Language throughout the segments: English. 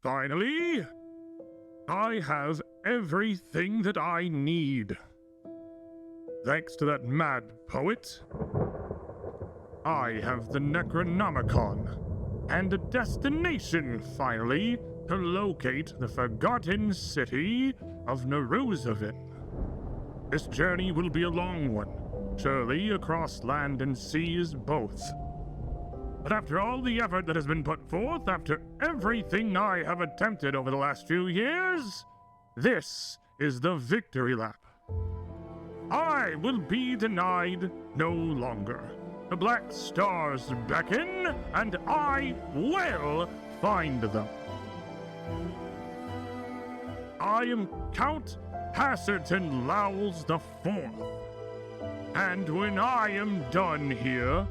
Finally, I have everything that I need. Thanks to that mad poet, I have the Necronomicon and a destination, finally, to locate the forgotten city of Neruzavin. This journey will be a long one, surely across land and seas both. But after all the effort that has been put forth, after everything I have attempted over the last few years, this is the victory lap. I will be denied no longer. The black stars beckon, and I will find them. I am Count Hasserton Lowls IV, and when I am done here,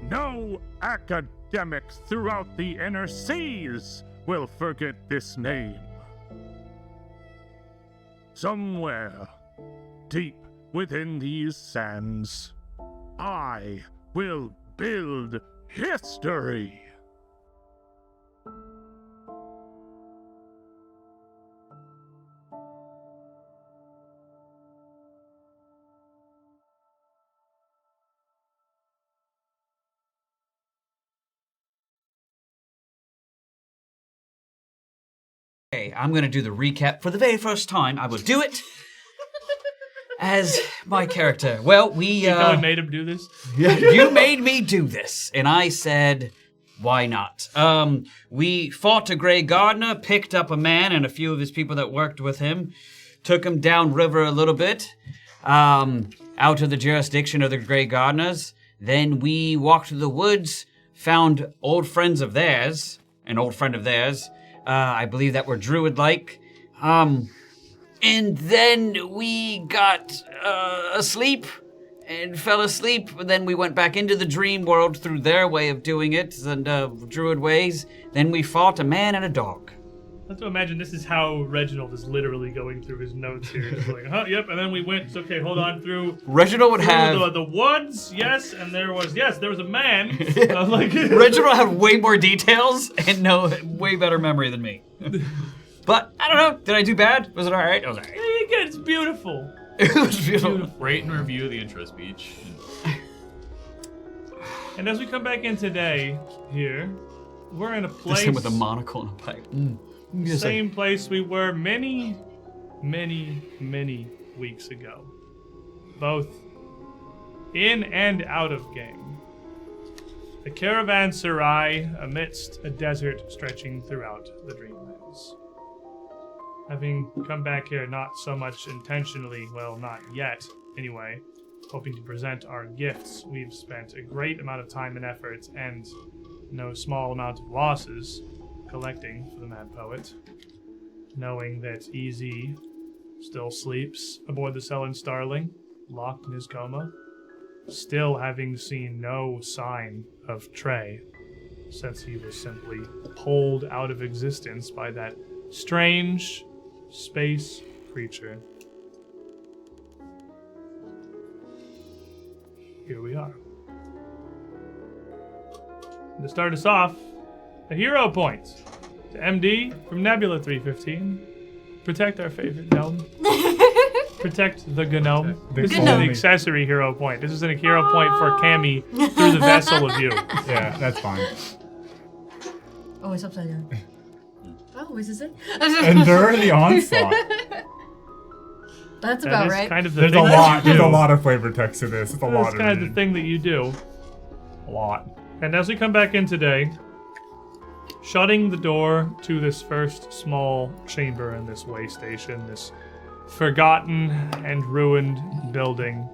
no academics throughout the inner seas will forget this name. Somewhere, deep within these sands, I will build history. Okay, I'm going to do the recap for the very first time. I will do it as my character. Well, You probably made him do this? you made me do this, and I said, why not? We fought a Grey Gardener, picked up a man and a few of his people that worked with him, took him downriver a little bit, out of the jurisdiction of the Grey Gardeners. Then we walked through the woods, found old friends of theirs, an old friend of theirs, I believe that were druid-like. And then we got asleep and fell asleep. Then we went back into the dream world through their way of doing it, and druid ways. Then we fought a man and a dog. I have to imagine this is how Reginald is literally going through his notes here. Just like, yep, and then we went, okay, hold on, through... Reginald would have... The woods, yes, and there was a man. Like, Reginald would have way more details and way better memory than me. But, I don't know, did I do bad? Was it alright? It was alright. Yeah, you good, it's beautiful. It was beautiful. Rate and review the intro speech. And as we come back in today, here, we're in a place... Just him with a monocle and a pipe. Same place we were many, many, many weeks ago. Both in and out of game. The caravanserai amidst a desert stretching throughout the Dreamlands. Having come back here not so much intentionally, well, not yet, anyway, hoping to present our gifts, we've spent a great amount of time and effort and no small amount of losses collecting for the Mad Poet, knowing that EZ still sleeps aboard the Sullen Starling, locked in his coma, still having seen no sign of Trey, since he was simply pulled out of existence by that strange space creature. Here we are. To start us off, a hero point to MD from Nebula 315. Protect our favorite gnome. Protect the gnome. This is an accessory hero point. This is a hero point for Cammy through the vessel of you. Yeah, that's fine. Oh, it's upside down. Oh, is this it? Endure the onslaught. That's That about is right. kind of the There's thing a that lot. you There's do. a lot of flavor text to this. It's a lot That's to kind of the read. thing that you do. A lot. And as we come back in today, shutting the door to this first small chamber in this way station, this forgotten and ruined building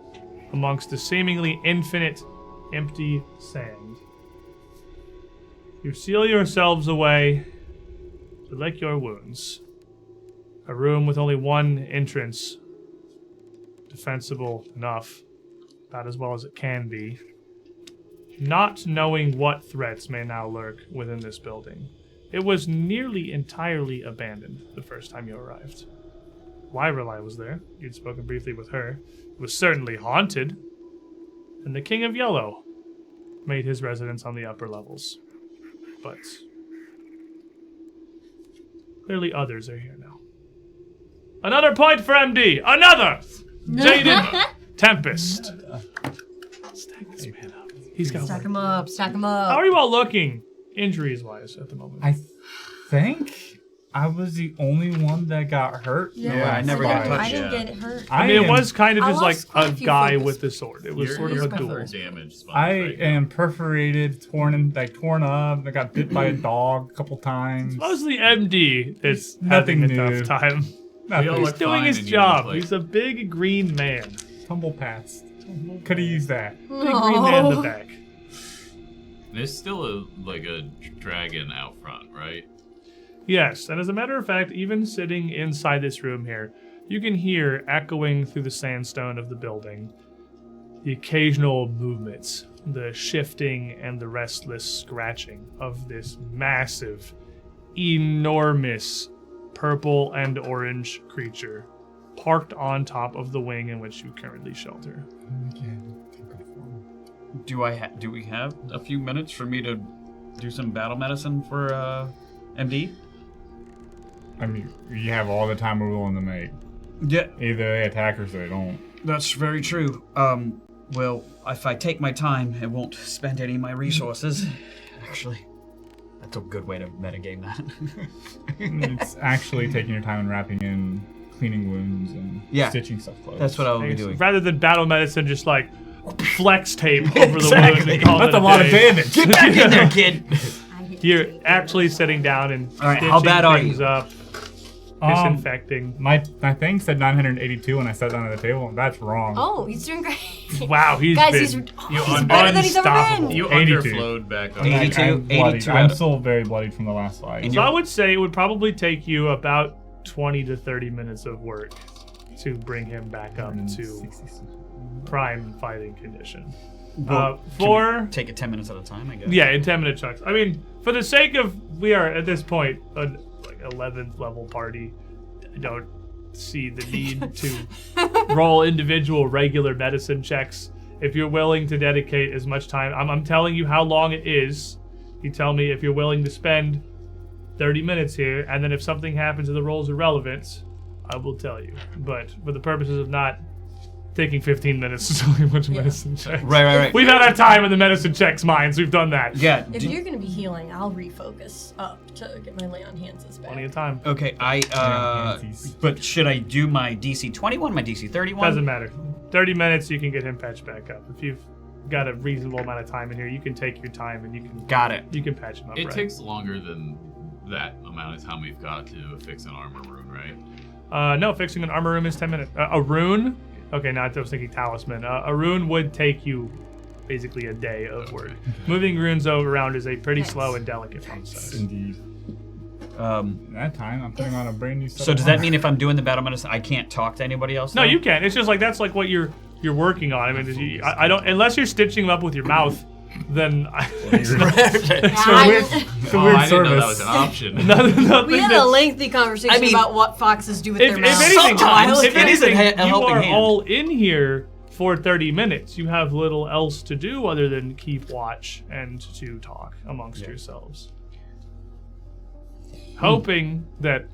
amongst the seemingly infinite empty sand. You seal yourselves away to lick your wounds. A room with only one entrance, defensible enough, about as well as it can be. Not knowing what threats may now lurk within this building. It was nearly entirely abandoned the first time you arrived. Lyrelai was there. You'd spoken briefly with her. It was certainly haunted. And the King of Yellow made his residence on the upper levels. But Clearly others are here now. Another point for MD. Another! Jaded Tempest. Stack this man up. He's got Stack work. him up. Stack him up. How are you all looking, injuries-wise, at the moment? I think I was the only one that got hurt. Yeah, I never got touched. I didn't get hurt. I mean, it was kind of I just like lost quite a a few guy focus with the sword. It was sort of a duel. damage sponge I right now. am perforated, torn up. I got bit by a dog a couple times. Mostly MD is Nothing having a new. tough time. We all Nothing. He's look doing fine his and you job. look like- He's a big green man. Tumble past. Could have used that. Big green man in the No. back. There's still a dragon out front, right? Yes, and as a matter of fact, even sitting inside this room here, you can hear echoing through the sandstone of the building the occasional movements, the shifting and the restless scratching of this massive, enormous purple and orange creature parked on top of the wing in which you currently shelter. Do we have a few minutes for me to do some battle medicine for MD? I mean, you have all the time we're willing to make. Yeah, Either they attack or they don't. that's very true. Well, if I take my time, it won't spend any of my resources. Actually, that's a good way to metagame that. It's actually taking your time and wrapping in, cleaning wounds and Yeah. stitching stuff closed. That's what I will be doing. Rather than battle medicine, just like flex tape over the wound Exactly. and call That's it a lot day. of damage. Get back in there, kid! You're actually sitting down and All right, stitching how bad are things you? up, disinfecting. My thing said 982 when I sat down at the table, and that's wrong. Oh, he's doing great. Wow, he's Guys, been he's unstoppable. better than he's ever been. You 82. underflowed back up. 82. I'm bloodied. 82 I'm out of- still very bloodied from the last fight. And So I would say it would probably take you about 20 to 30 minutes of work to bring him back up to prime fighting condition. For Take it 10 minutes at a time, I guess. yeah, in 10-minute chunks. I mean, for the sake of we are at this point an like 11th level party. I don't see the need to roll individual regular medicine checks. If you're willing to dedicate as much time, I'm telling you how long it is. You tell me if you're willing to spend 30 minutes here, and then if something happens and the roll's irrelevant, I will tell you. But for the purposes of not taking 15 minutes to tell you a bunch of medicine checks. Right. We've had our time in the medicine checks minds. We've done that. Yeah. If you're gonna be healing, I'll refocus up to get my lay on hands back. Plenty of time. Okay, but should I do my DC 21, my DC 31? Doesn't matter. 30 minutes, you can get him patched back up. If you've got a reasonable amount of time in here, you can take your time and you can Got it. You can patch him up. It right? takes longer than that amount of time we've got to fix an armor rune, right? No, fixing an armor room is 10 minutes. A rune? Okay, no, I was thinking talisman. A rune would take you basically a day of work. Moving runes around is a pretty slow and delicate process. Indeed. That time, I'm putting on a brand new set So of does that armor. mean if I'm doing the battle medicine, I can't talk to anybody else? No, now? you can. It's just like that's like what you're working on. I mean, I don't unless you're stitching them up with your mouth. Then it's not, It's a weird I didn't know that was service. an option. nothing We had that's- a lengthy conversation I mean, about what foxes do with If their mouths. anything, Sometimes if it is a anything, you helping are hand. all in here for 30 minutes. You have little else to do other than keep watch and to talk amongst yourselves. Hoping that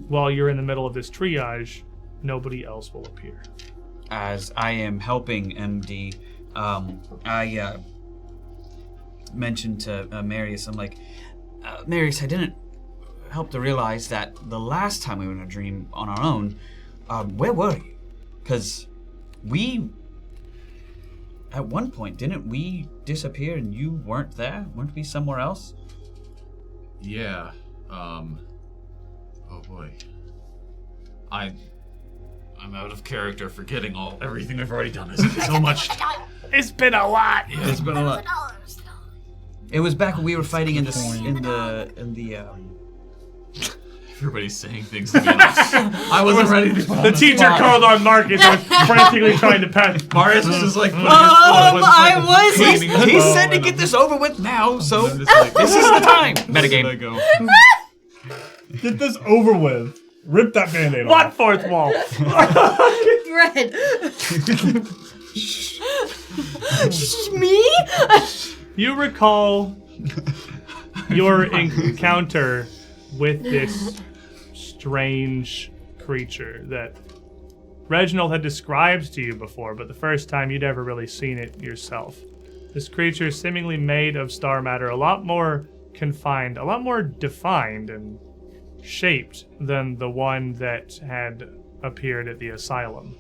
while you're in the middle of this triage, nobody else will appear. As I am helping MD, I mentioned to Marius, I'm like, Marius, I didn't help to realize that the last time we were in a dream on our own, where were you? Because we, at one point, didn't we disappear and you weren't there? Weren't we somewhere else? Yeah. Oh boy. I'm out of character, forgetting everything I've already done. This is so much. It's been a lot. It's been a lot. It was back when we were fighting in the Everybody's saying things to me. I wasn't ready to. The teacher called on Marcus. I was frantically trying to patch. Marius was just like putting his foot. I was. Cleaning his He bow, said to and get this over with now, so I'm just like, this is the time. where did I Metagame. go? Get this over with. Rip that band-aid What off. fourth wall? Red. Me? You recall your encounter with this strange creature that Reginald had described to you before, but the first time you'd ever really seen it yourself. This creature is seemingly made of star matter, a lot more confined, a lot more defined and shaped than the one that had appeared at the asylum.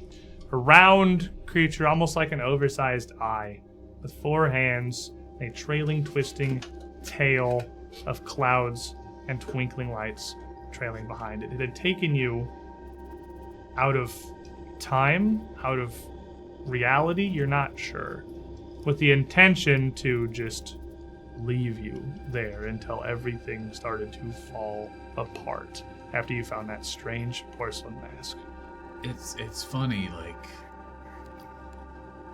A round creature, almost like an oversized eye, with 4 hands, a trailing, twisting tail of clouds and twinkling lights trailing behind it. It had taken you out of time, out of reality, you're not sure, with the intention to just leave you there until everything started to fall apart after you found that strange porcelain mask. It's funny, like,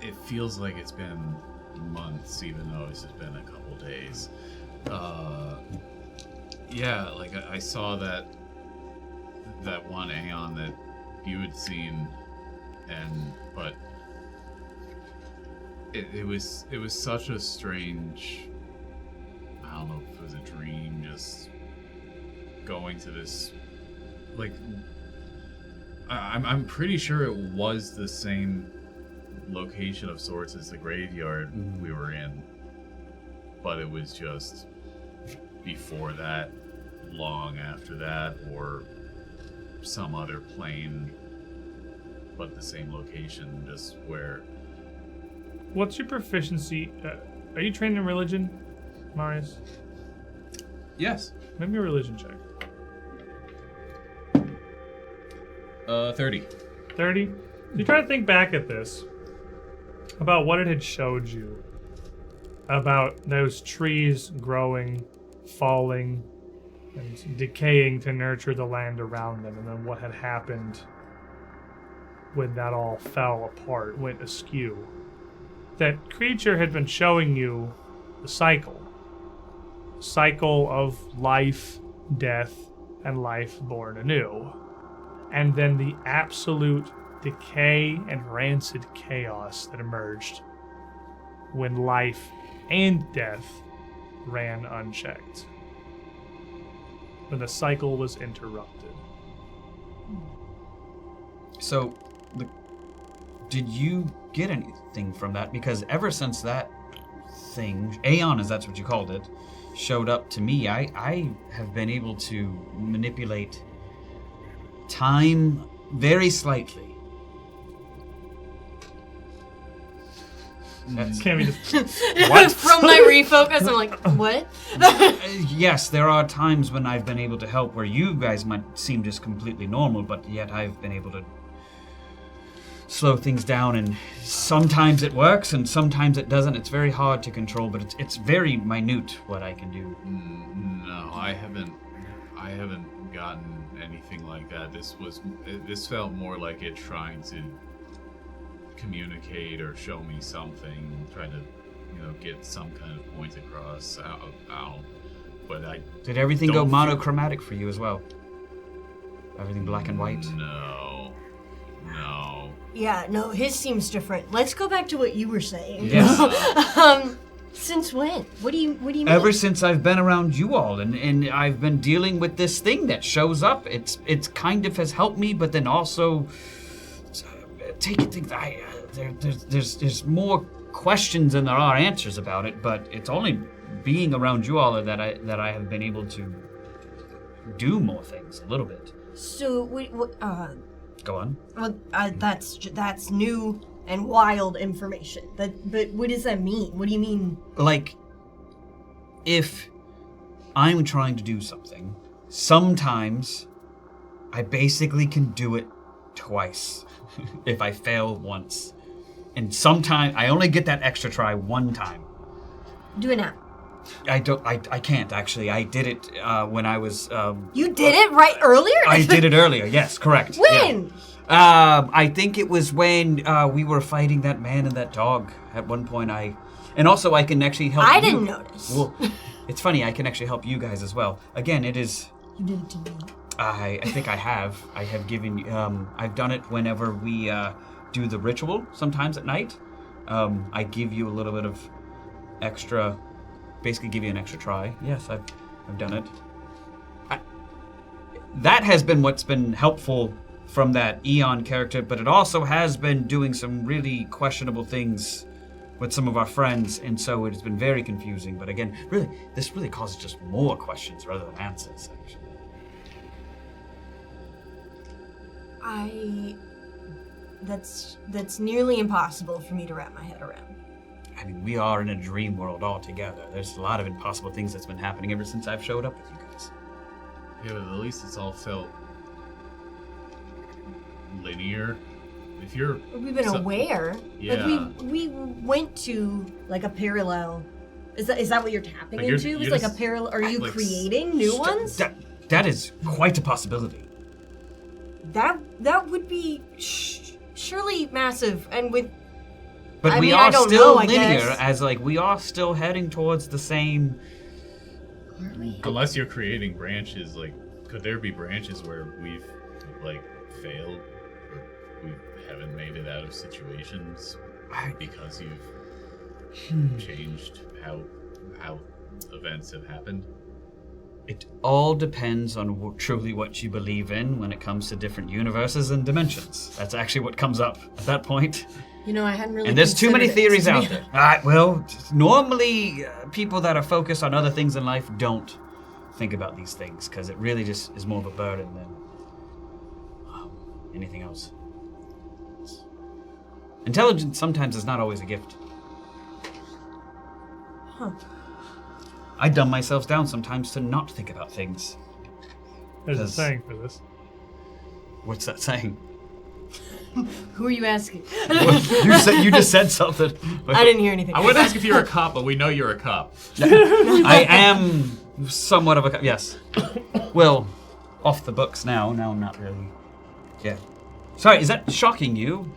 it feels like it's been months, even though it's just been a couple days. Yeah, like I saw that one Aeon that you had seen, but it was such a strange, I don't know if it was a dream, just going to this, like, I'm pretty sure it was the same location of sorts as the graveyard we were in, but it was just before that, long after that, or some other plane, but the same location, just where. What's your proficiency? Are you trained in religion, Marius? Yes. Make me a religion check. 30. 30? You try to think back at this, about what it had showed you, about those trees growing, falling, and decaying to nurture the land around them, and then what had happened when that all fell apart, went askew. That creature had been showing you the cycle of life, death, and life born anew. And then the absolute decay and rancid chaos that emerged when life and death ran unchecked. When the cycle was interrupted. So, did you get anything from that? Because ever since that thing, Aeon, as that's what you called it, showed up to me, I have been able to manipulate time very slightly. Can we just... From my refocus, I'm like, what? Yes, there are times when I've been able to help where you guys might seem just completely normal, but yet I've been able to slow things down, and sometimes it works and sometimes it doesn't. It's very hard to control, but it's very minute what I can do. No, I haven't gotten anything like that. This felt more like it trying to communicate or show me something, try to, get some kind of point across. But I did everything go monochromatic for you as well? Everything black and white? No. Yeah, no, his seems different. Let's go back to what you were saying. Yes. Since when? What do you mean? Ever since I've been around you all, and I've been dealing with this thing that shows up. It's kind of has helped me, but then also there's more questions than there are answers about it. But it's only being around you all that I have been able to do more things a little bit. So Go on. Well, that's new and wild information. But what does that mean? What do you mean? Like, if I'm trying to do something, sometimes I basically can do it twice if I fail once. And sometimes I only get that extra try one time. Do it now. I can't actually. I did it when I was You did it right earlier? I did it earlier, yes, correct. When? Yeah. I think it was when we were fighting that man and that dog at one point. And also I can actually help you. I didn't notice. Well, it's funny, I can actually help you guys as well. Again, it is... You did it to me. I think I have. I have given... I've done it whenever we do the ritual, sometimes at night. I give you a little bit of extra... Basically give you an extra try. Yes, I've done it. that has been what's been helpful from that Aeon character, but it also has been doing some really questionable things with some of our friends, and so it's been very confusing. But again, this really causes just more questions rather than answers, actually. That's nearly impossible for me to wrap my head around. I mean, we are in a dream world altogether. There's a lot of impossible things that's been happening ever since I've showed up with you guys. Yeah, but at least it's all felt linear. If you're... We've been aware. Yeah. Like we went to like a parallel. Is that what you're tapping Like into? you're It's like a just- parallel. Are you like creating new ones? That is quite a possibility. That would be surely massive, and with. But I we mean, are I don't still know, I linear, guess. as like we are still heading towards the same. Unless you're creating branches, like, could there be branches where we've, like, failed? Or we haven't made it out of situations because you've changed how events have happened? It all depends on truly what you believe in when it comes to different universes and dimensions. That's actually what comes up at that point. You know, I hadn't really. And there's too many considered it, theories to out be there. Well, normally people that are focused on other things in life don't think about these things because it really just is more of a burden than anything else. Intelligence sometimes is not always a gift. Huh. I dumb myself down sometimes to not think about things. There's a Does- saying for this. What's that saying? Who are you asking? You just said something. I didn't hear anything. I would ask if you're a cop, but we know you're a cop. I am somewhat of a yes. Well, off the books now. Now I'm not really. Yeah. Sorry, is that shocking you?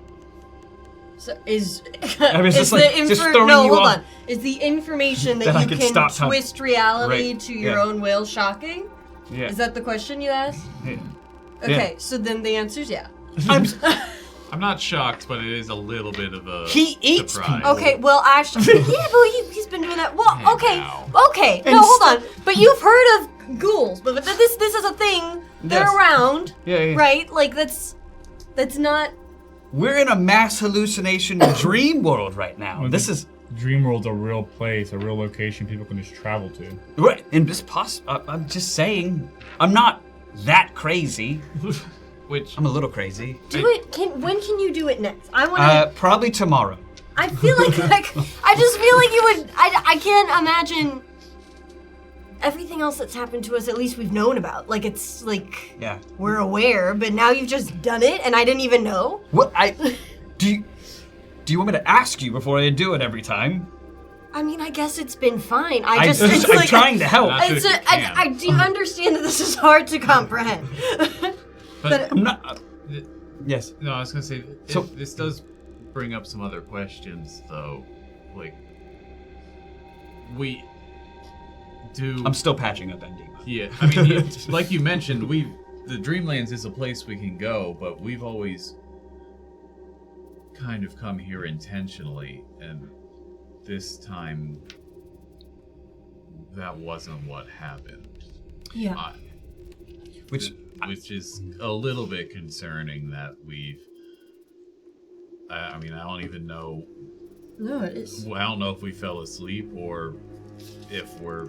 So is I was is just, like, just throwing no, you hold off. on. Is the information that That I you could can stop time. twist reality Right, to your yeah. own will shocking? Yeah. Is that the question you asked? Yeah. Okay, so then the answer is yeah. I'm not shocked, but it is a little bit of a He eats surprise. people. Okay, well, actually, yeah, but he's been doing that. Well, Hey, okay, now. okay. No, hold on. But you've heard of ghouls, but this is a thing. They're Yes. around, Yeah. right? Like that's not. We're in a mass hallucination dream world right now. Well, This is Dreamworld's a real place, a real location people can just travel to. right, and this I'm just saying, I'm not that crazy. Which I'm a little crazy. Do it. When can you do it next? I want to. Probably tomorrow. I feel like I just feel like you would. I can't imagine everything else that's happened to us. At least we've known about. Like it's like Yeah. we're aware, but now you've just done it, and I didn't even know. What do you want me to ask you before I do it every time? I mean, I guess it's been fine. I'm it's like, trying to help. Not sure It's if you can. I do understand that this is hard to comprehend. But I'm not. Yes. no, I was gonna say So- this does bring up some other questions, though. Like we do. I'm still patching up ending. Yeah, I mean, like you mentioned, the Dreamlands is a place we can go, but we've always kind of come here intentionally, and this time that wasn't what happened. Yeah. Which is a little bit concerning that we've. I mean, I don't even know. No, it is. I don't know if we fell asleep or if we're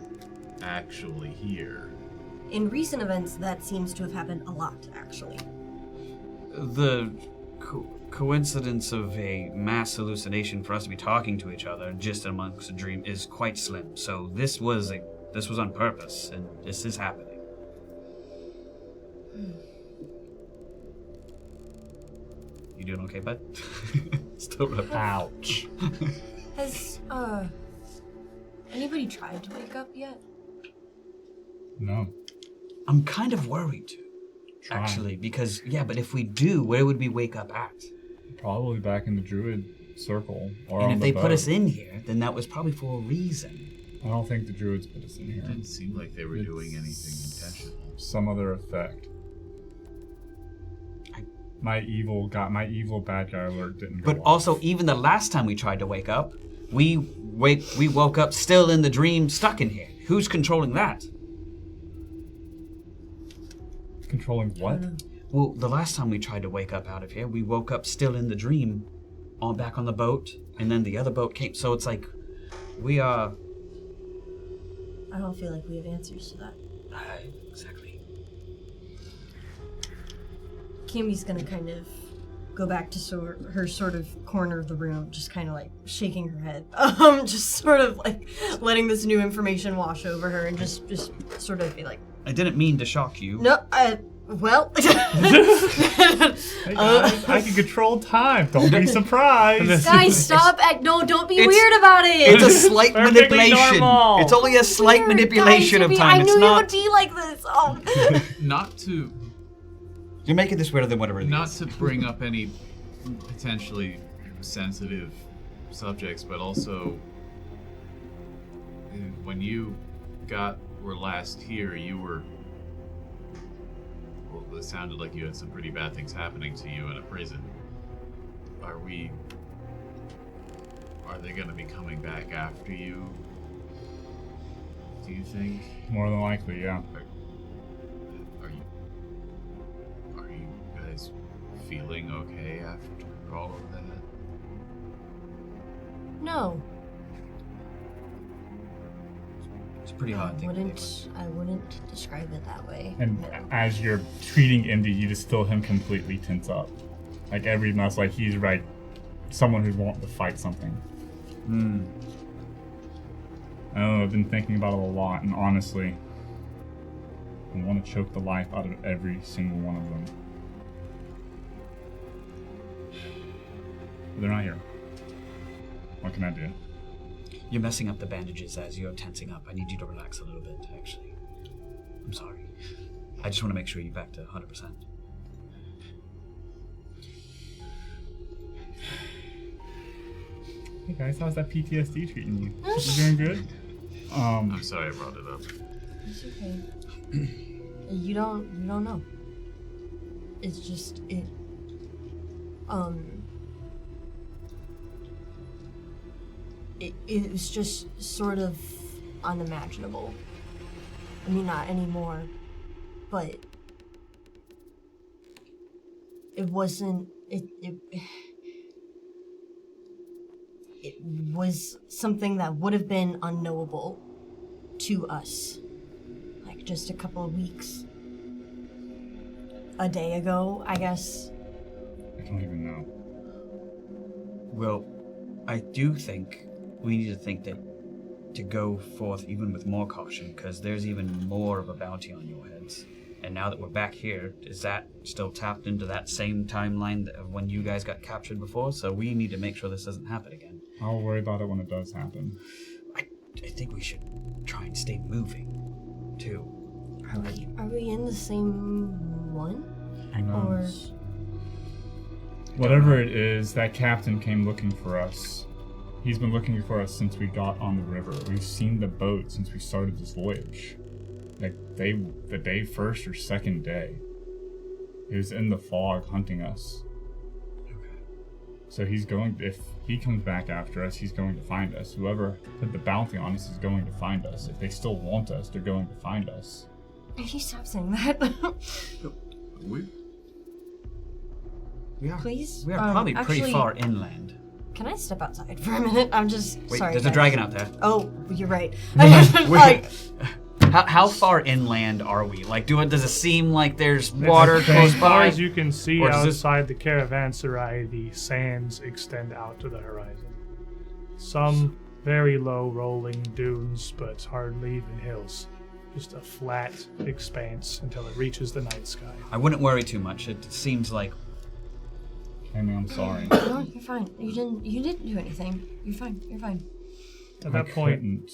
actually here. In recent events, that seems to have happened a lot, actually. the coincidence of a mass hallucination for us to be talking to each other just amongst a dream is quite slim. So this was on purpose, and this is happening. You doing okay, bud? Still rough. Ouch. Has anybody tried to wake up yet? No. I'm kind of worried, Try. actually, because but if we do, where would we wake up at? Probably back in the druid circle. Or And on if the they put boat. us in here, then that was probably for a reason. I don't think the druids put us in It here. didn't seem like they were It's doing anything intentional. Some other effect. My evil bad guy alert didn't go But off. also, even the last time we tried to wake up, we woke up still in the dream, stuck in here. Who's controlling that? Controlling what? Well, the last time we tried to wake up out of here, we woke up still in the dream, back on the boat, and then the other boat came. So it's like, we are... I don't feel like we have answers to that. Exactly. Kimmy's gonna kind of go back to her sort of corner of the room, just kind of like shaking her head, just sort of like letting this new information wash over her, and just sort of be like, I didn't mean to shock you. no, well. Hey guys, I can control time. Don't be surprised. Guys, stop! Don't be weird about it. It's a slight Perfectly manipulation. normal. It's only a slight manipulation of time. I It's knew not. it would be like this. Oh. Not to You're making this weirder than whatever it not is. to bring up any potentially sensitive subjects, but also when you were last here, you were. Well, it sounded like you had some pretty bad things happening to you in a prison. Are they going to be coming back after you? Do you think? More than likely, yeah. Are you guys feeling okay after all of that? No, It's a pretty hard thing to deal with. I wouldn't describe it that way. And no. as you're treating Indy, you just feel him completely tense up. Like every muscle, like he's right. Someone who's wanting to fight something. I don't know, I've been thinking about it a lot, and honestly, I want to choke the life out of every single one of them. But they're not here. What can I do? You're messing up the bandages as you're tensing up. I need you to relax a little bit, actually. I'm sorry. I just want to make sure you're back to 100%. Hey guys, how's that PTSD treating you? You doing good? I'm sorry I brought it up. It's okay. You don't know. It's just it was just sort of unimaginable. I mean, not anymore, but it wasn't. It was something that would have been unknowable to us, like just a couple of weeks, a day ago, I guess. I don't even know. Well, I do think we need to think that to go forth even with more caution, because there's even more of a bounty on your heads. And now that we're back here, is that still tapped into that same timeline of when you guys got captured before? So we need to make sure this doesn't happen again. I'll worry about it when it does happen. I think we should try and stay moving, too. Are we in the same one? Or whatever it is, that captain came looking for us. He's been looking for us since we got on the river. We've seen the boat since we started this voyage. Like the day first or second day. He was in the fog hunting us. Okay. So if he comes back after us, he's going to find us. Whoever put the bounty on us is going to find us. If they still want us, they're going to find us. Can you stop saying that? We are. Please? We are probably actually, pretty far inland. Can I step outside for a minute? I'm just Wait, sorry. there's a guys. dragon out there. Oh, you're right. Like, How far inland are we? Like, does it seem like there's water As close far by? as you can see Or does this- outside the caravanserai, the sands extend out to the horizon. Some very low rolling dunes, but hardly even hills. Just a flat expanse until it reaches the night sky. I wouldn't worry too much. It seems like Amy, I'm sorry. no, you're fine. You didn't do anything. You're fine. You're fine. At that point,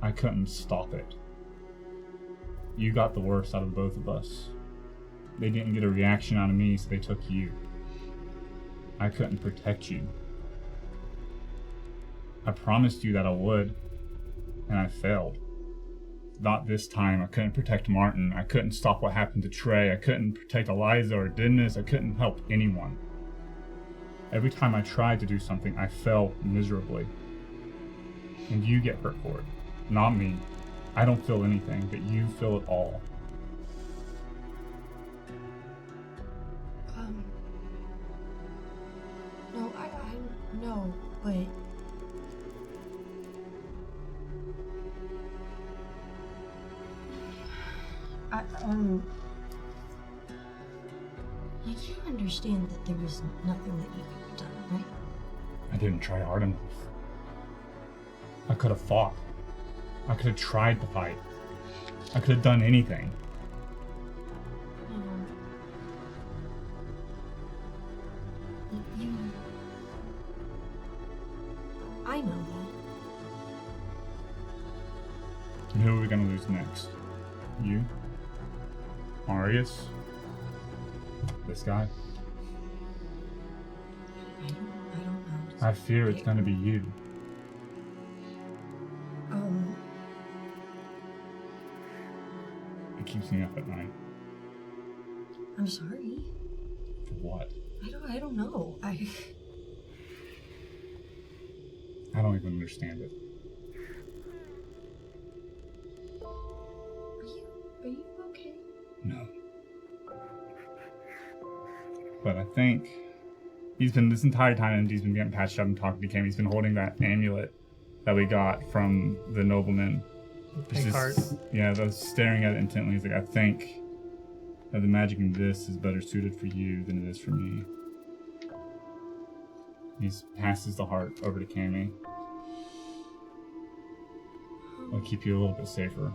I couldn't stop it. You got the worst out of both of us. They didn't get a reaction out of me, so they took you. I couldn't protect you. I promised you that I would, and I failed. Not this time. I couldn't protect Martin. I couldn't stop what happened to Trey. I couldn't protect Eliza or Dennis. I couldn't help anyone. Every time I tried to do something, I failed miserably. And you get hurt for it. Not me. I don't feel anything, but you feel it all. No, but... You understand that there was nothing that you could have done, right? I didn't try hard enough. I could have fought. I could have tried to fight. I could have done anything. I know that. And who are we gonna lose next? You? Marius? This guy? I don't know. I fear it's gonna be you. It keeps me up at night. I'm sorry. For what? I don't know. I don't even understand it. Are you okay? No. But I think he's been, this entire time he's been getting patched up and talking to Kim, he's been holding that amulet that we got from the nobleman. Pink heart. Yeah, those staring at it intently. He's like, I think that the magic in this is better suited for you than it is for me. He passes the heart over to Cammy. I'll keep you a little bit safer.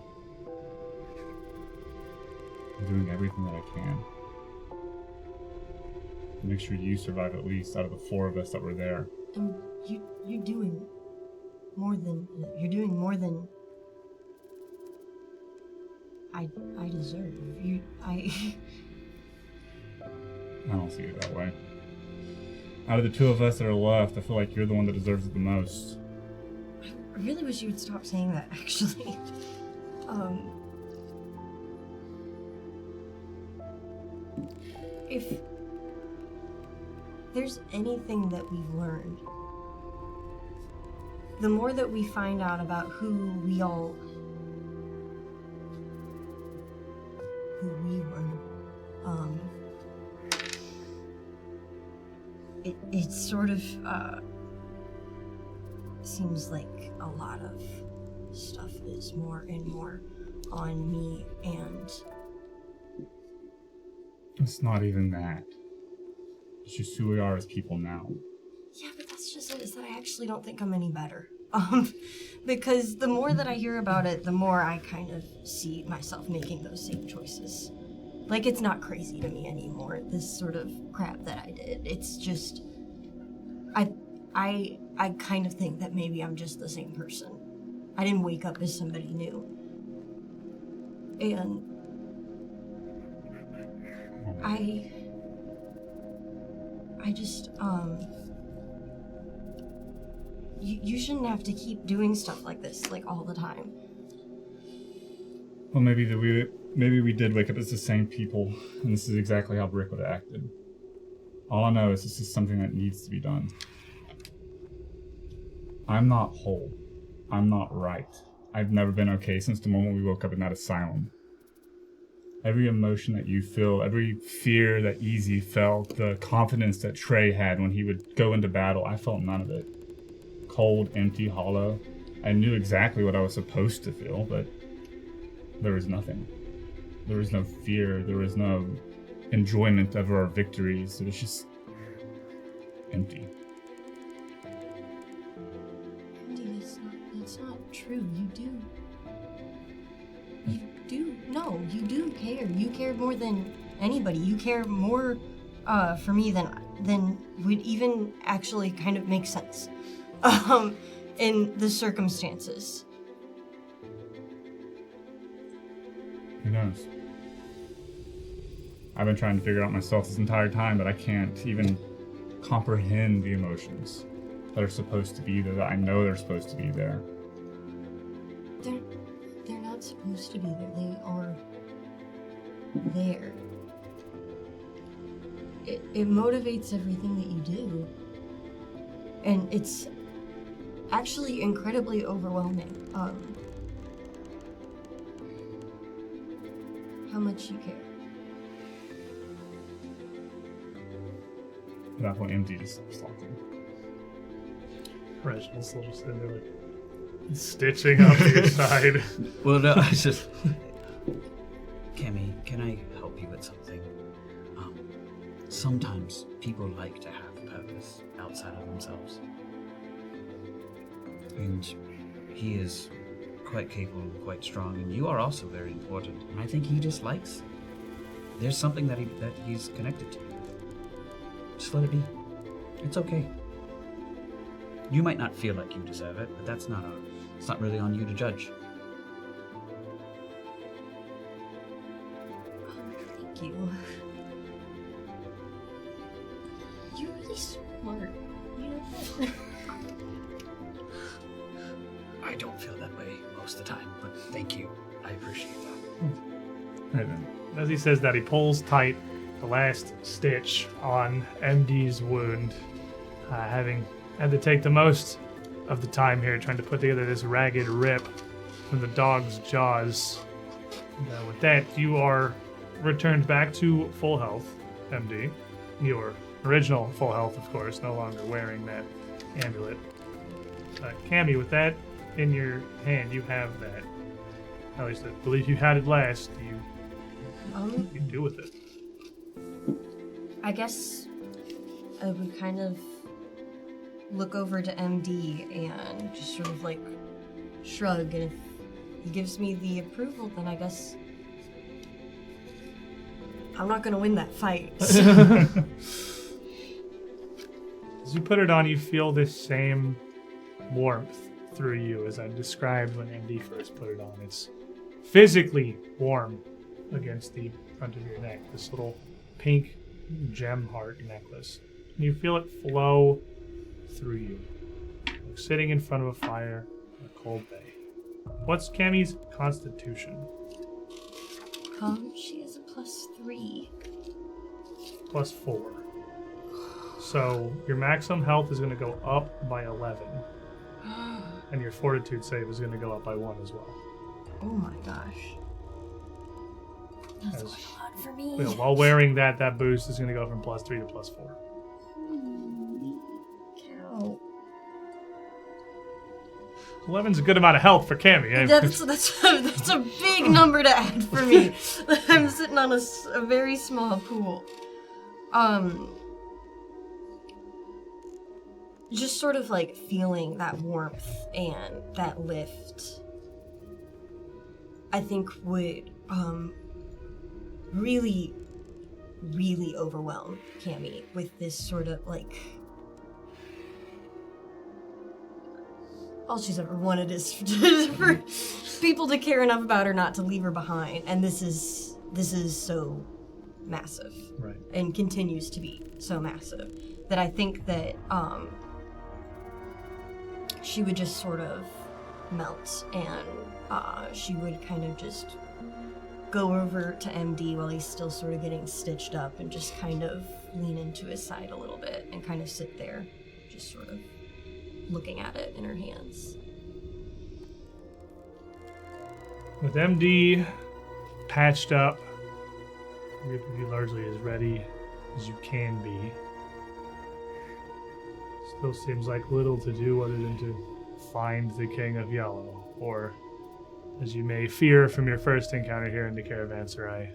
I'm doing everything that I can. Make sure you survive at least out of the 4 of us that were there. And you're doing more than I deserve. I don't see it that way. Out of the 2 of us that are left, I feel like you're the one that deserves it the most. I really wish you would stop saying that, actually. If there's anything that we've learned, the more that we find out about who we were, it sort of seems like a lot of stuff is more and more on me, and it's not even that. It's just who we are as people now. Yeah, but that's just it, is that I actually don't think I'm any better. Because the more that I hear about it, the more I kind of see myself making those same choices. Like, it's not crazy to me anymore, this sort of crap that I did. It's just, I kind of think that maybe I'm just the same person. I didn't wake up as somebody new. And I just, you shouldn't have to keep doing stuff like this, like, all the time. Well, maybe we did wake up as the same people, and this is exactly how Brick would have acted. All I know is this is something that needs to be done. I'm not whole. I'm not right. I've never been okay since the moment we woke up in that asylum. Every emotion that you feel, every fear that Easy felt, the confidence that Trey had when he would go into battle, I felt none of it. Cold, empty, hollow. I knew exactly what I was supposed to feel, but there was nothing. There was no fear, there was no enjoyment of our victories. It was just empty. Andy, that's not true. You do. No, you do care. You care more than anybody. You care more for me than would even actually kind of make sense in the circumstances. Who knows? I've been trying to figure it out myself this entire time, but I can't even comprehend the emotions that are supposed to be there, that I know they're supposed to be there. They're not supposed to be there. They are there. It motivates everything that you do. And it's actually incredibly overwhelming. How much you care. At that point, MD just stops talking. Reginald's still just sitting there, like, stitching up your side. Well, no, I just... Cammy, can I help you with something? Sometimes people like to have purpose outside of themselves. And he is quite capable and quite strong, and you are also very important. And I think he just likes... There's something that he's connected to. Just let it be. It's okay. You might not feel like you deserve it, but it's not really on you to judge. Thank you. You're really smart. You know? I don't feel that way most of the time, but thank you. I appreciate that. Right then. As he says that, he pulls tight the last stitch on MD's wound, having had to take the most of the time here trying to put together this ragged rip from the dog's jaws. And, with that, you are returned back to full health, MD. Your original full health, of course, no longer wearing that amulet. Cammy, with that in your hand, you have that. At least I believe you had it last. You can do with it. I guess I would kind of look over to MD and just sort of like shrug, and if he gives me the approval, then I guess I'm not gonna win that fight. So. As you put it on, you feel this same warmth through you as I described when MD first put it on. It's physically warm against the front of your neck, this little pink gem heart necklace. And you feel it flow through you, like sitting in front of a fire in a cold day. What's Cammy's constitution? She is a +3. +4. So your maximum health is going to go up by 11. And your fortitude save is going to go up by 1 as well. Oh my gosh. That's As- quite a lot for me. You know, while wearing that boost is going to go from +3 to +4. Holy cow. 11's a good amount of health for Cammy. That's a big number to add for me. I'm sitting on a very small pool. Just sort of like feeling that warmth and that lift, I think would really, really overwhelm Cammy with this sort of like, all she's ever wanted is for people to care enough about her not to leave her behind, and this is so massive, Right. and continues to be so massive that I think that she would just sort of melt, and she would kind of just go over to MD while he's still sort of getting stitched up and just kind of lean into his side a little bit and kind of sit there, just sort of looking at it in her hands. With MD patched up, you largely as ready as you can be. Still seems like little to do other than to find the King of Yellow, or, as you may fear from your first encounter here in the Caravanserai,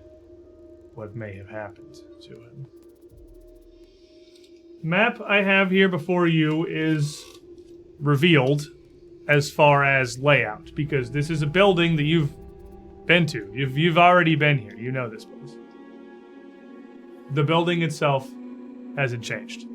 what may have happened to him. The map I have here before you is revealed as far as layout, because this is a building that you've been to. You've already been here. You know this place. The building itself hasn't changed.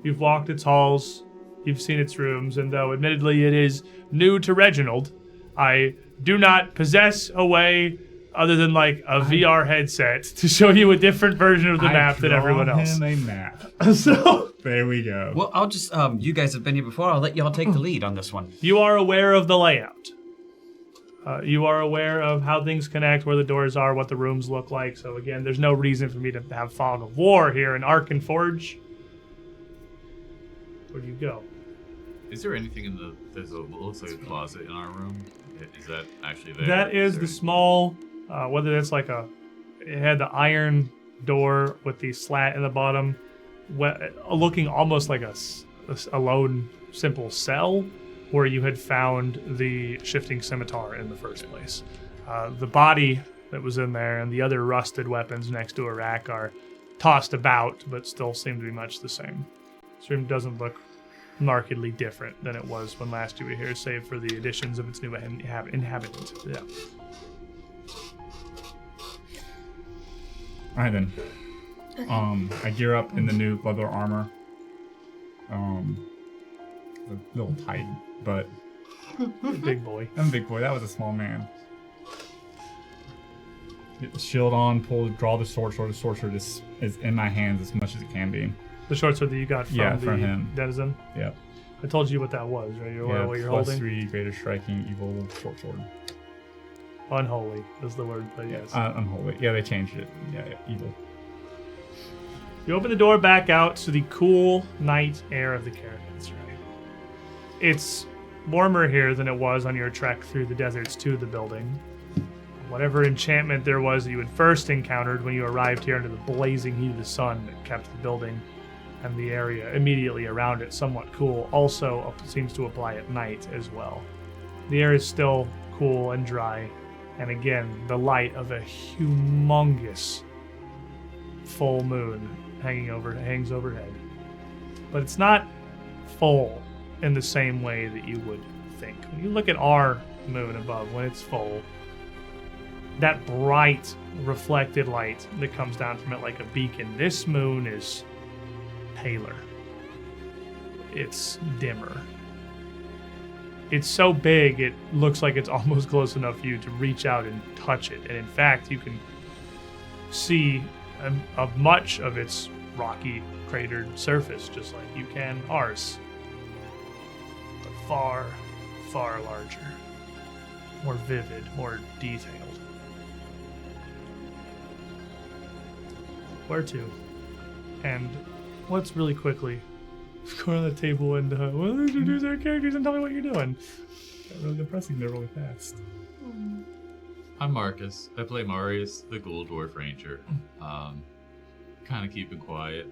You've walked its halls, you've seen its rooms, and though admittedly it is new to Reginald, I do not possess a way other than like a VR headset to show you a different version of the map than everyone else. Him a map. So There we go. Well, I'll just, you guys have been here before. I'll let y'all take the lead on this one. you are aware of the layout. You are aware of how things connect, where the doors are, what the rooms look like. So again, there's no reason for me to have fog of war here in Arkenforge. Where do you go? Is there anything in the? There's a looks like a closet in our room. Is that actually there? That is the small, whether that's like it had the iron door with the slat in the bottom, looking almost like a a lone, simple cell where you had found the shifting scimitar in the first place. The body that was in there and the other rusted weapons next to a rack are tossed about, but still seem to be much the same. This room doesn't look markedly different than it was when last you were here, save for the additions of its new inhabitant. Yeah. All right then. I gear up in the new leather armor. A little tight, but Big boy. I'm a big boy. That was a small man. Get the shield on, draw the sword. The sword is in my hands as much as it can be. The short sword that you got from from the him. denizen? Yep. I told you what that was, right? What you're plus holding? 3 greater striking evil short sword. Unholy is the word, but yes. Unholy. Yeah, they changed it. Yeah, evil. You open the door back out to the cool night air of the caravanserai. It's warmer here than it was on your trek through the deserts to the building. Whatever enchantment there was that you had first encountered when you arrived here under the blazing heat of the sun that kept the building and the area immediately around it somewhat cool also seems to apply at night as well. The air is still cool and dry, and again, the light of a humongous full moon hangs overhead. But it's not full in the same way that you would think. When you look at our moon above, when it's full, that bright reflected light that comes down from it like a beacon, this moon is paler. It's dimmer. It's so big it looks like it's almost close enough for you to reach out and touch it. And in fact, you can see much of its rocky, cratered surface, just like you can ours. But far, far larger. More vivid, more detailed. Where to? And let's really quickly go around the table and we'll introduce our characters and tell me what you're doing. Got really depressing there really fast. I'm Marcus. I play Marius, the Ghoul Dwarf Ranger. Kind of keeping quiet.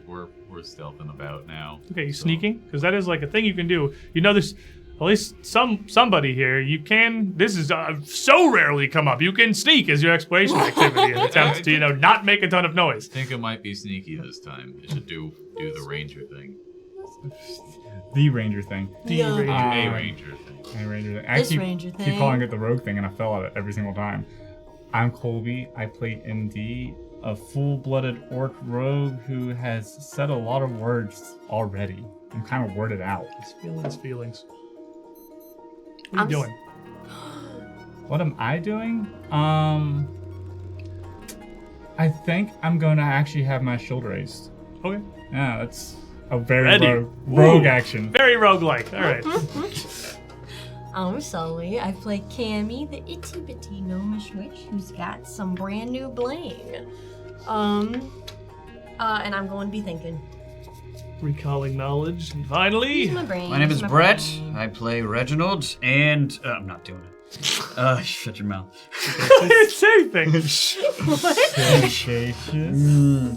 We're stealthing about now. Okay, you sneaking? Because that is like a thing you can do. You know, there's at least somebody here. You can. This is so rarely come up. You can sneak as your exploration activity and attempt to not make a ton of noise. I think it might be sneaky this time. It should do the ranger thing. The ranger thing. The ranger. A ranger thing. A ranger thing. I keep calling it the rogue thing, and I fell at it every single time. I'm Colby. I play MD, a full-blooded orc rogue who has said a lot of words already. I'm kind of worded out. He's feeling his feelings. What are you doing? What am I doing? I think I'm going to actually have my shield raised. Okay. Yeah, that's a very rogue action. Very roguelike. All right. I'm Sully. I play Cammy, the itty bitty gnomish witch who's got some brand new bling. And I'm going to be thinking. Recalling knowledge. And finally, Use my brain. My name use is my Brett. brain. I play Reginald, and I'm not doing it. Shut your mouth. I didn't say anything.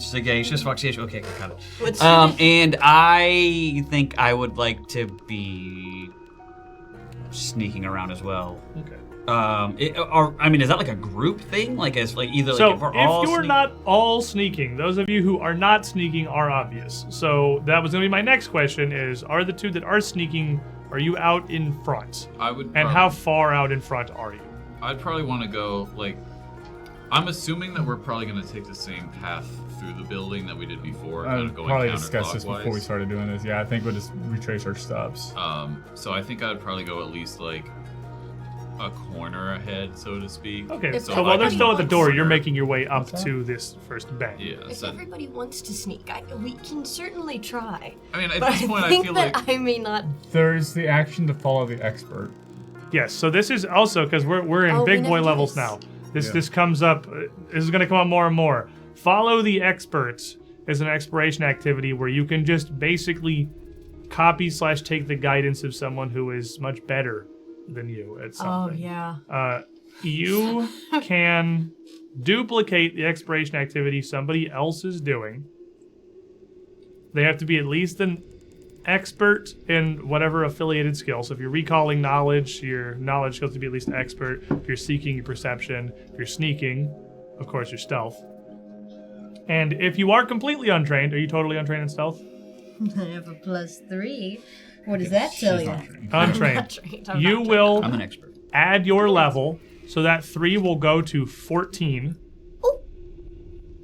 Sagacious, foxacious. Okay, got it. What's And I think I would like to be sneaking around as well. Okay. Is that like a group thing? Like as like either So like if we're all if you're sneaking- not all sneaking, those of you who are not sneaking are obvious. So that was going to be my next question: is are the two that are sneaking? Are you out in front? I would. And how far out in front are you? I'd probably want to go like. I'm assuming that we're probably going to take the same path through the building that we did before, kind I of going probably discussed this counterclockwise. before we started doing this. Yeah, I think we'll just retrace our steps. So I think I'd probably go at least like a corner ahead, so to speak. Okay, If so while they're still at the door, you're Corner. making your way up What's that? to this first bed. Yeah. If So, everybody wants to sneak, we can certainly try. I mean, at But this point, I I think feel that like I may not. There's the action to follow the expert. Yes, so this is also because we're in Oh, we big boy never do levels this. now. Yeah. This comes up. This is going to come up more and more. Follow the experts is an exploration activity where you can just basically copy/take the guidance of someone who is much better than you at Oh something. yeah. You can duplicate the exploration activity somebody else is doing. They have to be at least expert in whatever affiliated skill. So if you're recalling knowledge, your knowledge goes to be at least expert. If you're seeking, your perception. If you're sneaking, of course, your stealth. And if you are completely untrained, are you totally untrained in stealth? I have a +3. What does that tell you? Untrained. I'm You not will I'm an expert. add your level, so that 3 will go to 14 Ooh,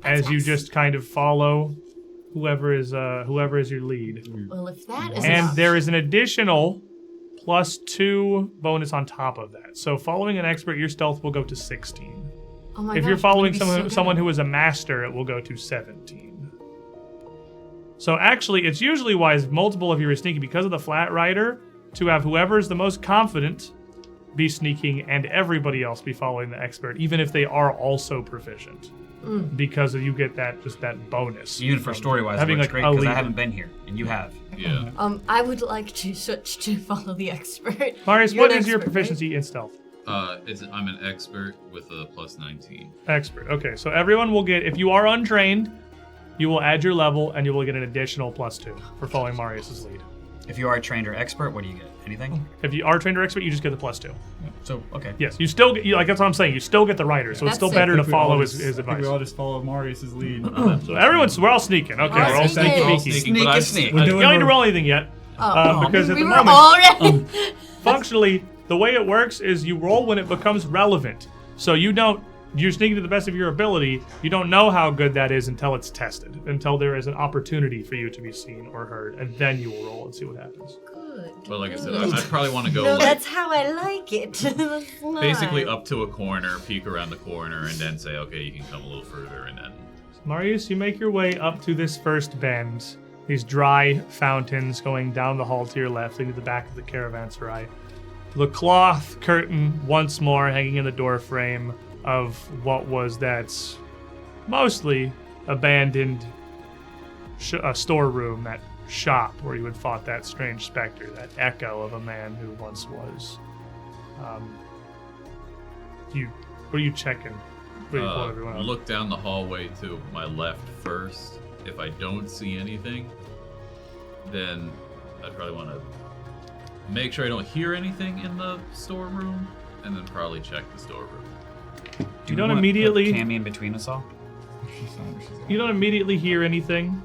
as you just kind of follow whoever is your lead. Well, if that is And enough. there is an additional +2 bonus on top of that. So following an expert, your stealth will go to 16. Oh my If gosh, you're I'm following gonna be so someone good. who is a master, it will go to 17. So actually, it's usually wise, multiple of you are sneaking because of the flat rider, to have whoever is the most confident be sneaking and everybody else be following the expert, even if they are also proficient. Because you get that bonus. Even for story-wise, having it works like great a because I lead. haven't been here, and you have. Yeah. I would like to switch to follow the expert. Marius, You're what an is your expert, proficiency in stealth? I'm an expert with a +19. Expert. Okay, so everyone will get, if you are untrained, you will add your level and you will get an additional +2 for following Marius's lead. If you are a trained or expert, what do you get? Anything? If you are trained or expert, you just get the +2. So, okay. Yes, you still get, like that's what I'm saying. You still get the rider, so it's That's still it. better I to think we follow all his just- I think advice. we all just follow Marius's lead. So we're all sneaking. Okay, All we're all sneaking. sneaky All beaky. sneaking. Sneak But is sneak. We're You doing don't need to our- roll anything yet, because at we the were moment, already. functionally, the way it works is you roll when it becomes relevant. So you're sneaking to the best of your ability. You don't know how good that is until it's tested, until there is an opportunity for you to be seen or heard, and then you will roll and see what happens. Good. But like I said, I'd probably want to go No, like that's how I like it. That's basically nice. up to a corner, peek around the corner, and then say, okay, you can come a little further, and then Marius, you make your way up to this first bend. These dry fountains going down the hall to your left, leading to the back of the caravanserai. The cloth curtain once more hanging in the door frame of what was that mostly abandoned storeroom, that shop where you had fought that strange specter, that echo of a man who once was. What are you checking? What do you pull everyone up? look down the hallway to my left first. If I don't see anything, then I'd probably want to make sure I don't hear anything in the storeroom, and then probably check the storeroom. You don't immediately. Cammy in between us all? You don't immediately hear anything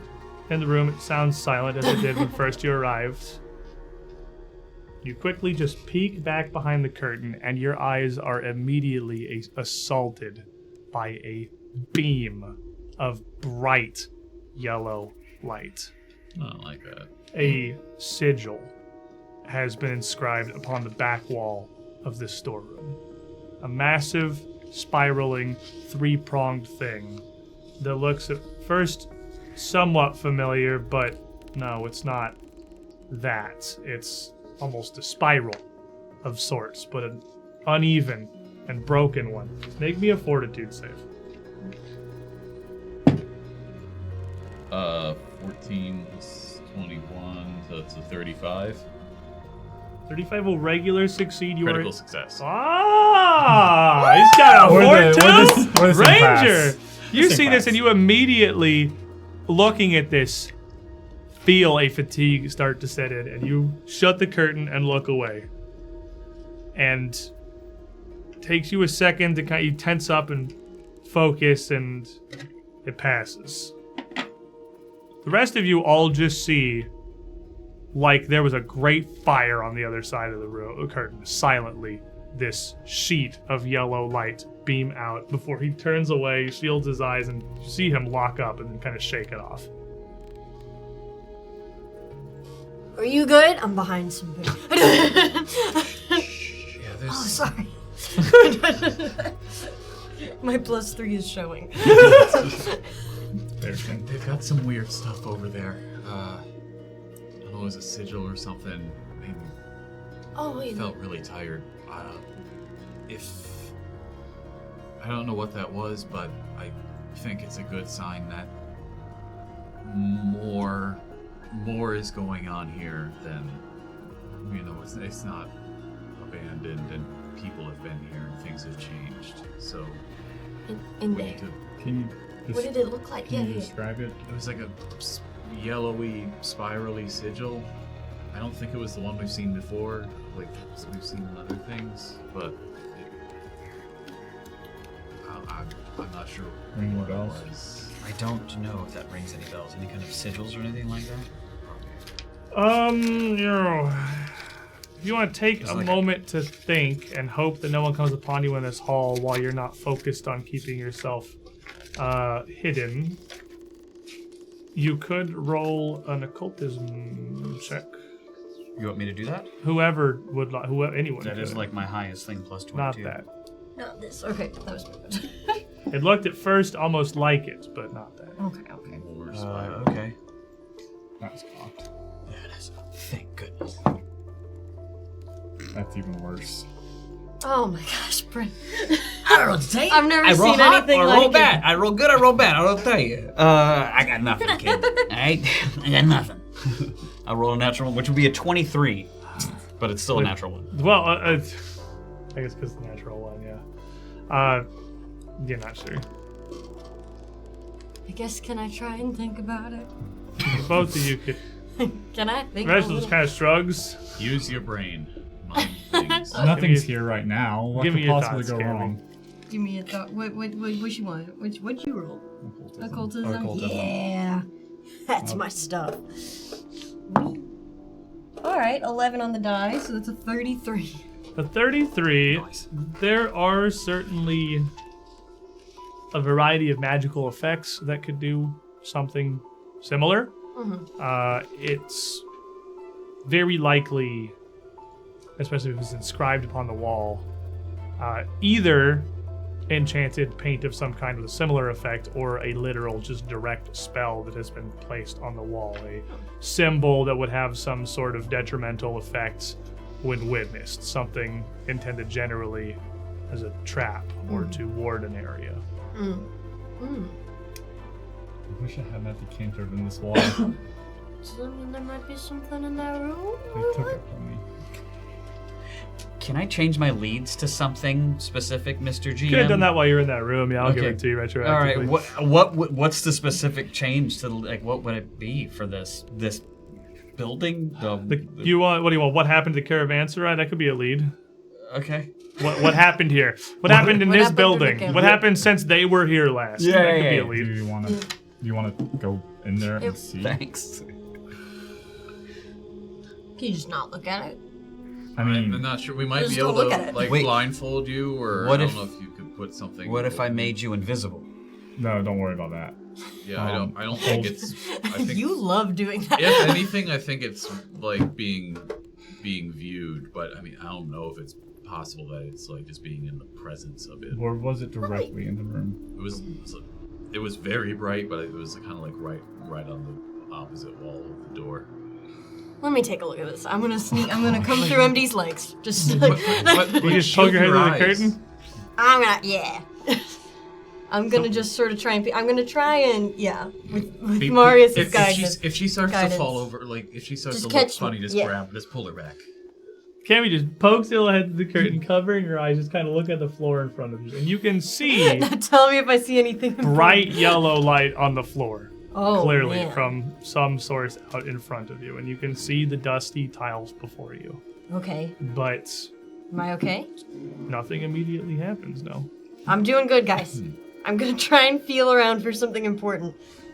in the room. It sounds silent as it did when first you arrived. You quickly just peek back behind the curtain, and your eyes are immediately assaulted by a beam of bright yellow light. I don't like that. A sigil has been inscribed upon the back wall of this storeroom. A massive, spiraling, three-pronged thing that looks at first somewhat familiar, but no, it's not that. It's almost a spiral of sorts, but an uneven and broken one. Make me a fortitude save. 14 plus 21, so it's a 35. 35 will regular succeed. You Critical are success. He's got a We're the 4-2 Ranger. impasse. You This see this, impasse. and you immediately, looking at this, feel a fatigue start to set in, and you shut the curtain and look away. And it takes you a second to you tense up and focus, and it passes. The rest of you all just see like there was a great fire on the other side of the curtain. Silently, this sheet of yellow light beam out before he turns away, shields his eyes, and you see him lock up and then kind of shake it off. Are you good? I'm behind something. Yeah, there's Oh, sorry. My +3 is showing. They've got some weird stuff over there. I don't know, it was a sigil or something. Made me Oh, wait. felt really tired. I don't know what that was, but I think it's a good sign that more is going on here than, it's not abandoned and people have been here and things have changed. So In we there. need to. Can you What did it look like? Can you Yeah. describe it? It was like a yellowy, spirally sigil. I don't think it was the one we've seen before. Like we've seen in other things, but I'm not sure Ring what it bells? was. I don't know if that rings any bells. Any kind of sigils or anything like that? If you want to take It's a like moment to think and hope that no one comes upon you in this hall while you're not focused on keeping yourself hidden, you could roll an occultism check. You want me to do that? Whoever would like, anyone. That is could. like my highest thing, plus 22. Not that. Not this. Okay, that was good. It looked at first almost like it, but not that. Okay, okay. Or spiral. Okay. That's cocked. That is. Thank goodness. That's even worse. Oh my gosh, Brent. I don't know what to tell you. I've never I roll seen hot anything or like roll it. bad. I roll good, I roll bad. I don't tell you. I got nothing, kid. Alright? I got nothing. I roll a natural one, which would be a 23. But it's still a natural one. Well, I guess because the natural one, yeah. You're not sure. I guess, can I try and think about it? Both of you could. Can I think Reginald a just little? kind of shrugs. Use your brain. Mind things. Nothing's here right now. What give could me your possibly thoughts, go Cammy. wrong? Give me a thought. What you want? What'd you roll? Occultism? Occultism. Yeah. That's my stuff. Alright, 11 on the die, so that's a 33. The 33, there are certainly a variety of magical effects that could do something similar. It's very likely, especially if it's inscribed upon the wall, either enchanted paint of some kind with a similar effect or a literal just direct spell that has been placed on the wall, a symbol that would have some sort of detrimental effects when witnessed, something intended generally as a trap or to ward an area. I wish I had that decanter in this wall. So I mean, there might be something in that room. They took it from me. Can I change my leads to something specific, Mr. GM? Could have done that while you're in that room. Yeah, I'll give Okay. it to you retroactively. All right. What's the specific change to like? What would it be for this building? What do you want? What happened to the caravanserai? That could be a lead. Okay. What happened here? What happened in What this happened to the building? camp? What happened since they were here last? Yeah, that could yeah, be yeah. a Do lead. you want to go in there and Yep. see? Thanks. Can you just not look at it? I I'm mean, not sure. We might Just be able don't look to at it. like Wait. blindfold you, or What I if- don't know if you could put something. What if I made you invisible? no, don't worry about that. Yeah, I don't think it's. I think You love doing that. if anything, I think it's like being viewed. But I mean, I don't know if it's possible that it's like just being in the presence of it. Or was it directly in the room? It was very bright, but it was kind of like right on the opposite wall of the door. Let me take a look at this. I'm gonna sneak. I'm gonna come through MD's legs. Just like, You just poke your head through the curtain. I'm gonna, yeah. I'm gonna just sort of try and. I'm gonna try and, yeah, with Marius's guidance. If she starts guidance. to fall over, like if she starts Just to look catch- funny, just yeah. pull her back. Cammy just pokes her head through the curtain, covering her eyes, just kind of look at the floor in front of you, and you can see Now tell me if I see anything. bright yellow light on the floor. Oh, Clearly man. from some source out in front of you, and you can see the dusty tiles before you. Okay. But Am I okay? nothing immediately happens, no. I'm doing good, guys. I'm gonna try and feel around for something important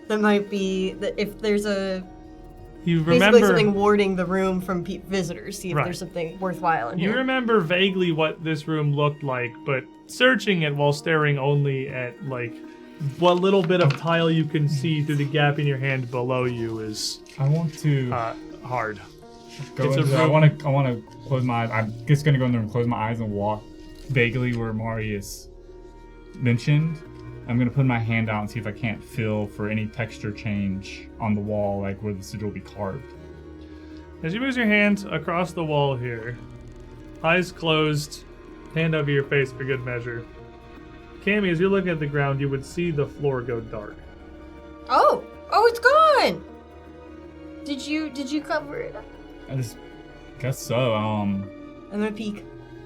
that might be that if there's a You basically remember something warding the room from visitors. See if Right. there's something worthwhile in you here. remember vaguely what this room looked like, but searching it while staring only at like what little bit of tile you can see through the gap in your hand below you is I want to hard. go it's a into there. I room- want to close my eyes. I'm just gonna go in there and close my eyes and walk vaguely where Marius mentioned. I'm gonna put my hand out and see if I can't feel for any texture change on the wall, like where the sigil will be carved. As you move your hand across the wall here, eyes closed, hand over your face for good measure. Cammy, as you're looking at the ground, you would see the floor go dark. Oh, it's gone. Did you cover it up? I just guess so. I'm gonna peek.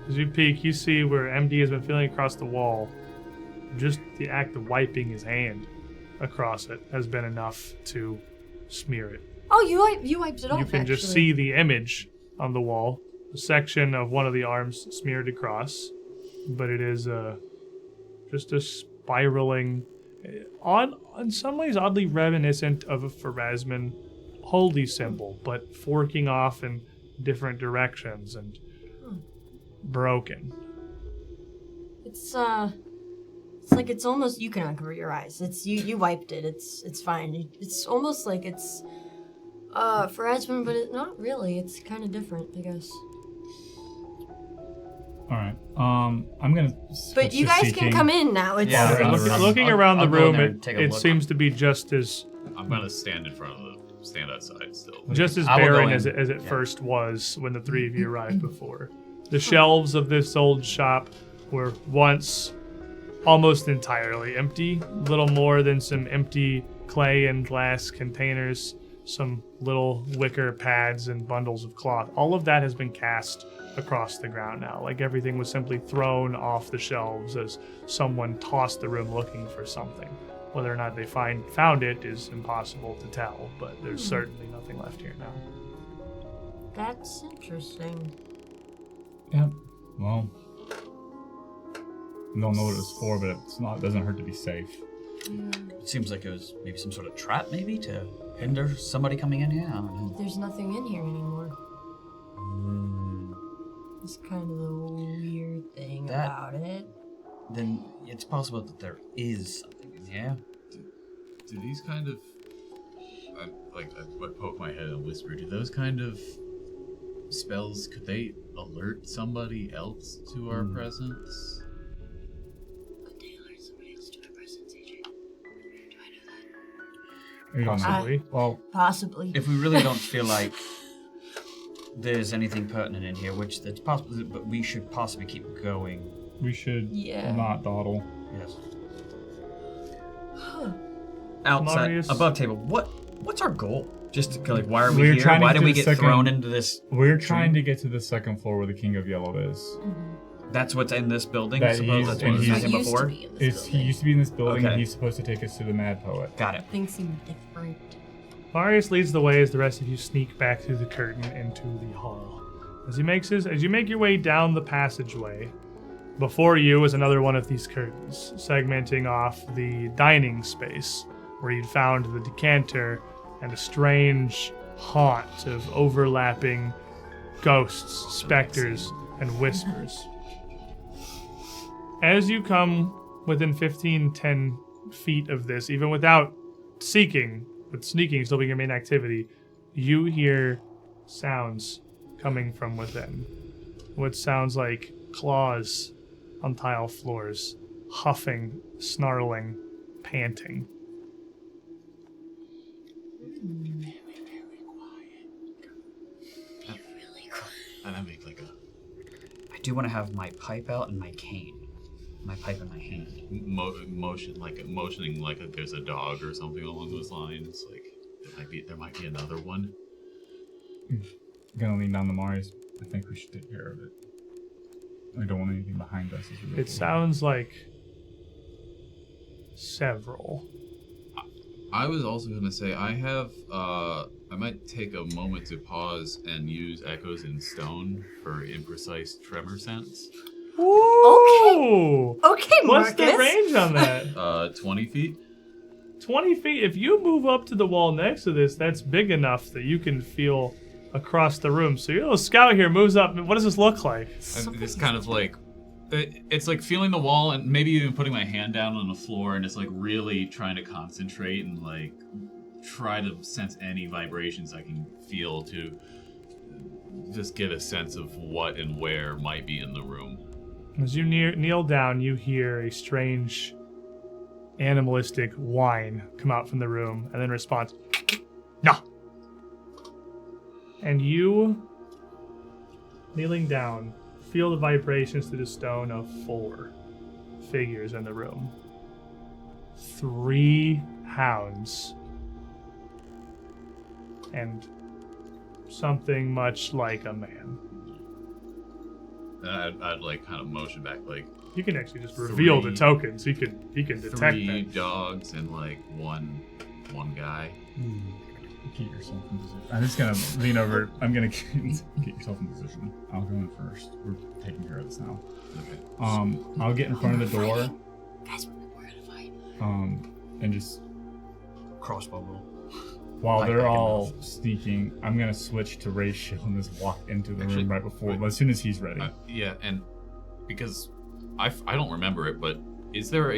As you peek, you see where MD has been feeling across the wall. Just the act of wiping his hand across it has been enough to smear it. Oh, you wiped it off. You can just see the image on the wall, a section of one of the arms smeared across, but it is just a spiraling, in some ways oddly reminiscent of a Pharasman holy symbol, but forking off in different directions and broken. It's like it's almost, you can uncover your eyes. It's you wiped it. It's fine. It's almost like it's Pharasman, but it's not really. It's kind of different, I guess. All right. I'm gonna. But you guys can come in now. It's Looking around the I'll go room, in there and take a it look. seems to be just as I'm gonna stand outside still. I will go barren in. as it first was when the three of you arrived before. The shelves of this old shop were once almost entirely empty, little more than some empty clay and glass containers, some little wicker pads and bundles of cloth. All of that has been cast across the ground now, like everything was simply thrown off the shelves as someone tossed the room looking for something. Whether or not they found it is impossible to tell, but there's certainly nothing left here now. That's interesting. Yeah. Well, I don't know what it was for, but it doesn't hurt to be safe. It seems like it was maybe some sort of trap, maybe, to hinder somebody coming in here. I don't know. There's nothing in here anymore. It's kind of the weird thing about it. Then it's possible that there is something in here. Do these kind of, I poke my head and whisper, do those kind of spells, could they alert somebody else to our presence? Could they alert somebody else to our presence, AJ? Do I know that? We don't know. Possibly. Well, Possibly. If we really don't feel like there's anything pertinent in here, which it's possible, but we should possibly keep going. we should not dawdle. Yes. Outside, Marius. above table. What's our goal? Just like, why are we We're here? trying to Why get did we to the get thrown second- into this? We're trying to get to the second floor where the King of Yellow is. That's what's in this building. That Suppose he's- that's and what was he's- mentioned used before. to be in this He building. used to be in this building, Okay. and he's supposed to take us to the Mad Poet. Got it. Things seem different. Marius leads the way as the rest of you sneak back through the curtain into the hall. As you make your way down the passageway, before you is another one of these curtains, segmenting off the dining space, where you'd found the decanter and a strange haunt of overlapping ghosts, specters, and whispers. As you come within 10 feet of this, even without seeking, but sneaking still being your main activity, you hear sounds coming from within. What sounds like claws on tile floors, huffing, snarling, panting. And I make like a I do want to have my pipe out and my cane. My pipe in my hand. motioning like there's a dog or something along those lines. Like there might be another one. I'm gonna lean down the Mars. I think we should take care of it. I don't want anything behind us. As we go It forward. sounds like several. I was also gonna say I might take a moment to pause and use echoes in stone for imprecise tremor sense. Ooh! Okay, What's Marcus. the range on that? 20 feet. 20 feet. If you move up to the wall next to this, that's big enough that you can feel across the room. So your little scout here moves up. What does this look like? It's kind of like it's like feeling the wall and maybe even putting my hand down on the floor and just like really trying to concentrate and like try to sense any vibrations I can feel to just get a sense of what and where might be in the room. As you kneel down, you hear a strange animalistic whine come out from the room, and then response, "Nah." And you, kneeling down, feel the vibrations through the stone of 4 figures in the room. 3 hounds. And something much like a man. And I'd like kind of motion back like You can actually just reveal the 3 tokens. He can detect 3 that. dogs and like one guy. Get yourself in position. I'm just gonna lean over. I'm gonna get yourself in position. I'll go in first. We're taking care of this now. Okay. I'll get in front of the door. Guys, we're gonna fight. And just Crossbow roll. while Like they're back in all those. sneaking, I'm gonna switch to Ray's shield and just walk into the Actually, room right before, wait. as soon as he's ready. Yeah, and because I don't remember it, but is there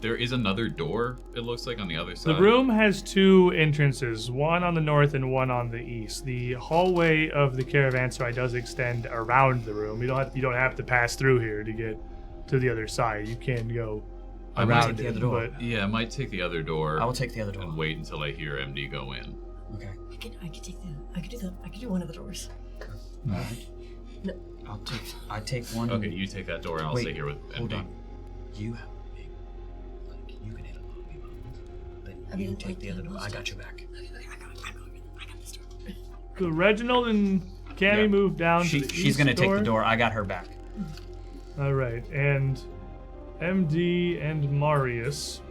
there is another door, it looks like, on the other side? The room has two entrances, one on the north and one on the east. The hallway of the caravanserai does extend around the room. You don't have to pass through here to get to the other side. You can go I might around take the it, other door. but Yeah, I might take the other door I will take the other door. and wait until I hear MD go in. Okay. I could do one of the doors. I take one. Okay, you take that door and I'll Wait, stay here with MD. Hold on. You have a big, like, you can hit a lot of people. But I you mean, take like the other door. most I of- got you back. I got this door. so Reginald and Cammy Yeah. move down to the She's east gonna take door. the door. I got her back. All right, and MD and Marius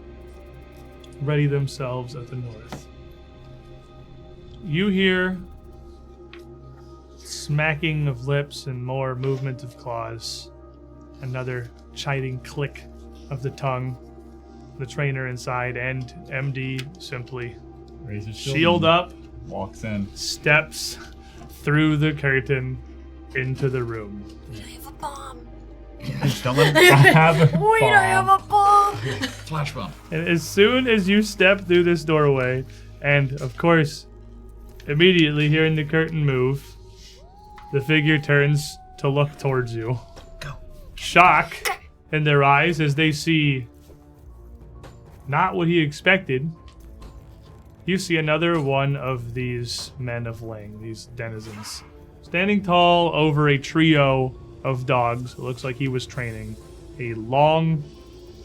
ready themselves at the north. You hear smacking of lips and more movement of claws. Another chiding click of the tongue. The trainer inside and MD simply Raises his shield and up, walks in. steps through the curtain into the room. Wait, I have a bomb. Don't let him. I have a Wait, I have a bomb. Flash bomb. And as soon as you step through this doorway, and of course, immediately hearing the curtain move, the figure turns to look towards you. Go. Shock in their eyes as they see not what he expected. You see another one of these men of Leng, these denizens, standing tall over a trio of dogs. It looks like he was training a long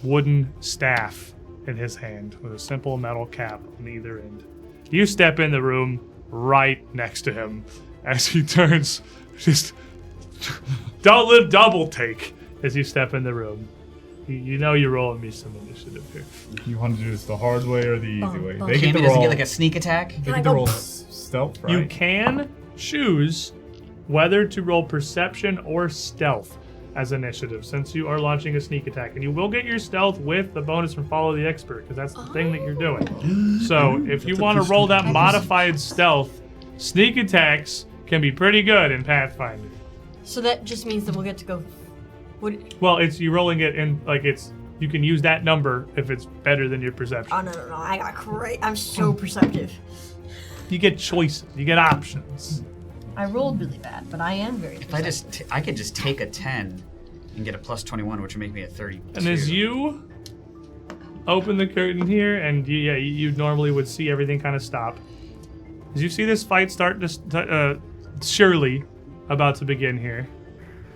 wooden staff in his hand with a simple metal cap on either end. You step in the room right next to him as he turns, just double take as you step in the room. You know you're rolling me some initiative here. You want to do this the hard way or the easy way? Bum, They Cammy get to doesn't roll. get like a sneak attack. They get to roll stealth, right? You can choose whether to roll perception or stealth as initiative, since you are launching a sneak attack. And you will get your stealth with the bonus from Follow the Expert, because that's the thing that you're doing. So if you want to roll that modified stealth, sneak attacks can be pretty good in Pathfinder. So that just means that we'll get to go. Well, it's you rolling it in, like, it's you can use that number if it's better than your perception. Oh no! I got great. I'm so perceptive. You get choices, you get options. I rolled really bad, but I am very. If I could just take a 10 and get a plus 21, which would make me a 30. And as you open the curtain here, and you normally would see everything kind of stop. As you see this fight start to surely about to begin here,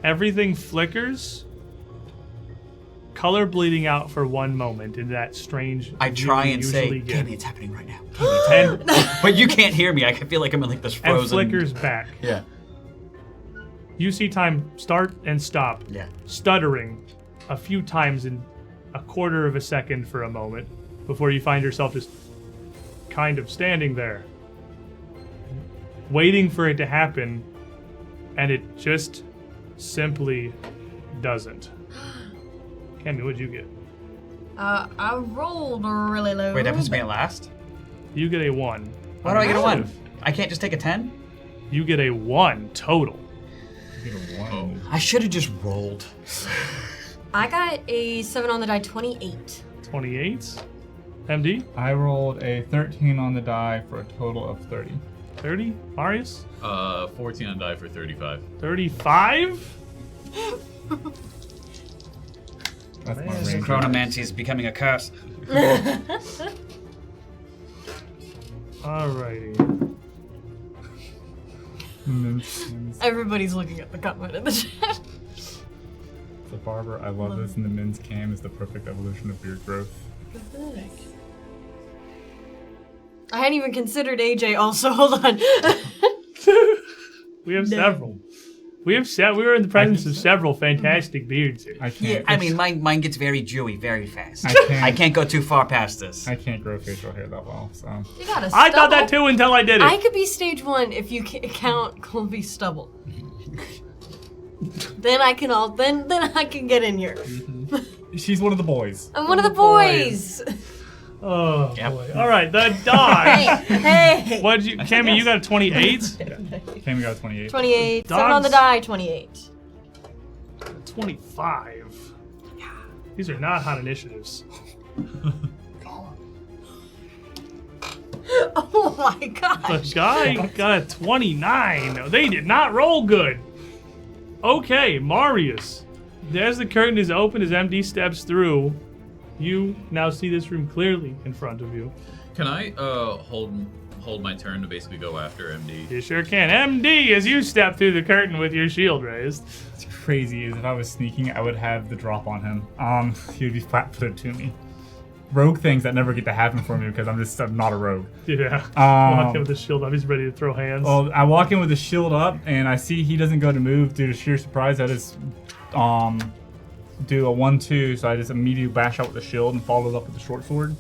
everything flickers, color bleeding out for one moment in that strange. I try view and you say, usually get. Cammy, it's happening right now. Cammy, it's and, but you can't hear me. I feel like I'm in like this and frozen. flickers back. Yeah. You see time start and stop, Yeah. stuttering a few times in a quarter of a second for a moment before you find yourself just kind of standing there, waiting for it to happen, and it just simply doesn't. Cammy, what'd you get? I rolled really low. Wait, that puts me at last? You get a 1. Why do I get a 1? Initiative. I can't just take a 10? You get a 1 total. You get a one. I should have just rolled. I got a 7 on the die, 28. 28. MD, I rolled a 13 on the die for a total of 30. 30. Marius, 14 on die for 35. 35. That's my This range. chronomancy is becoming a curse. Alrighty. Everybody's looking at the comment in the chat. The barber, I love this, and the men's cam is the perfect evolution of beard growth. I hadn't even considered AJ also. Hold on. We have several. We were in the presence of several fantastic beards here. I can't. I mean, mine gets very dewy very fast. I can't go too far past this. I can't grow facial hair that well, so. You got a I thought that stubble. too until I did it. I could be stage 1 if you count Colby's stubble. Then I can then I can get in here. She's one of the boys. I'm one of the boys. Oh Yep. boy! All right, the dodge. Hey. What'd you, Cammy? You got a 28. Cammy got a 28. 28. 7 on the Dogs. die. 28. 25. These are not hot initiatives. Oh my The gosh. guy got a 29. They did not roll good. Okay, Marius. As the curtain is open, as MD steps through, you now see this room clearly in front of you. Can I hold my turn to basically go after MD? You sure can. MD, as you step through the curtain with your shield raised. What's crazy is if I was sneaking, I would have the drop on him. He would be flat-footed to me. Rogue things that never get to happen for me because I'm not a rogue. Yeah. Walk in with the shield up. He's ready to throw hands. Well, I walk in with the shield up, and I see he doesn't go to move due to sheer surprise. I just do a 1-2, so I just immediately bash out with the shield and follow it up with the short sword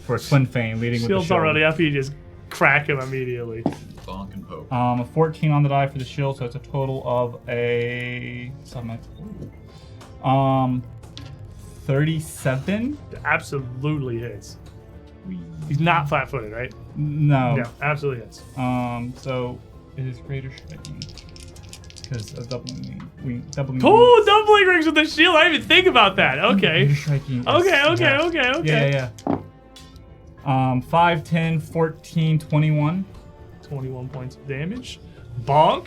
for a twin fane leading with the Shield's shield. already up. You just crack him immediately. Bonk and poke. A 14 on the die for the shield, so it's a total of a 37. Absolutely hits. He's not flat-footed, right? No. Yeah, absolutely hits. So it is greater striking because of doubling. Oh, doubling rings with the shield. I didn't even think about that. Okay. Greater striking. is- Okay. Yeah. 5, 10, 14, 21. 21 points of damage. Bonk.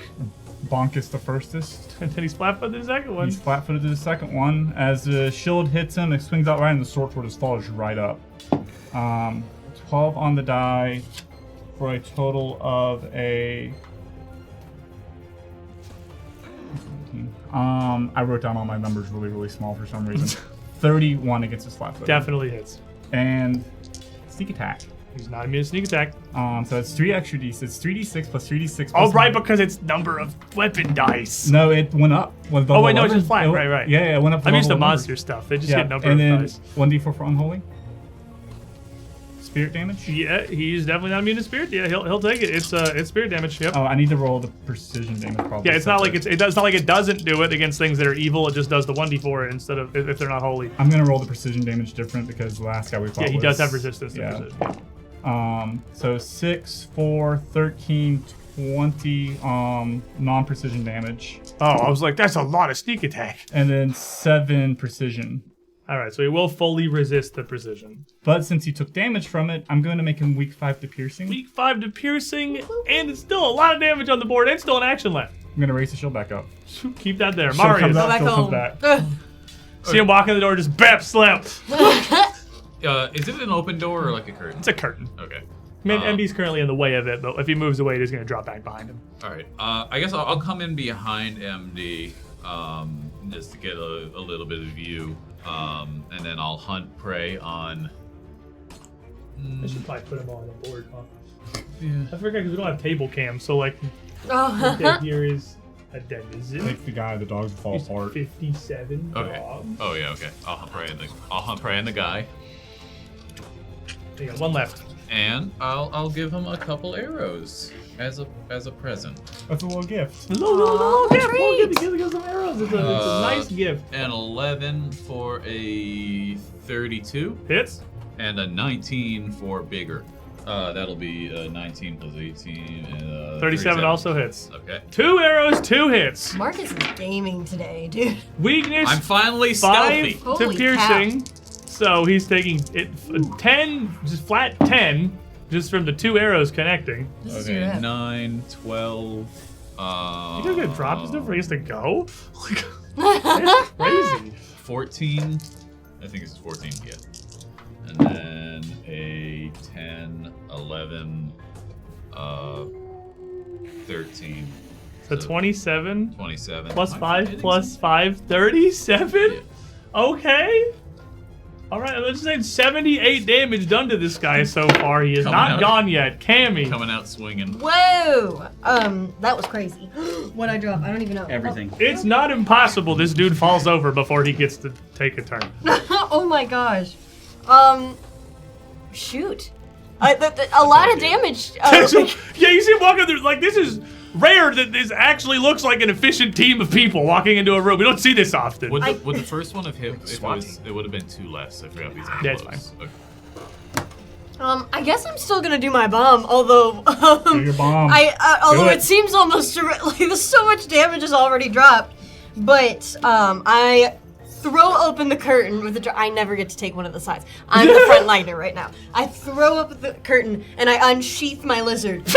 Bonk is the firstest. And then he's flat-footed the second one. He's flat-footed to the second one. As the shield hits him, it swings out right, and the sword just follows right up. 12 on the die for a total of a. I wrote down all my numbers really, really small for some reason. 31 against his flat-footed. Definitely hits. And sneak attack. He's not immune to sneak attack. So it's 3 extra d. So it's 3d6 plus 3d6. Oh, plus right, because it's number of weapon dice. No, it went up. With Oh, wait, no, level it's just 11. flat. Right. Yeah, it went up. I'm used to level monster numbers. stuff. They just Yeah, get number and of then dice. 1d4 for unholy. Spirit damage. Yeah, he's definitely not immune to spirit. Yeah, he'll take it. It's spirit damage. Yep. Oh, I need to roll the precision damage probably. Yeah, it's not like separate. it's not like it doesn't do it against things that are evil. It just does the 1d4 instead of if they're not holy. I'm gonna roll the precision damage different because the last guy we fought Yeah, he was, does have resistance to yeah. precision. So 6, 4, 13, 20 non-precision damage, Oh, I was like, that's a lot of sneak attack. and then 7 precision. All right, so he will fully resist the precision. But since he took damage from it, I'm going to make him weak 5 to piercing. Weak 5 to piercing, and it's still a lot of damage on the board, and still an action left. I'm gonna raise the shield back up. Keep that there. Shield comes Marius. out, Go back shield home. comes back. See him walk in the door, just bap, slap. Is it an open door or like a curtain? It's a curtain. Okay. MD's currently in the way of it, but if he moves away, he's going to drop back behind him. All right. I guess I'll come in behind MD just to get a little bit of view, and then I'll hunt prey on. I should probably put him all on the board, huh? Yeah. I forgot because we don't have table cam, so like, Oh. okay, here is a denizen. Take the guy, the dogs fall He's apart. 57 Okay. dogs. Oh yeah. Okay. I'll hunt prey on the guy, You got one left. and I'll give him a couple arrows as a present. That's a little gift. Little gift. treat. Give some arrows. It's a nice gift. An 11 for a 32, Hits. and a 19 for bigger. That'll be 19 plus 18 and 37 also hits. Okay. 2 arrows, 2 hits. Marcus is gaming today, dude. Weakness I'm finally 5 stealthy. to Holy piercing. So he's taking it 10, just flat 10, just from the 2 arrows connecting. This is Okay, your rep. 9, 12. You gonna get dropped his number? He has to go? Like, that's crazy. 14. I think it's 14 to get. And then a 10, 11, 13. So 27 27. plus Am I 5 forgetting plus 5, 37? Yeah. Okay. All right, let's say 78 damage done to this guy so far. He is Coming not out. gone yet. Cammy. Coming out swinging. Whoa! That was crazy. What'd I drop? I don't even know. Everything. It's not impossible this dude falls over before he gets to take a turn. Oh my gosh. Shoot. A lot of damage. Yeah, you see him walking through, like, this is rare that this actually looks like an efficient team of people walking into a room. We don't see this often. Would the first one have hit? If it would have been 2 less. I forgot these. Yeah, it's close. fine. Okay. I guess I'm still gonna do my bomb, although Do your bomb. although Do it seems almost like there's so much damage is already dropped. But I throw open the curtain with the. I never get to take one of the sides. I'm the frontliner right now. I throw up the curtain and I unsheath my lizard, and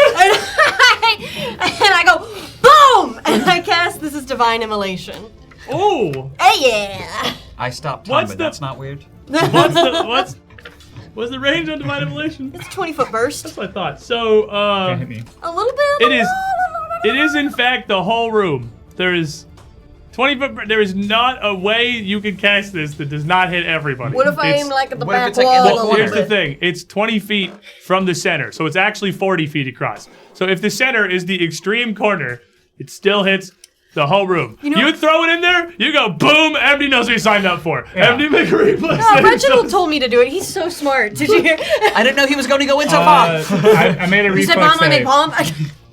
I go boom, and I cast. This is divine immolation. Oh! Hey yeah. I stopped time, What's but the- that's not weird. What's the range on Divine Immolation? It's a 20-foot burst. That's what I thought. So, Can't hit me. A little bit. It is in fact the whole room. There is 20 foot. There is not a way you can cast this that does not hit everybody. What if I It's- aim like at the what if back it's like wall? in the a Well, little here's the bit? thing. It's 20 feet from the center, so it's actually 40 feet across. So if the center is the extreme corner, it still hits the whole room. You know- You throw it in there, you go boom. MD knows what he signed up for. Yeah. MD make a reflex. Oh, save. Reginald told me to do it. He's so smart. Did you hear? I didn't know he was going to go in so far. I made a You said reflex bomb, I make save. bomb.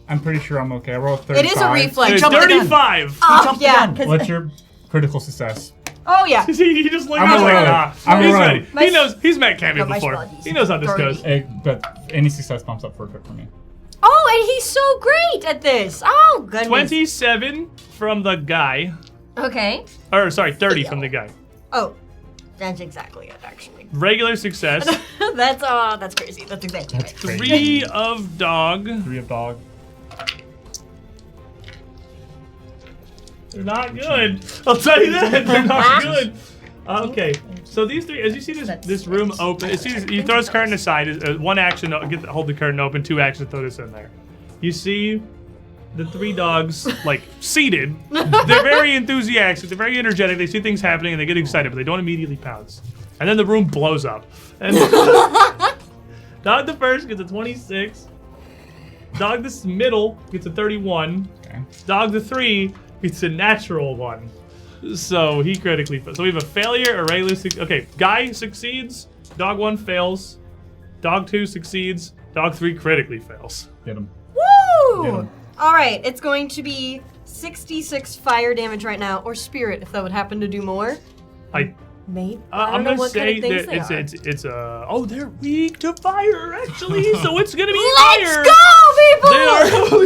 I'm pretty sure I'm okay. I rolled 35. It is a reflex. It's Jump the gun. 35. Oh, jumped the yeah. gun. 'cause- What's your critical success? Oh, yeah. He just looked I'm at a like, rogue. nah. I'm a He's rogue. ready. My- He knows. He's met Cammy No, my before. spell He knows how this 30. goes. But any success bumps up for a crit for me. Oh, and he's so great at this. Oh, goodness. 27 from the guy. Okay. Or, sorry, 30 from the guy. Oh, that's exactly it, actually. Regular success. That's crazy. That's exactly right. 3 of dog. 3 of dog. They're not good. I'll tell you that. They're not good. Okay. So these 3, as you see this room open, as soon as you throw this curtain aside, 1 action, hold the curtain open, 2 actions, throw this in there. You see the 3 dogs, like, seated. They're very enthusiastic. They're very energetic. They see things happening and they get excited, but they don't immediately pounce. And then the room blows up. And dog the first gets a 26. Dog the middle gets a 31. Okay. Dog the 3 gets a natural 1. So he critically fails. So we have a failure, a regular success. Okay, guy succeeds. Dog 1 fails. Dog 2 succeeds. Dog 3 critically fails. Get him. Woo! Get 'em. All right, it's going to be 66 fire damage right now, or spirit if that would happen to do more. Maybe. I don't I'm know gonna what kind say of things that they are. it's oh, they're weak to fire actually, so it's gonna be Let's fire. go, people! They are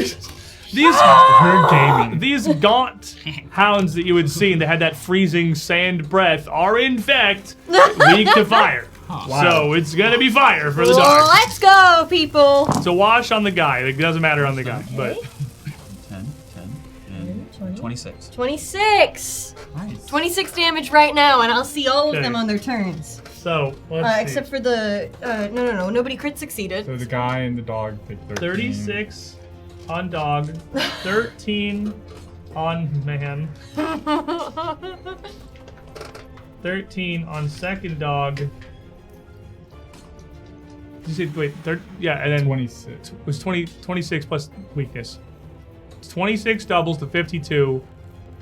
these Her gaming. these gaunt hounds that you had seen that had that freezing sand breath are in fact weak to fire. So it's gonna be fire for the dog. Let's go, people! It's a wash on the guy. It doesn't matter on the guy, but 10, and 26. 26! Nice. 26 damage right now, and I'll see all of Okay. them on their turns. so let's see. Except for the. No. Nobody crit succeeded. So the guy and the dog take 13. 36 on dog, 13 on man, 13 on second dog. You said wait, yeah, and then 26. it was 26 plus weakness. 26 doubles to 52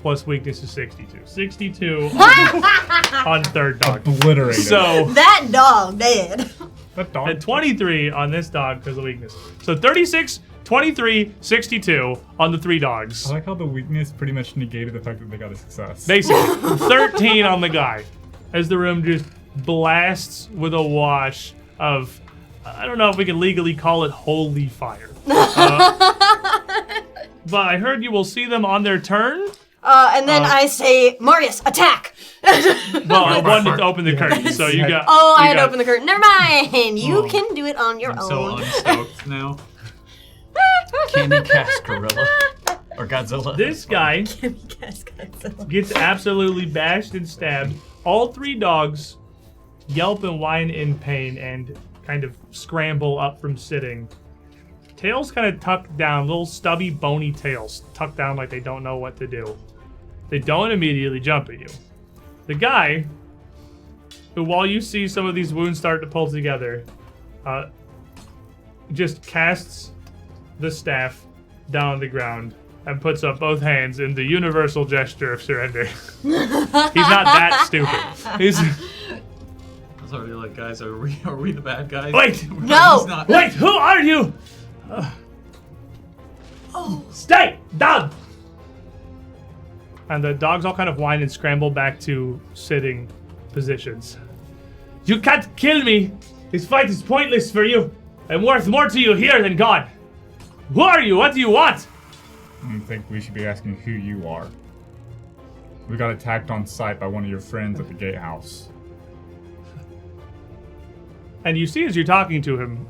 plus weakness is 62. 62 on third dog. Obliterated. So That dog dead. that dog. and 23 on this dog because of weakness. So 36, 23, 62 on the 3 dogs. I like how the weakness pretty much negated the fact that they got a success. Basically, 13 on the guy as the room just blasts with a wash of, I don't know if we can legally call it holy fire. But I heard you will see them on their turn. And then I say, Marius, attack! Well, I wanted to open the curtain, so you got. Oh, I you had got- opened the curtain. Never mind. You can do it on your I'm so own. unstoked now. Candy cast gorilla or Godzilla. This guy gets absolutely bashed and stabbed. All 3 dogs yelp and whine in pain and kind of scramble up from sitting. Tails kind of tucked down, little stubby, bony tails tucked down like they don't know what to do. They don't immediately jump at you. The guy, who, while you see some of these wounds start to pull together, just casts the staff down on the ground and puts up both hands in the universal gesture of surrender. He's not that stupid. He's... I was already like, guys, are we the bad guys? Wait! No! He's not. Wait, who are you? Stay down! And the dogs all kind of whine and scramble back to sitting positions. You can't kill me! This fight is pointless for you. I'm worth more to you here than God. Who are you? What do you want? I think we should be asking who you are. We got attacked on sight by one of your friends at the gatehouse. And you see as you're talking to him,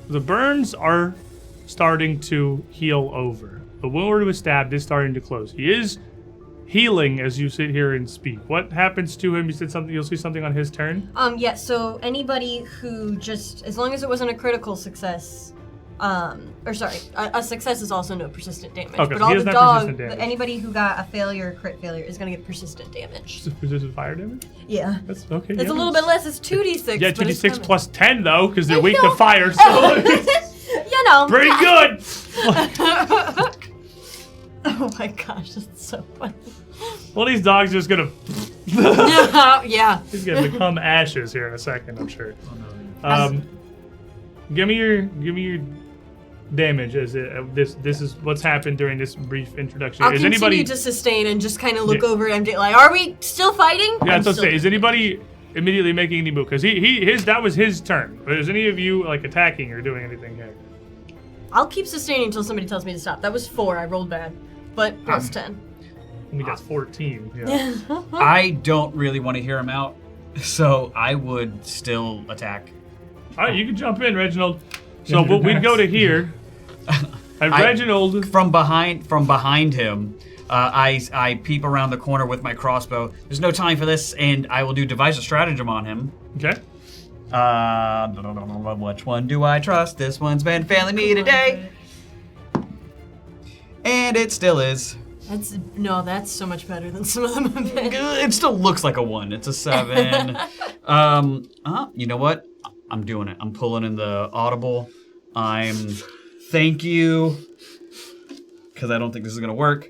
the burns are starting to heal over. The wound where he was stabbed is starting to close. He is healing as you sit here and speak. What happens to him? You said something. You'll see something on his turn. Yeah. So anybody who just, as long as it wasn't a critical success, a success is also no persistent damage. Okay, but so all he the doesn't have persistent dog, damage. anybody who got a failure or crit failure is gonna get persistent damage. Persistent fire damage? Yeah. That's okay. It's yeah. a little bit less. It's 2d6. Yeah, but it's 2d6 coming. plus 10 though, because they're I weak know. to fire. So You know. pretty good. Oh my gosh, that's so funny. Well, these dogs are just gonna. Yeah. He's gonna become ashes here in a second, I'm sure. Oh, no. Give me your damage as this is what's happened during this brief introduction. I'll Is continue anybody? to sustain and just kind of look Yeah. over at MJ like, are we still fighting? Yeah, I'm so still say, is anybody immediately making any move? Because that was his turn. But is any of you like attacking or doing anything here? I'll keep sustaining until somebody tells me to stop. That was 4. I rolled bad. But plus 10. I mean, that's 14. Yeah. I don't really want to hear him out, so I would still attack. All right, you can jump in, Reginald. So we'd go to here. And Reginald. From behind him, I peep around the corner with my crossbow. There's no time for this, and I will do devise a stratagem on him. Okay. Which one do I trust? This one's been failing me today. And it still is. That's so much better than some of them have been. It still looks like a 1. It's a 7. You know what? I'm doing it. I'm pulling in the audible. Thank you. Because I don't think this is going to work.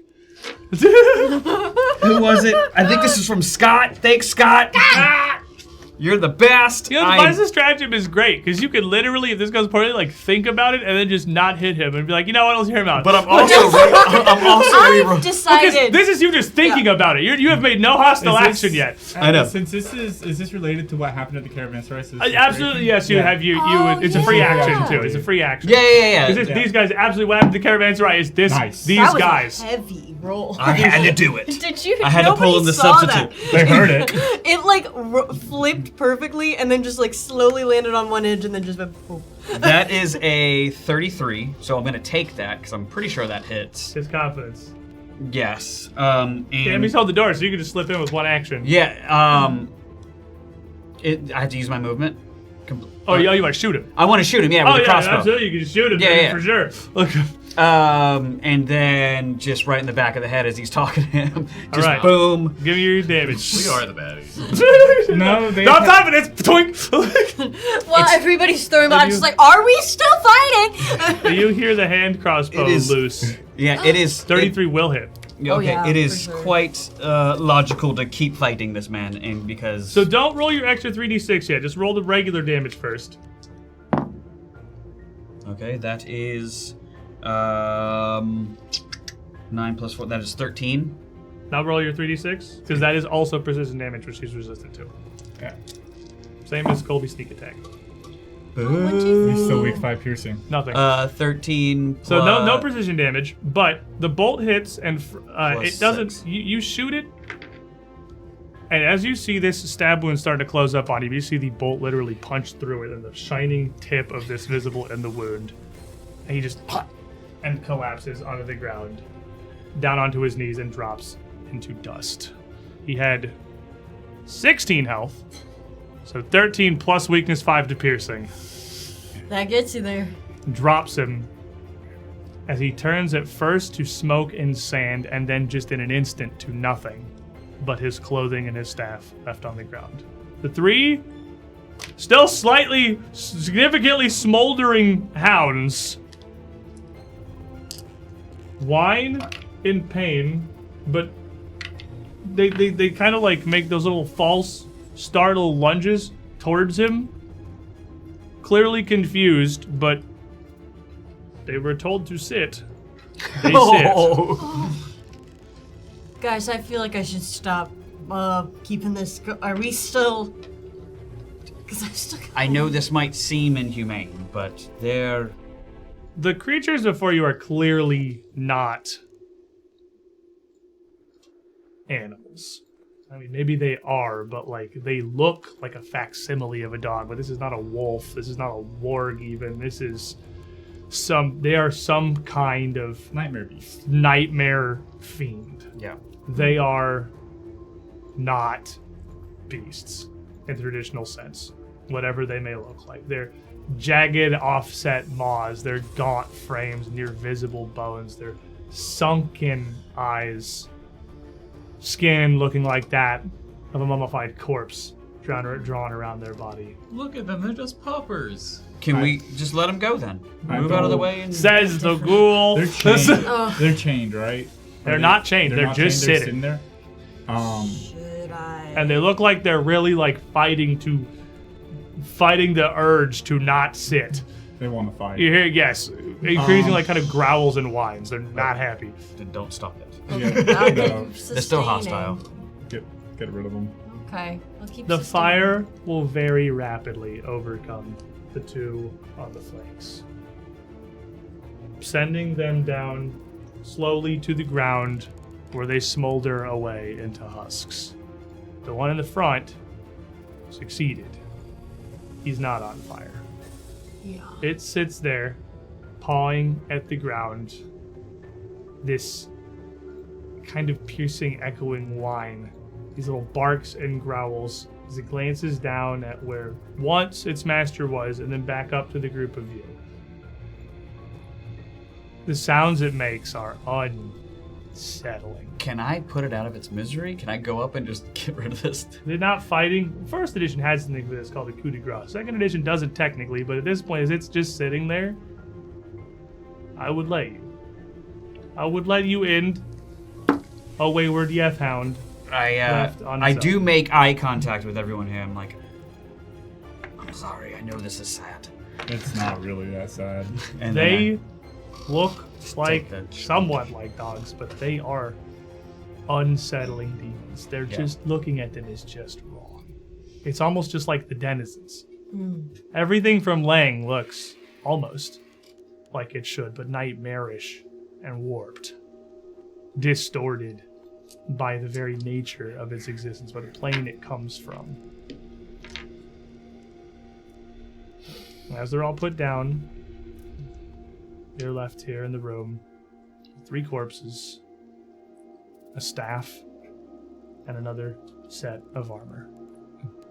Who was it? I think this is from Scott. Thanks, Scott. You're the best. You know, the Device stratagem is great because you could literally, if this goes poorly, like think about it and then just not hit him and be like, you know what, let's hear him out. But I'm also I've decided. Because this is you just thinking about it. You have made no hostile action yet. I know. Since this is this related to what happened at the caravanserai? So this is Absolutely, yes. You Yeah. have you. Oh, It's a free yeah. action too. It's a free action. Yeah. 'Cause these guys absolutely what happened to the caravanserai is this. Nice. These That was guys. a heavy roll. I had to do it. Did you? I had to pull in the saw substitute. That. They heard it. It like flipped perfectly and then just like slowly landed on one edge and then just went boom. That is a 33, so I'm going to take that because I'm pretty sure that hits. His confidence. Yes. And he's held the door, so you can just slip in with one action. Yeah, I have to use my movement. Oh, you want to shoot him? I want to shoot him, yeah, with Oh the yeah, crossbow. absolutely. You can just shoot him. Yeah, yeah. For sure. Look. And then just right in the back of the head as he's talking to him, just right. boom. Give me your damage. We are the baddies. No, they. Stop time it. It's twink. Well, everybody's throwing Have out you- just like, are we still fighting? You hear the hand crossbow It is- loose. Yeah, it is. 33 will hit. Okay, Oh, yeah, it is for sure. quite logical to keep fighting this man, and because. So don't roll your extra 3d6 yet. Just roll the regular damage first. Okay, that is 9 plus 4. That is 13. Now roll your 3d6, because that is also precision damage, which he's resistant to. Yeah. Same as Colby's sneak attack. He's still weak 5 piercing. Nothing. 13. So plus, no precision damage, but the bolt hits and it doesn't. 6. You shoot it, and as you see this stab wound start to close up on him, you see the bolt literally punch through it, and the shining tip of this visible in the wound, and he just and collapses onto the ground, down onto his knees, and drops into dust. He had 16 health, so 13 plus weakness 5 to piercing. That gets you there. Drops him as he turns at first to smoke and sand and then just in an instant to nothing but his clothing and his staff left on the ground. The 3 still significantly smoldering hounds whine in pain, but they kind of like make those little false startled lunges towards him. Clearly confused, but they were told to sit. They sit. Guys, I feel like I should stop keeping this. Are we still? Because I'm still. I know this might seem inhumane, but they're. The creatures before you are clearly not animals. I mean, maybe they are, but like they look like a facsimile of a dog. But this is not a wolf. This is not a warg. Even this is They are some kind of Nightmare beast. Nightmare fiend. Yeah. They are not beasts in the traditional sense, whatever they may look like. They're jagged, offset maws, their gaunt frames, near visible bones, their sunken eyes, skin looking like that of a mummified corpse drawn around their body. Look at them, they're just puppers. Can we just let them go then? Move out of the way and Says the ghoul. They're chained. They're chained, right? They're not chained. They're not just chained, sitting. They're there. Should I? And they look like they're really like fighting the urge to not sit. They want to fight. You hear, yes, increasing like kind of growls and whines. They're not happy. then don't stop it. Yeah, no, They're still hostile. get rid of them. Okay, I'll keep The sustaining. fire will very rapidly overcome the two on the flanks, sending them down slowly to the ground where they smolder away into husks. The one in the front succeeded. He's not on fire. Yeah. It sits there, pawing at the ground. This kind of piercing, echoing whine. These little barks and growls as it glances down at where once its master was and then back up to the group of you. The sounds it makes are unsettling. Can I put it out of its misery? Can I go up and just get rid of this? They're not fighting. First edition has something for this called a coup de grace. Second edition doesn't technically, but at this point, as it's just sitting there, I would let you. I would let you end a wayward Yeth hound. I do make eye contact with everyone here. I'm like, I'm sorry. I know this is sad. It's not really that sad. And They look like take the- somewhat like dogs, but they are unsettling demons. They're just looking at them is just wrong. It's almost just like the denizens. Everything from Leng looks almost like it should, but nightmarish and warped, distorted by the very nature of its existence, by the plane it comes from. As they're all put down, they're left here in the room. 3 corpses, a staff, and another set of armor.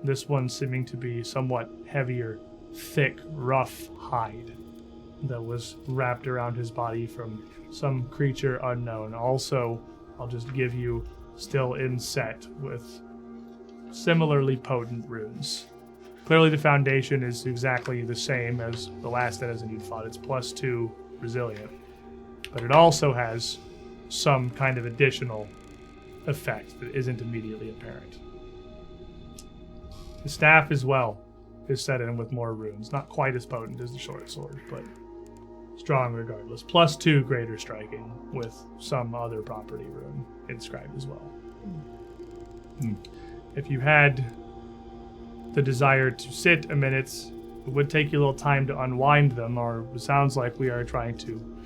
This one seeming to be somewhat heavier, thick, rough hide that was wrapped around his body from some creature unknown. Also, I'll just give you still inset with similarly potent runes. Clearly the foundation is exactly the same as the last denizen you fought. It's +2 resilient. But it also has some kind of additional effect that isn't immediately apparent. The staff as well is set in with more runes. Not quite as potent as the short sword, but strong regardless. +2 greater striking with some other property rune inscribed as well. If you had the desire to sit a minute, it would take you a little time to unwind them, or it sounds like we are trying to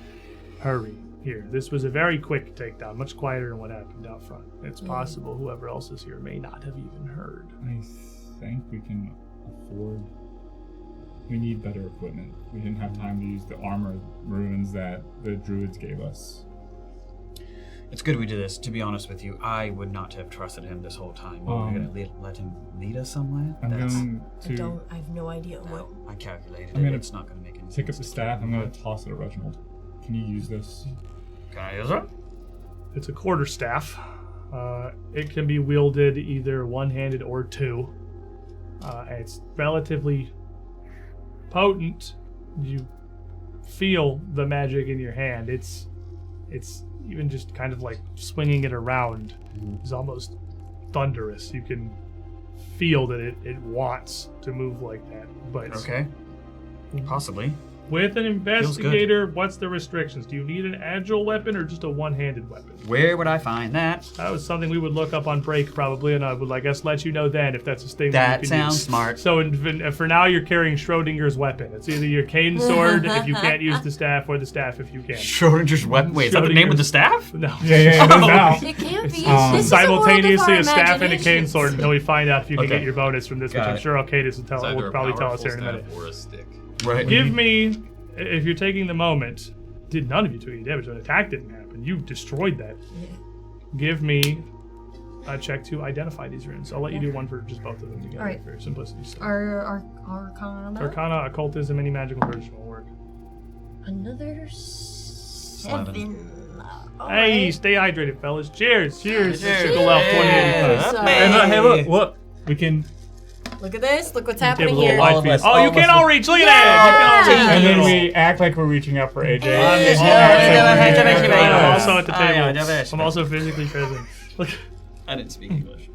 hurry here. This was a very quick takedown, much quieter than what happened out front. It's possible whoever else is here may not have even heard. I think we can afford. We need better equipment. We didn't have time to use the armor runes that the druids gave us. It's good we did this. To be honest with you, I would not have trusted him this whole time. We're going to let him lead us somewhere? I'm going I have no idea what. No, I calculated I'm it. gonna It's not going to make any sense. pick up the staff. I'm going to toss it at Reginald. Can you use this? Can I use it? It's a quarterstaff. It can be wielded either one-handed or 2. It's relatively potent. You feel the magic in your hand. It's even just kind of like swinging it around is almost thunderous. You can feel that it wants to move like that. But Okay. Possibly. with an investigator, what's the restrictions? Do you need an agile weapon or just a one-handed weapon? Where would I find that? That was something we would look up on break probably, and I would, I guess, let you know then if that's a thing That you can sounds use. smart. So for now, you're carrying Schrodinger's weapon. It's either your cane sword if you can't use the staff, or the staff if you can. Schrodinger's weapon. Wait, is that the name of the staff? No. Yeah, it is now. It can't be. Um, This is a world of Simultaneously, our a staff and a cane imaginations. sword until we find out if you can Okay. get your bonus from this, Got which I'm it. sure Alcadis It's will either a probably tell us powerful here in a minute. staff or a stick. Right. Give me, if you're taking the moment, did none of you took any damage, an attack didn't happen. You destroyed that. Give me a check to identify these runes. I'll let you do one for just both of them together Alright. for simplicity's sake. Our Arcana on that? Arcana, occultism, any magical version will work. Another 7. Hey, stay hydrated, fellas. Cheers. Cheers. Cheers. Sickle Elf 2085. Cheers. Hey, look, we can. Look at this. Look what's Give happening a little here. life All of piece. us, Oh, all you of can us. all reach. Look at that. You can all reach. And then Yes. we act like we're reaching out for AJ. I'm also at the Ah, yeah, table. yeah, I'm also physically present. Look. I didn't speak English.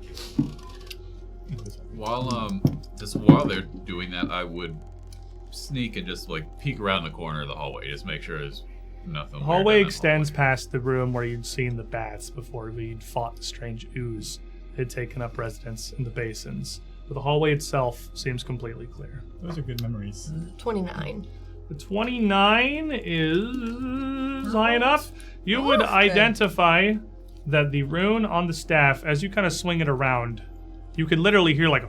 While they're doing that, I would sneak and just like peek around the corner of the hallway, just make sure there's nothing. The weird hallway in that extends hallway. past the room where you'd seen the bats before we'd fought the strange ooze that had taken up residence in the basins. But the hallway itself seems completely clear. Those are good memories. 29. The 29 is high enough. You would Good. identify that the rune on the staff, as you kind of swing it around, you can literally hear like a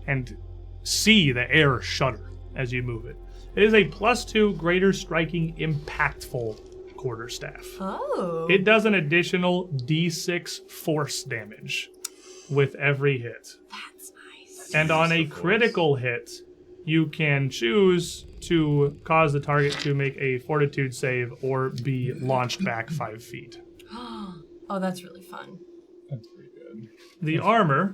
and see the air shudder as you move it. It is a +2 greater striking impactful quarterstaff. Oh. It does an additional d6 force damage with every hit. That's nice. And on a critical hit, you can choose to cause the target to make a fortitude save or be launched back 5 feet. Oh, that's really fun. That's pretty good. The armor,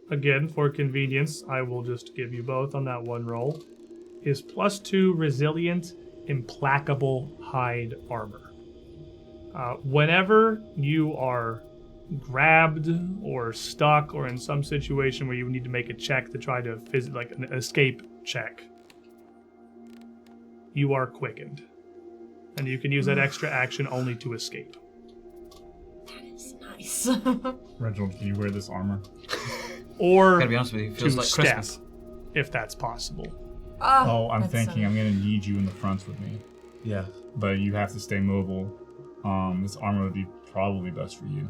again, for convenience, I will just give you both on that one roll, is +2 resilient, implacable hide armor. Whenever you are grabbed or stuck or in some situation where you need to make a check to try to like an escape check, you are quickened. And you can use that extra action only to escape. It's nice. Reginald, do you wear this armor? Or Gotta be honest with you, it feels to like step, Christmas. if that's possible. Oh, I'm that's thinking I'm gonna need you in the front with me, Yeah. but you have to stay mobile. This armor would be probably best for you.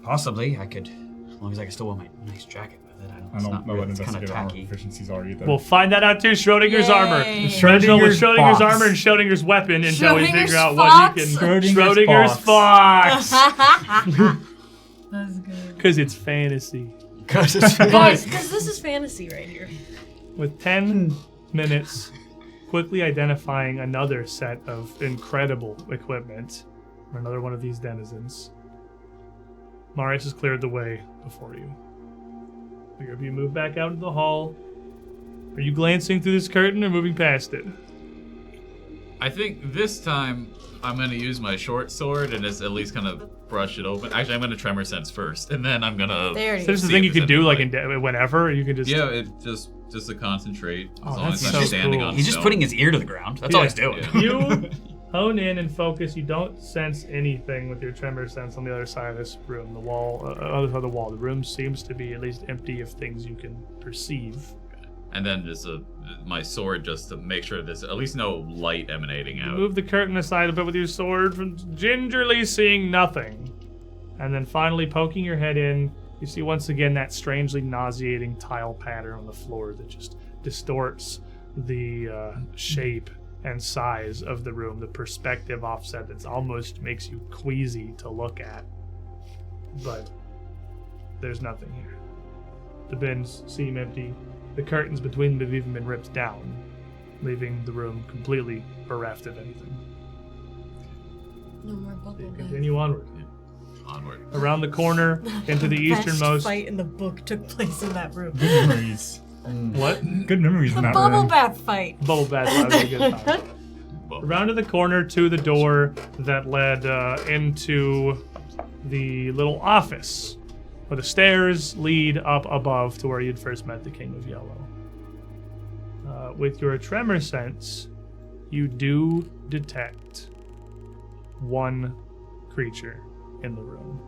Possibly. I could, as long as I can still wear my nice jacket with it. I don't know what it's kind of investigator armor tacky. proficiencies are either. We'll find that out too. Schrodinger's Yay. armor. Schrodinger's Reginald with Schrodinger's box. armor and Schrodinger's weapon until we Schrodinger's figure out fox. what he can. Schrodinger's fox. That's good. Because it's fantasy. Because it's Guys, because this is fantasy right here. With 10 minutes, quickly identifying another set of incredible equipment for another one of these denizens, Marius has cleared the way before you. If you move back out into the hall, are you glancing through this curtain or moving past it? I think this time I'm going to use my short sword and just at least kind of brush it open. Actually, I'm going to tremor sense first, and then I'm going to. There it So this is is. the thing you can do, like whenever you can just. Yeah, it just to concentrate. Oh, As long that's as I'm so standing cool. on He's just stone. putting his ear to the ground. That's all he's doing. Yeah. You hone in and focus. You don't sense anything with your tremor sense on the other side of this room. The wall, other side of the wall. The room seems to be at least empty of things you can perceive. And then just my sword just to make sure there's at least no light emanating You out. move the curtain aside a bit with your sword, from gingerly seeing nothing. And then finally poking your head in, you see once again that strangely nauseating tile pattern on the floor that just distorts the shape and size of the room, the perspective offset that almost makes you queasy to look at. But there's nothing here. The bins seem empty. The curtains between them have even been ripped down, leaving the room completely bereft of anything. No more bubble You bath. continue onward. Onward. Around the corner, into the Best easternmost. fight in the book took place in that room. Good memories. What? Good memories in that Bubble room. Bubble bath fight. bath. That was a good time. Well, Around to the corner to the door that led into the little office, where the stairs lead up above to where you'd first met the King of Yellow. With your tremor sense, you do detect one creature in the room.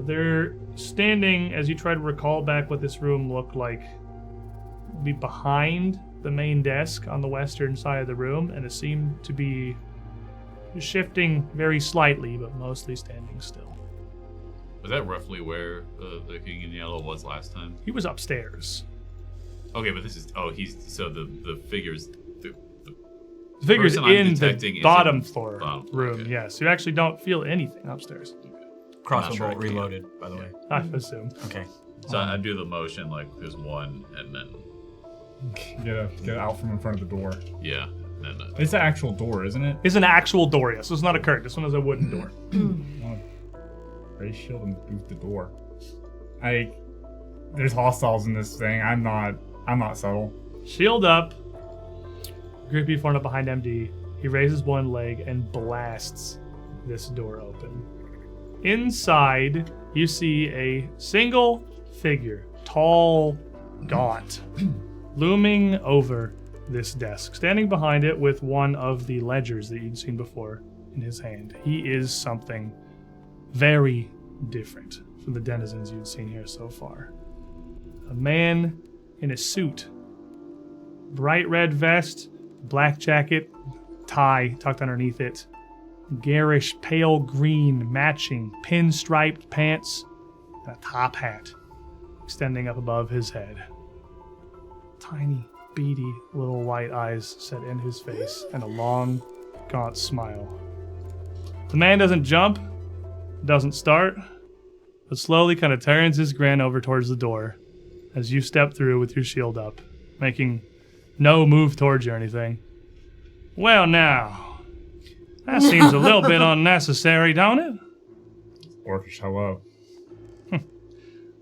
They're standing, as you try to recall back what this room looked like, be behind the main desk on the western side of the room, and it seemed to be shifting very slightly, but mostly standing still. was that roughly where the King in Yellow was last time? He was upstairs. Okay, but this is the figures. The figure's person I'm in detecting the is bottom in floor bottom floor, room, okay. yes. You actually don't feel anything upstairs, Crossbow sure I bolt can. reloaded, by the way. I assume. Okay. So I do the motion like there's one, and then Get out from in front of the door. yeah, and then It's an actual door, isn't it? It's an actual door, yes. It's not a curtain. This one is a wooden door. I want to raise shield and boot the door. There's hostiles in this thing. I'm not subtle. Shield up. Grippy formed up behind MD. He raises one leg and blasts this door open. Inside, you see a single figure, tall, gaunt, looming over this desk, standing behind it with one of the ledgers that you'd seen before in his hand. He is something very different from the denizens you'd seen here so far. A man in a suit, bright red vest, black jacket, tie tucked underneath it, garish pale green matching pinstriped pants, and a top hat extending up above his head. Tiny, beady little white eyes set in his face and a long, gaunt smile. The man doesn't jump, doesn't start, but slowly kind of turns his grin over towards the door as you step through with your shield up, making no move towards you or anything. Well now, that seems a little bit unnecessary, don't it? Orcish hello.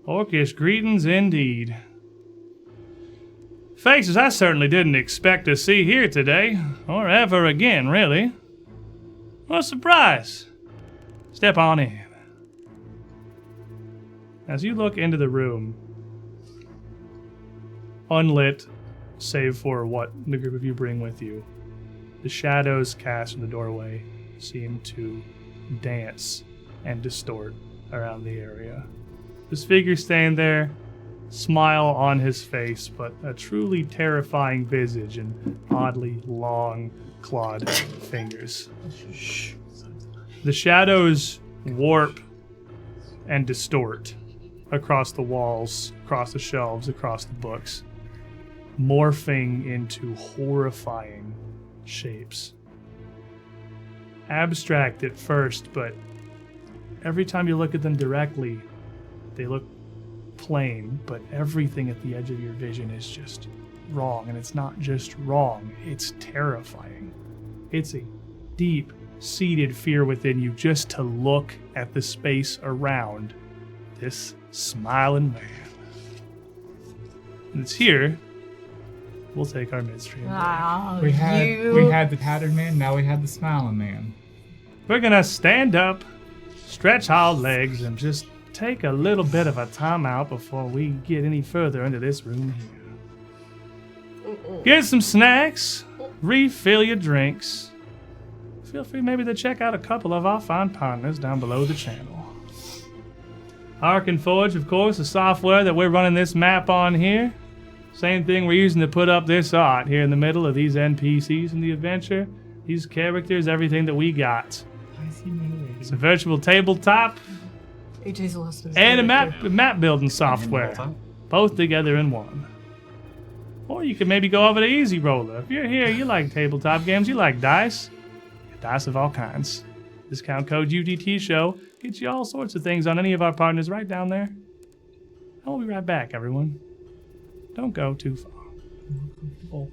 Orcish greetings indeed. Faces I certainly didn't expect to see here today, or ever again, really. What a surprise. Step on in. As you look into the room, unlit, save for what the group of you bring with you, the shadows cast in the doorway seem to dance and distort around the area. This figure standing there, smile on his face, but a truly terrifying visage and oddly long, clawed fingers. The shadows warp and distort across the walls, across the shelves, across the books, morphing into horrifying shapes. Abstract at first, but every time you look at them directly, they look plain, but everything at the edge of your vision is just wrong. And it's not just wrong, it's terrifying. It's a deep-seated fear within you just to look at the space around this smiling man. And it's here we'll take our midstream. Oh, We had the tattered man, now we had the smiling man. We're gonna stand up, stretch our legs, and just take a little bit of a time out before we get any further into this room here. Get some snacks, refill your drinks. Feel free maybe to check out a couple of our fine partners down below the channel. Arc and Forge, of course, the software that we're running this map on here. Same thing we're using to put up this art here in the middle of these NPCs in the adventure. These characters, everything that we got. It's a virtual tabletop AJ's lost his and a character. map building software. Both together in one. Or you could maybe go over to Easy Roller. If you're here, you like tabletop games, you like dice. Dice of all kinds. Discount code UDT Show gets you all sorts of things on any of our partners right down there. And we'll be right back, everyone. Don't go too far.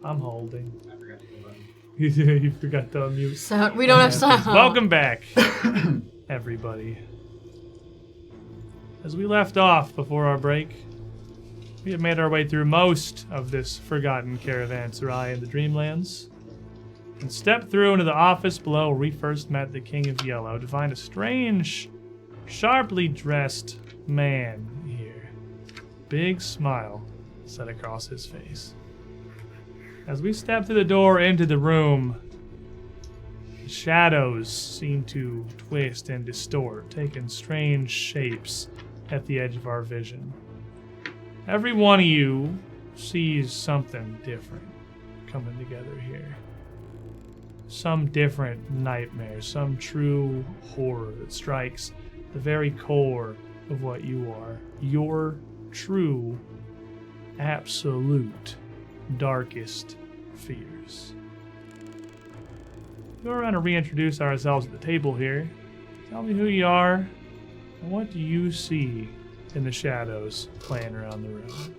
I'm holding. I forgot to do that. You forgot to unmute. So we don't have sound. Welcome back, everybody. As we left off before our break, we have made our way through most of this forgotten caravanserai in the Dreamlands, and stepped through into the office below where we first met the King of Yellow to find a strange, sharply dressed man here. Big smile set across his face. As we step through the door into the room, the shadows seem to twist and distort, taking strange shapes at the edge of our vision. Every one of you sees something different coming together here. Some different nightmare, some true horror that strikes the very core of what you are. Your true, absolute, darkest fears. We're going to reintroduce ourselves at the table here. Tell me who you are and what do you see in the shadows playing around the room.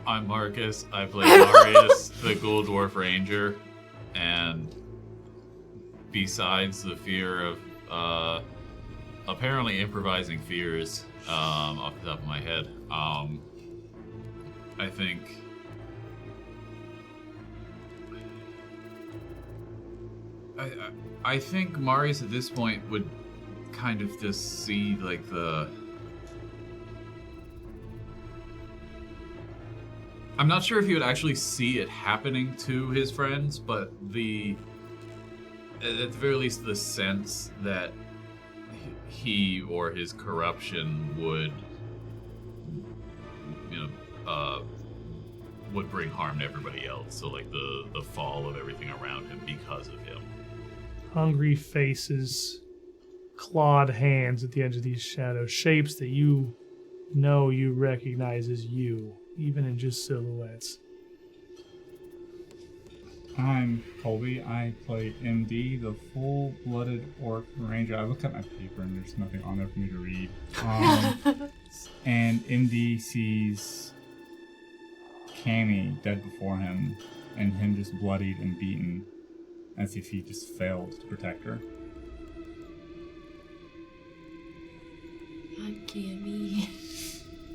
I'm Marcus. I play Marius, the Ghoul Dwarf Ranger, and besides the fear of apparently improvising fears off the top of my head, I think Marius at this point would kind of just see like I'm not sure if he would actually see it happening to his friends, but at the very least the sense that he or his corruption would would bring harm to everybody else. So like the fall of everything around him because of him. Hungry faces, clawed hands at the edge of these shadows, shapes that you know you recognize as you, even in just silhouettes. I'm Colby. I play MD, the full-blooded orc ranger. I looked at my paper and there's nothing on there for me to read. And MD sees Cammy dead before him, and him just bloodied and beaten, as if he just failed to protect her. I'm Cammy.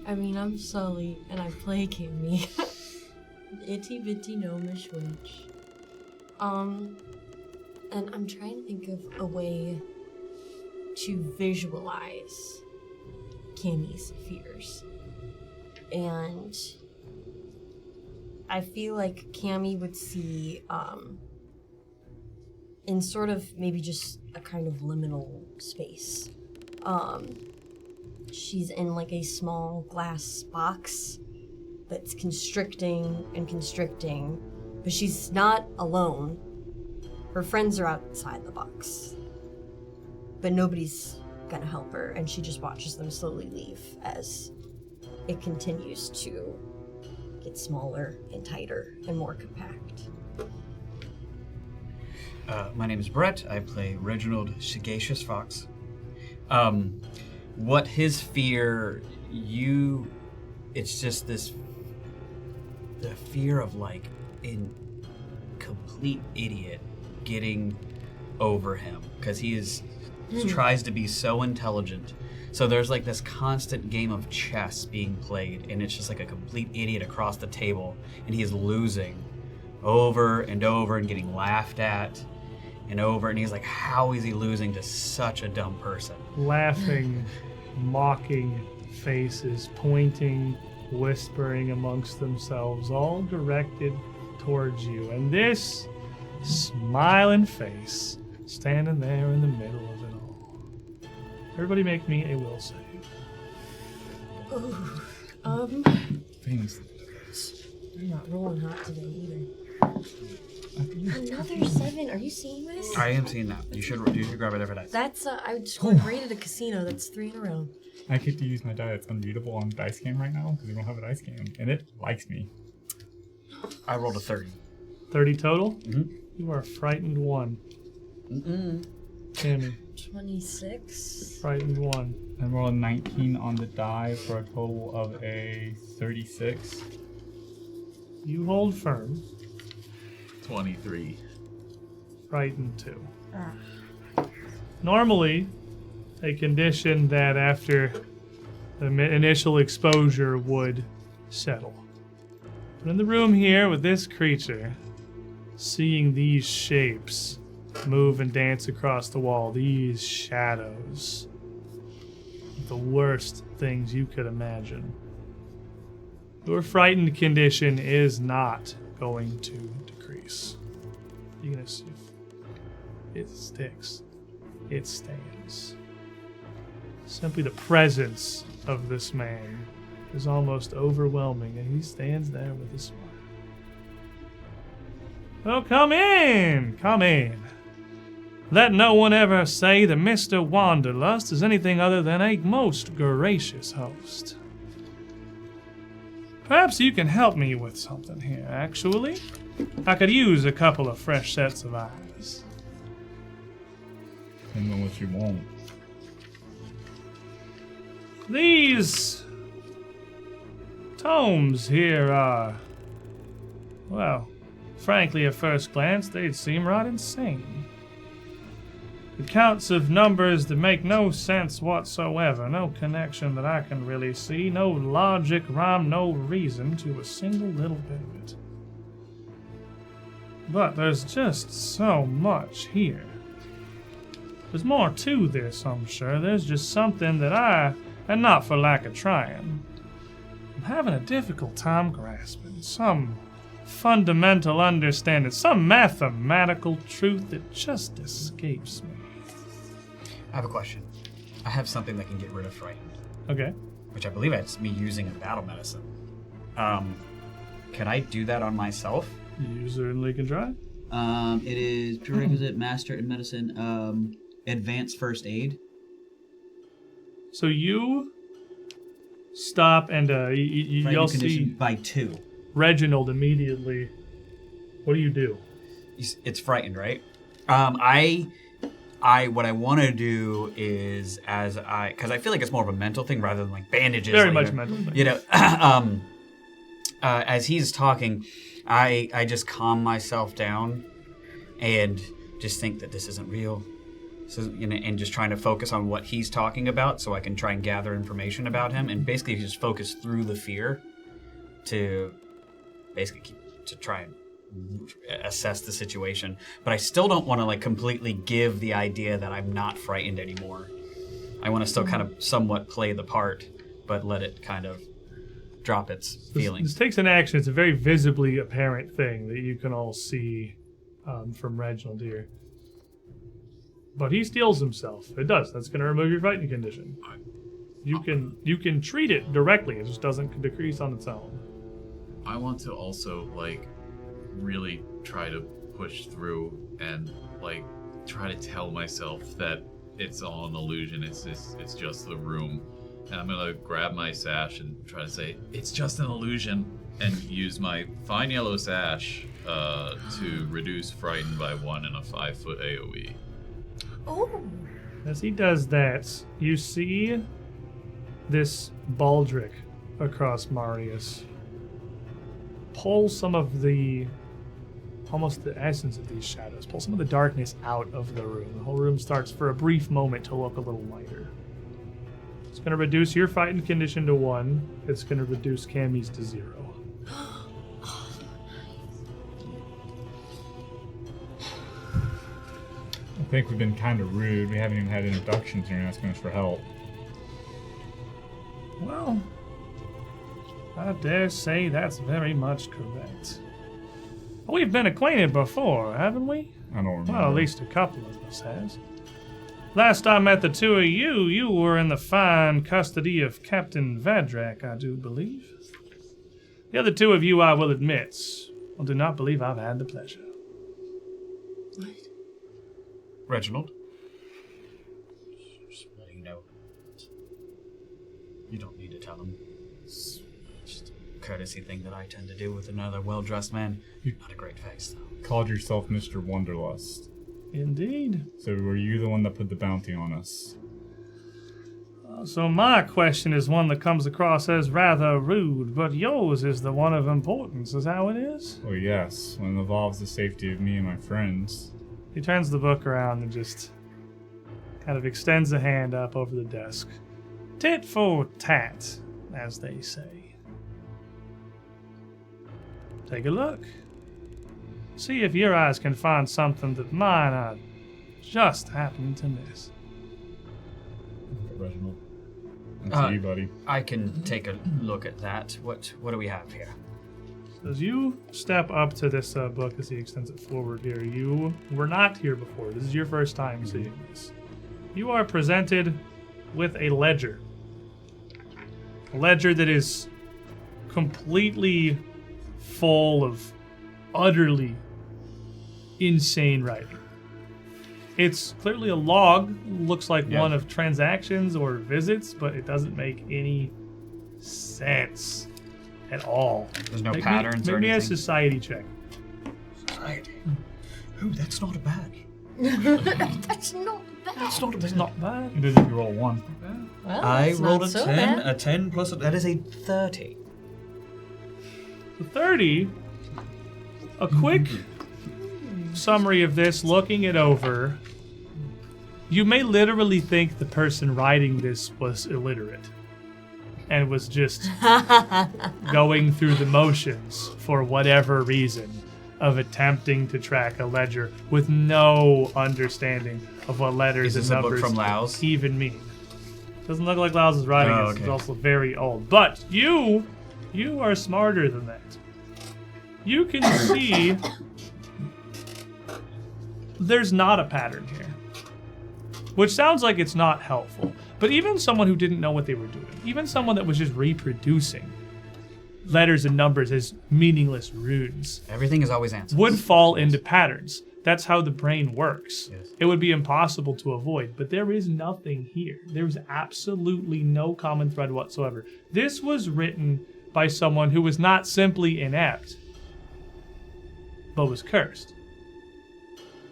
I mean, I'm Sully, and I play Cammy. Itty bitty gnomish witch. And I'm trying to think of a way to visualize Cammy's fears. And I feel like Cammy would see, in sort of maybe just a kind of liminal space. She's in like a small glass box that's constricting and constricting, but she's not alone. Her friends are outside the box, but nobody's gonna help her, and she just watches them slowly leave as it continues to get smaller and tighter and more compact. My name is Brett. I play Reginald Sagacious Fox. What his fear, it's just the fear of like a complete idiot getting over him, because he tries to be so intelligent. So there's like this constant game of chess being played, and it's just like a complete idiot across the table, and he's losing over and over and getting laughed at and over, and he's like, how is he losing to such a dumb person? Laughing, mocking faces, pointing, whispering amongst themselves, all directed towards you. And this smiling face standing there in the middle of it all. Everybody make me a will save. Ooh, Things. I'm not rolling hot today either. Another 7. Are you seeing this? I am seeing that. You should grab it every day. That's I scored great at a casino. That's 3 in a row. I get to use my die that's unreadable on dice game right now because we don't have a dice game, and it likes me. I rolled a 30. 30 total? Mm-hmm. You are frightened 1. Tammy, 26. frightened 1. I rolled a 19 on the die for a total of a 36. You hold firm. 23. Frightened 2. Normally, a condition that after the initial exposure would settle. But in the room here with this creature, seeing these shapes move and dance across the wall, these shadows, the worst things you could imagine. Your frightened condition is not going to decrease. You're gonna see if it sticks. It stands. Simply the presence of this man is almost overwhelming, and he stands there with a smile. Well, come in! Come in. Let no one ever say that Mr. Wanderlust is anything other than a most gracious host. Perhaps you can help me with something here, actually. I could use a couple of fresh sets of eyes. Depends on what you want. These tomes here are, well, frankly, at first glance, they'd seem right insane. Accounts of numbers that make no sense whatsoever, no connection that I can really see, no logic, rhyme, no reason to a single little bit of it. But there's just so much here. There's more to this, I'm sure. There's just something that I, and not for lack of trying, I'm having a difficult time grasping. Some fundamental understanding, some mathematical truth that just escapes me. I have a question. I have something that can get rid of frightened, Okay. which I believe it's me using in battle medicine. Can I do that on myself? You certainly can try. It is prerequisite master in medicine, advanced first aid. So you stop and you'll condition see by 2. Reginald immediately. What do you do? It's frightened, right? What I want to do is because I feel like it's more of a mental thing rather than like bandages. Very much mental thing. You know, as he's talking, I just calm myself down and just think that this isn't real. So, and just trying to focus on what he's talking about so I can try and gather information about him and basically just focus through the fear to basically try and assess the situation. But I still don't want to like completely give the idea that I'm not frightened anymore. I want to still kind of somewhat play the part, but let it kind of drop its feelings. This takes an action. It's a very visibly apparent thing that you can all see from Reginald here. But he steals himself. It does. That's going to remove your fighting condition. You can treat it directly. It just doesn't decrease on its own. I want to also like really try to push through and like try to tell myself that it's all an illusion. It's just the room. And I'm gonna grab my sash and try to say it's just an illusion, and use my fine yellow sash to reduce frightened by 1 in a 5-foot AoE. Oh. As he does that, you see this baldric across Marius pull some of almost the essence of these shadows, pull some of the darkness out of the room. The whole room starts for a brief moment to look a little lighter. It's going to reduce your fighting condition to 1. It's going to reduce Cammy's to 0. I think we've been kind of rude. We haven't even had introductions here asking us for help. Well, I dare say that's very much correct. We've been acquainted before, haven't we? I don't remember. Well, at least a couple of us has. Last I met the two of you, you were in the fine custody of Captain Vadrak, I do believe. The other two of you, I will admit, I do not believe I've had the pleasure. What? Reginald? Just letting you know. You don't need to tell him. It's just a courtesy thing that I tend to do with another well-dressed man. Not a great face, though. Called yourself Mr. Wanderlust. Indeed. So were you the one that put the bounty on us? So my question is one that comes across as rather rude, but yours is the one of importance, is how it is? Well, yes, when it involves the safety of me and my friends. He turns the book around and just kind of extends a hand up over the desk. Tit for tat, as they say. Take a look. See if your eyes can find something that mine are just happening to miss. Reginald. That's you, buddy. I can take a look at that. What do we have here? As you step up to this book, as he extends it forward here, you were not here before. This is your first time seeing this. You are presented with a ledger. A ledger that is completely full of utterly insane writing. It's clearly a log, looks like one of transactions or visits, but it doesn't make any sense at all. There's no patterns or anything? Maybe a society check. Society. Ooh, that's not a bad. That's not bad. That's not bad. It is if you roll 1. Well, I that's rolled not a so 10. bad. A 10 plus that is a 30. The 30, a quick summary of this, looking it over, you may literally think the person writing this was illiterate and was just going through the motions for whatever reason of attempting to track a ledger with no understanding of what letters Is this and a book numbers from Laos? even mean. Doesn't look like Laos is writing Oh, this. okay. It's also very old. But you are smarter than that. You can see there's not a pattern here, which sounds like it's not helpful. But even someone who didn't know what they were doing, even someone that was just reproducing letters and numbers as meaningless runes, Everything is always answered. would fall into patterns. That's how the brain works. Yes. It would be impossible to avoid, but there is nothing here. There's absolutely no common thread whatsoever. This was written by someone who was not simply inept, but was cursed,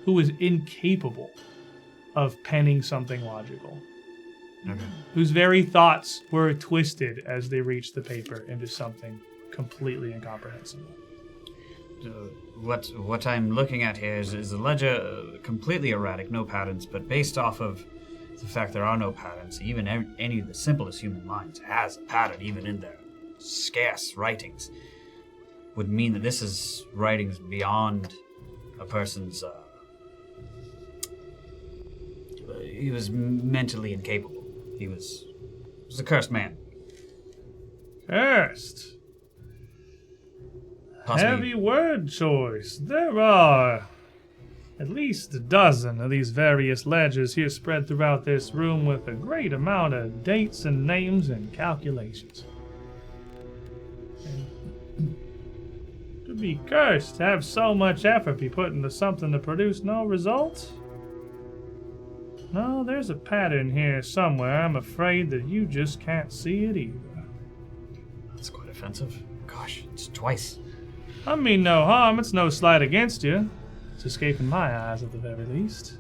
who was incapable of penning something logical, Okay. whose very thoughts were twisted as they reached the paper into something completely incomprehensible. What I'm looking at here is a ledger completely erratic, no patterns, but based off of the fact there are no patterns, even any of the simplest human minds has a pattern, even in their scarce writings, would mean that this is writings beyond a person's. He was mentally incapable. He was a cursed man. Cursed. Possibly. Heavy word choice. There are at least a dozen of these various ledgers here spread throughout this room with a great amount of dates and names and calculations. And to be cursed, to have so much effort be put into something to produce no result? No, there's a pattern here somewhere. I'm afraid that you just can't see it either. That's quite offensive. Gosh, it's twice. I mean no harm, it's no slight against you. It's escaping my eyes at the very least.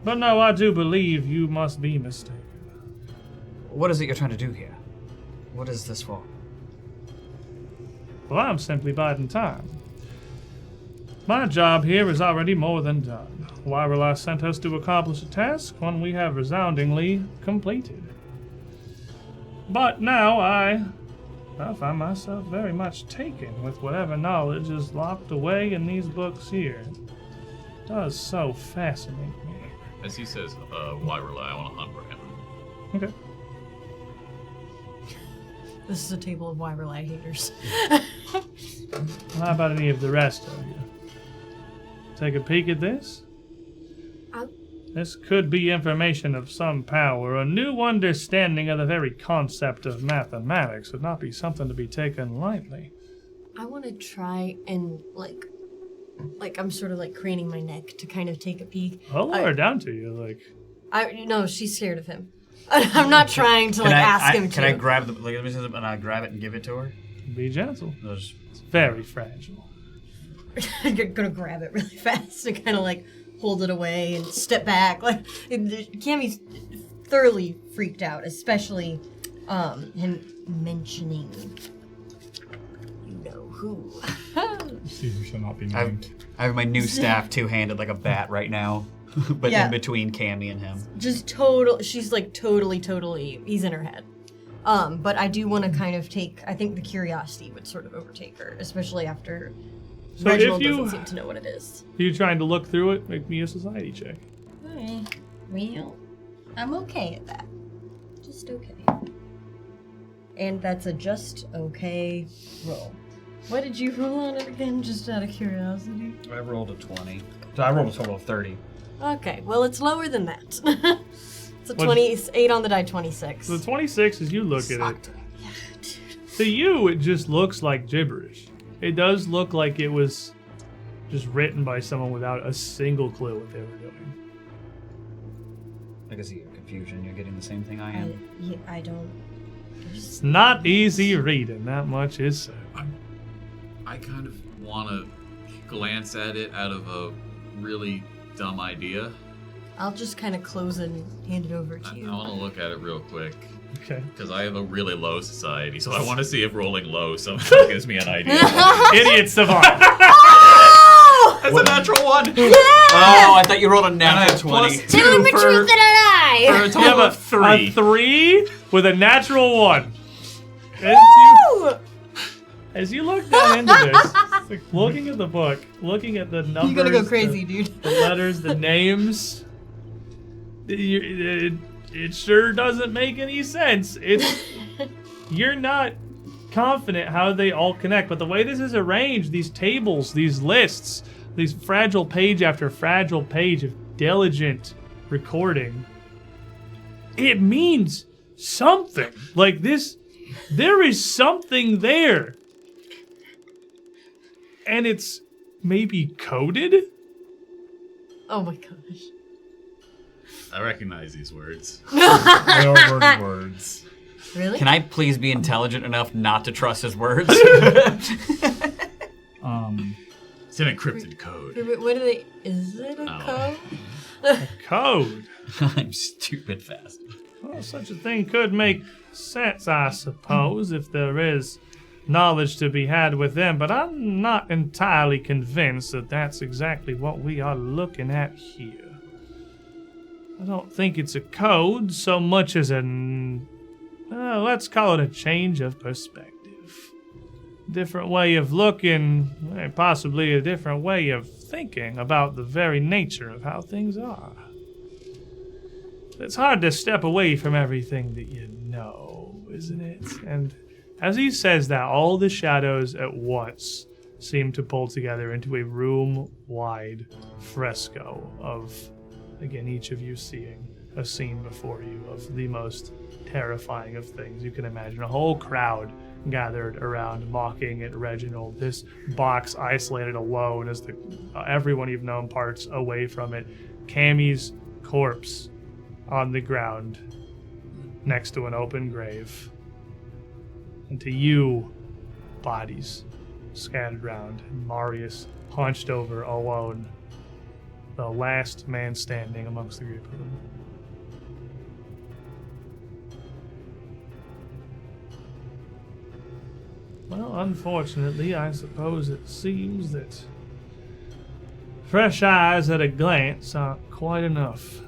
But no, I do believe you must be mistaken. What is it you're trying to do here? What is this for? Well, I'm simply biding time. My job here is already more than done. Wyrela sent us to accomplish a task, one we have resoundingly completed. But now I find myself very much taken with whatever knowledge is locked away in these books here. It does so fascinate me. As he says, why rely on a hunt for him? Okay. This is a table of Wyrela haters. How about any of the rest of you? Take a peek at this? This could be information of some power. A new understanding of the very concept of mathematics would not be something to be taken lightly. I want to try and, like I'm sort of, like, craning my neck to kind of take a peek. I'll lower down to you, like... No, she's scared of him. I'm not trying to, ask him to. Can I grab and I grab it and give it to her? Be gentle. Those- It's very fragile. You're gonna grab it really fast and kind of, hold it away and step back. Cammy thoroughly freaked out, especially him mentioning you know who. Caesar shall not be named. I have my new staff two-handed like a bat right now, but Yeah. in between Cammy and him. Just she's like totally, he's in her head. But I do want to kind of I think the curiosity would sort of overtake her, especially after So Reginald if you- doesn't seem to know what it is. Are you trying to look through it? Make me a society check. Well, I'm okay at that. Just okay. And that's a just okay roll. What did you roll on it again, just out of curiosity? I rolled a 20. So I rolled a total of 30. Okay, well, it's lower than that. It's a What's- 28 on the die, 26. So the 26, as you look at it, Sucked. to you, it just looks like gibberish. It does look like it was just written by someone without a single clue what they were doing. I can see your confusion. You're getting the same thing I am. I don't... It's not easy reading, that much is certain. I kind of want to glance at it out of a really dumb idea. I'll just kind of close it and hand it over to I you. want to look at it real quick. Okay. Because I have a really low society, so I want to see if rolling low somehow gives me an idea. Idiot savant! That's a natural one! Oh, I thought you rolled a natural 20. plus Tell him the truth in an eye! For a total of 3. A 3 with a natural 1. Woo! As you look down into this, it's like looking at the book, looking at the numbers, You're gonna go crazy, dude. the letters, the names, it sure doesn't make any sense. You're not confident how they all connect, but the way this is arranged, these tables, these lists, these fragile page after fragile page of diligent recording, it means something. Like this, there is something there. And it's maybe coded? Oh my gosh. I recognize these words. They are worded words. Really? Can I please be intelligent enough not to trust his words? It's an encrypted code. What are they? Is it a Oh. code? Code. I'm stupid fast. Well, such a thing could make sense, I suppose, if there is knowledge to be had with them, but I'm not entirely convinced that that's exactly what we are looking at here. I don't think it's a code so much as let's call it a change of perspective. Different way of looking, possibly a different way of thinking about the very nature of how things are. It's hard to step away from everything that you know, isn't it? And as he says that, all the shadows at once seem to pull together into a room-wide fresco of, again, each of you seeing a scene before you of the most terrifying of things you can imagine. A whole crowd gathered around, mocking at Reginald. This box isolated alone as everyone you've known parts away from it. Cammy's corpse on the ground next to an open grave. And to you, bodies scattered around, and Marius hunched over alone, the last man standing amongst the group of them. Well, unfortunately, I suppose it seems that fresh eyes at a glance aren't quite enough.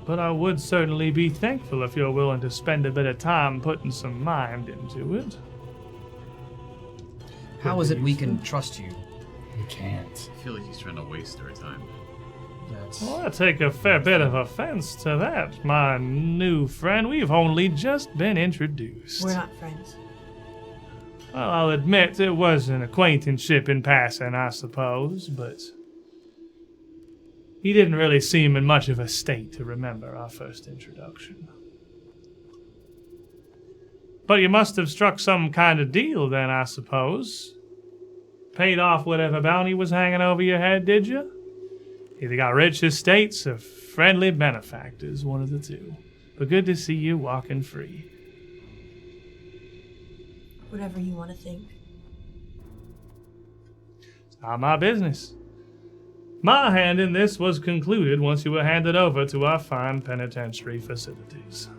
But I would certainly be thankful if you're willing to spend a bit of time putting some mind into it. How is it we can trust you? You can't. I feel like he's trying to waste our time. Well, I take a fair bit of offense to that, my new friend. We've only just been introduced. We're not friends. Well, I'll admit it was an acquaintanceship in passing, I suppose, but he didn't really seem in much of a state to remember our first introduction. But you must have struck some kind of deal then, I suppose. Paid off whatever bounty was hanging over your head, did you? Either got rich estates or friendly benefactors, one of the two. But good to see you walking free. Whatever you want to think. It's not my business. My hand in this was concluded once you were handed over to our fine penitentiary facilities.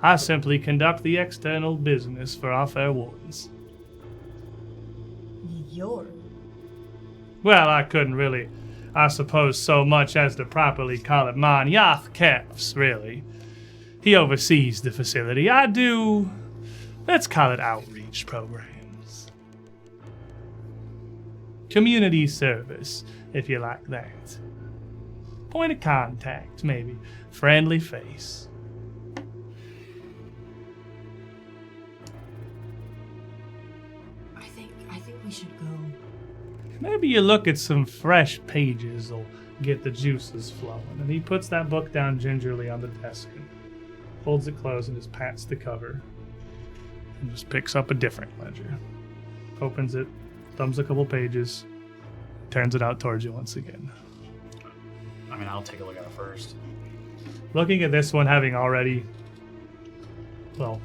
I simply conduct the external business for our fair wardens. You're... Well, I couldn't really, I suppose, so much as to properly call it mine. Yath Kefs, really. He oversees the facility. I do, let's call it outreach programs. Community service, if you like that. Point of contact, maybe. Friendly face. I think we should go. Maybe you look at some fresh pages will get the juices flowing. And he puts that book down gingerly on the desk and holds it closed and just pats the cover. And just picks up a different ledger. Opens it, thumbs a couple pages, turns it out towards you once again. I mean, I'll take a look at it first. Looking at this one, having already, well,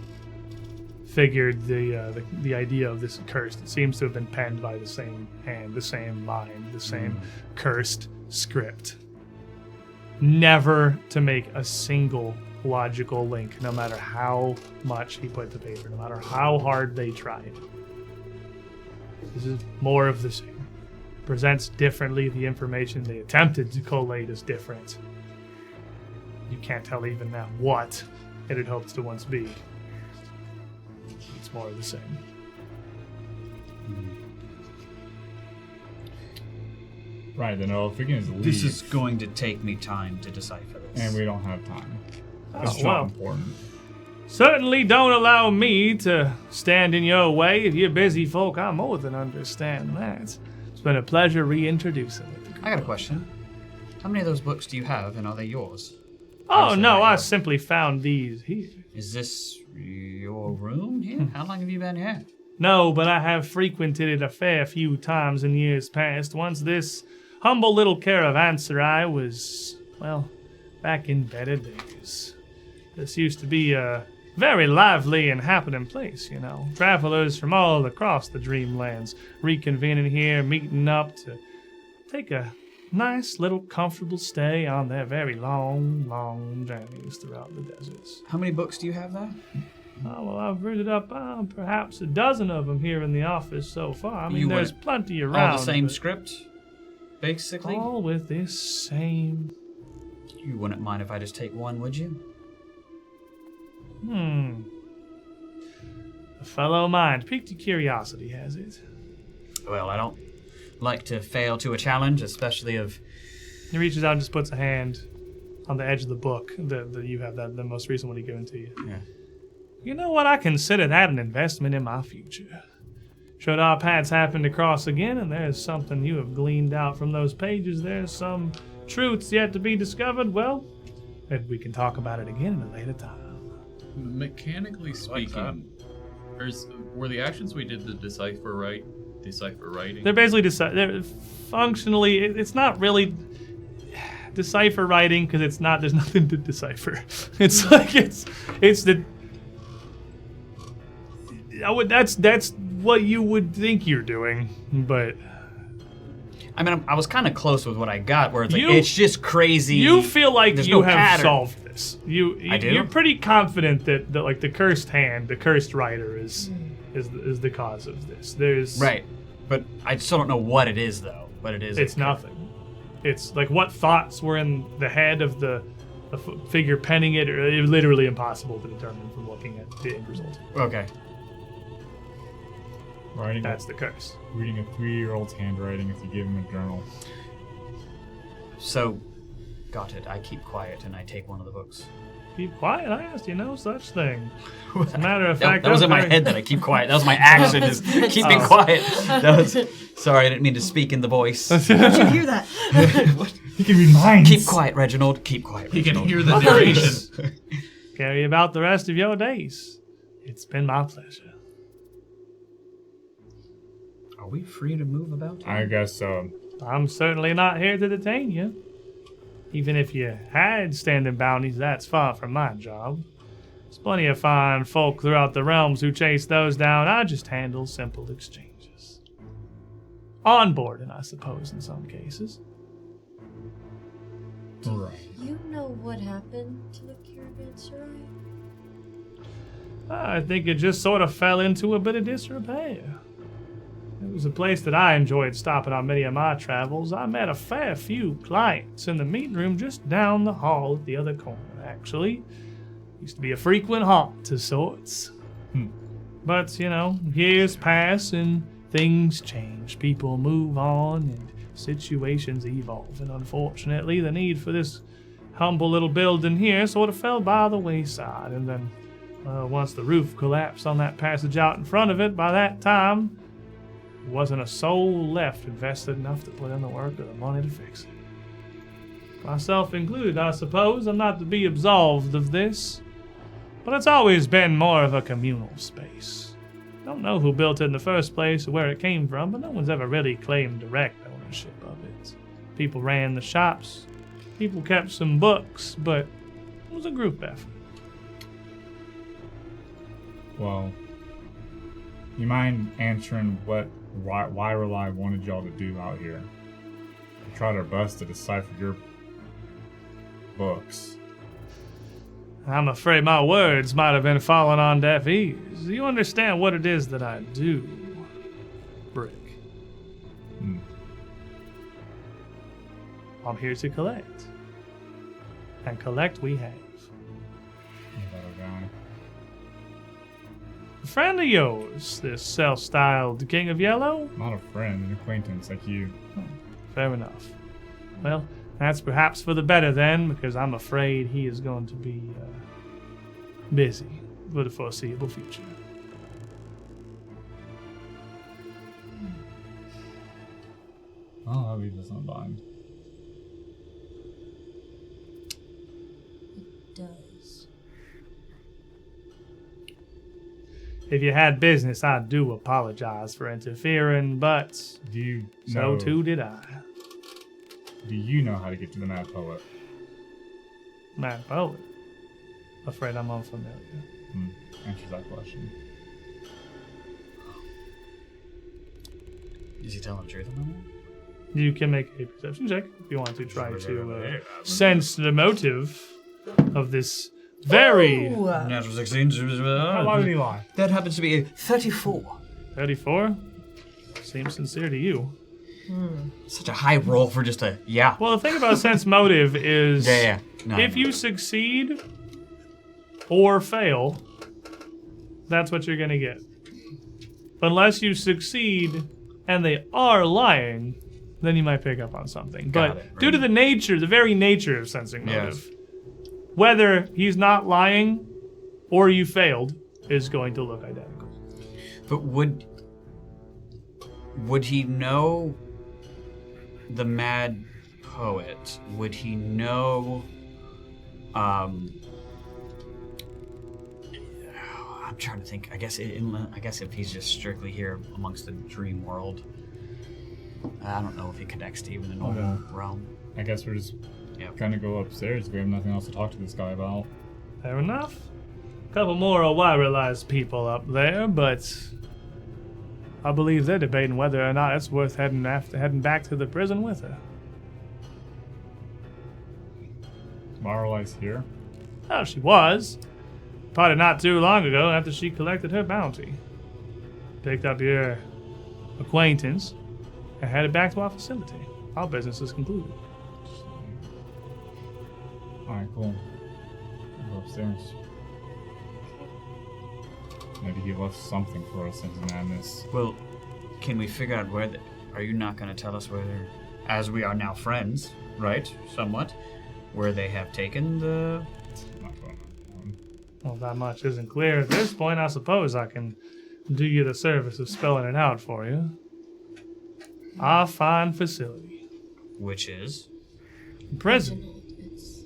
figured the idea of this cursed, it seems to have been penned by the same hand, the same mind, the same cursed script. Never to make a single logical link, no matter how much he put to paper, no matter how hard they tried. This is more of the same. Presents differently. The information they attempted to collate is different. You can't tell even now what it had hoped to once be. It's more of the same. Right, then if we can just leave. This is going to take me time to decipher this. And we don't have time. It's well. not important. Certainly don't allow me to stand in your way. If you're busy folk, I more than understand that. It's been a pleasure reintroducing it. I got a question. How many of those books do you have, and are they yours? Oh, no, I simply found these here. Is this your room here? How long have you been here? No, but I have frequented it a fair few times in years past. Once this humble little caravanserai was, well, back in better days. This used to be a very lively and happening place, you know. Travelers from all across the Dreamlands reconvening here, meeting up to take a nice little comfortable stay on their very long, long journeys throughout the deserts. How many books do you have there? Oh, well, I've rooted up perhaps a dozen of them here in the office so far. I mean, there's plenty around. All the same script, basically? All with this same... You wouldn't mind if I just take one, would you? A fellow mind. Piqued your curiosity, has it? Well, I don't like to fail to a challenge, especially of... He reaches out and just puts a hand on the edge of the book that you have, the most recent one he given to you. Yeah. You know what? I consider that an investment in my future. Should our paths happen to cross again and there's something you have gleaned out from those pages, there's some truths yet to be discovered, well, maybe we can talk about it again at a later time. Mechanically speaking, were the actions we did the decipher writing? They're basically they're functionally. It's not really decipher writing because it's not. There's nothing to decipher. It's like it's the. That's what you would think you're doing, but. I mean, I was kind of close with what I got, where it's like, it's just crazy. You feel like There's you no have pattern. solved this. I do? You're pretty confident that like the cursed hand, the cursed writer is the cause of this. There's Right, but I still don't know what it is, though. What it is. It's nothing. It's like what thoughts were in the head of the figure penning it. It's literally impossible to determine from looking at the end result. Okay. That's the curse. Reading a 3-year-old's handwriting if you give him a journal. So, got it. I keep quiet and I take one of the books. Keep quiet, I asked you no such thing. As a matter of fact, that was in my head that I keep quiet. That was my action, is keeping quiet. Sorry, I didn't mean to speak in the voice. Did you hear that? He can read minds. Keep quiet, Reginald. Keep quiet, You Reginald. can hear the narration. Carry about the rest of your days. It's been my pleasure. Are we free to move about? I guess so. I'm certainly not here to detain you. Even if you had standing bounties, that's far from my job. There's plenty of fine folk throughout the realms who chase those down. I just handle simple exchanges. Onboarding, I suppose, in some cases. Right. You know what happened to the caravanserai? I think it just sort of fell into a bit of disrepair. It was a place that I enjoyed stopping on many of my travels. I met a fair few clients in the meeting room just down the hall at the other corner, actually. Used to be a frequent haunt of sorts. But, years pass and things change. People move on and situations evolve. And unfortunately, the need for this humble little building here sort of fell by the wayside. And then once the roof collapsed on that passage out in front of it, by that time, there wasn't a soul left invested enough to put in the work or the money to fix it. Myself included, I suppose. I'm not to be absolved of this. But it's always been more of a communal space. Don't know who built it in the first place or where it came from, but no one's ever really claimed direct ownership of it. People ran the shops, people kept some books, but it was a group effort. Well, you mind answering what Wyrelai wanted y'all to do out here? We tried our best to decipher your books. I'm afraid my words might have been falling on deaf ears. Do you understand what it is that I do, Brick? I'm here to collect. And collect we have. A friend of yours, this self-styled King of Yellow? Not a friend, an acquaintance like you. Fair enough. Well, that's perhaps for the better then, because I'm afraid he is going to be busy for the foreseeable future. I'll leave this unbind. It does. If you had business, I do apologize for interfering, but Do you so know, too did I. Do you know how to get to the Mad Poet? Mad Poet. Afraid I'm unfamiliar. Answers that question. Is he telling the truth on that? You can make a perception check if you want to try to sense the motive of this very Ooh. Natural 16. How long did he lie? That happens to be a 34. 34. Seems sincere to you. Such a high roll for just a yeah. Well, the thing about sense motive is Yeah. No, if you succeed or fail, that's what you're going to get. Unless you succeed and they are lying, then you might pick up on something. Got But it, due to the very nature of sensing Yes. motive, whether he's not lying or you failed is going to look identical. But would he know the Mad Poet? Would he know? I'm trying to think. I guess if he's just strictly here amongst the dream world, I don't know if he connects to even the normal realm. I guess we're just Yep. gonna go upstairs. We have nothing else to talk to this guy about. Fair enough. A couple more Wyrelai's people up there, but I believe they're debating whether or not it's worth heading back to the prison with her. Wyrelai's here. Oh, she was. Probably not too long ago after she collected her bounty. Picked up your acquaintance and headed back to our facility. Our business is concluded. Alright, cool. I'll go upstairs. Maybe he left something for us in his madness. Well, can we figure out where? Are you not going to tell us whether, as we are now friends, right? Somewhat, where they have taken the? Not going on. Well, that much isn't clear at this point. I suppose I can do you the service of spelling it out for you. Our fine facility. Which is? Prison. It's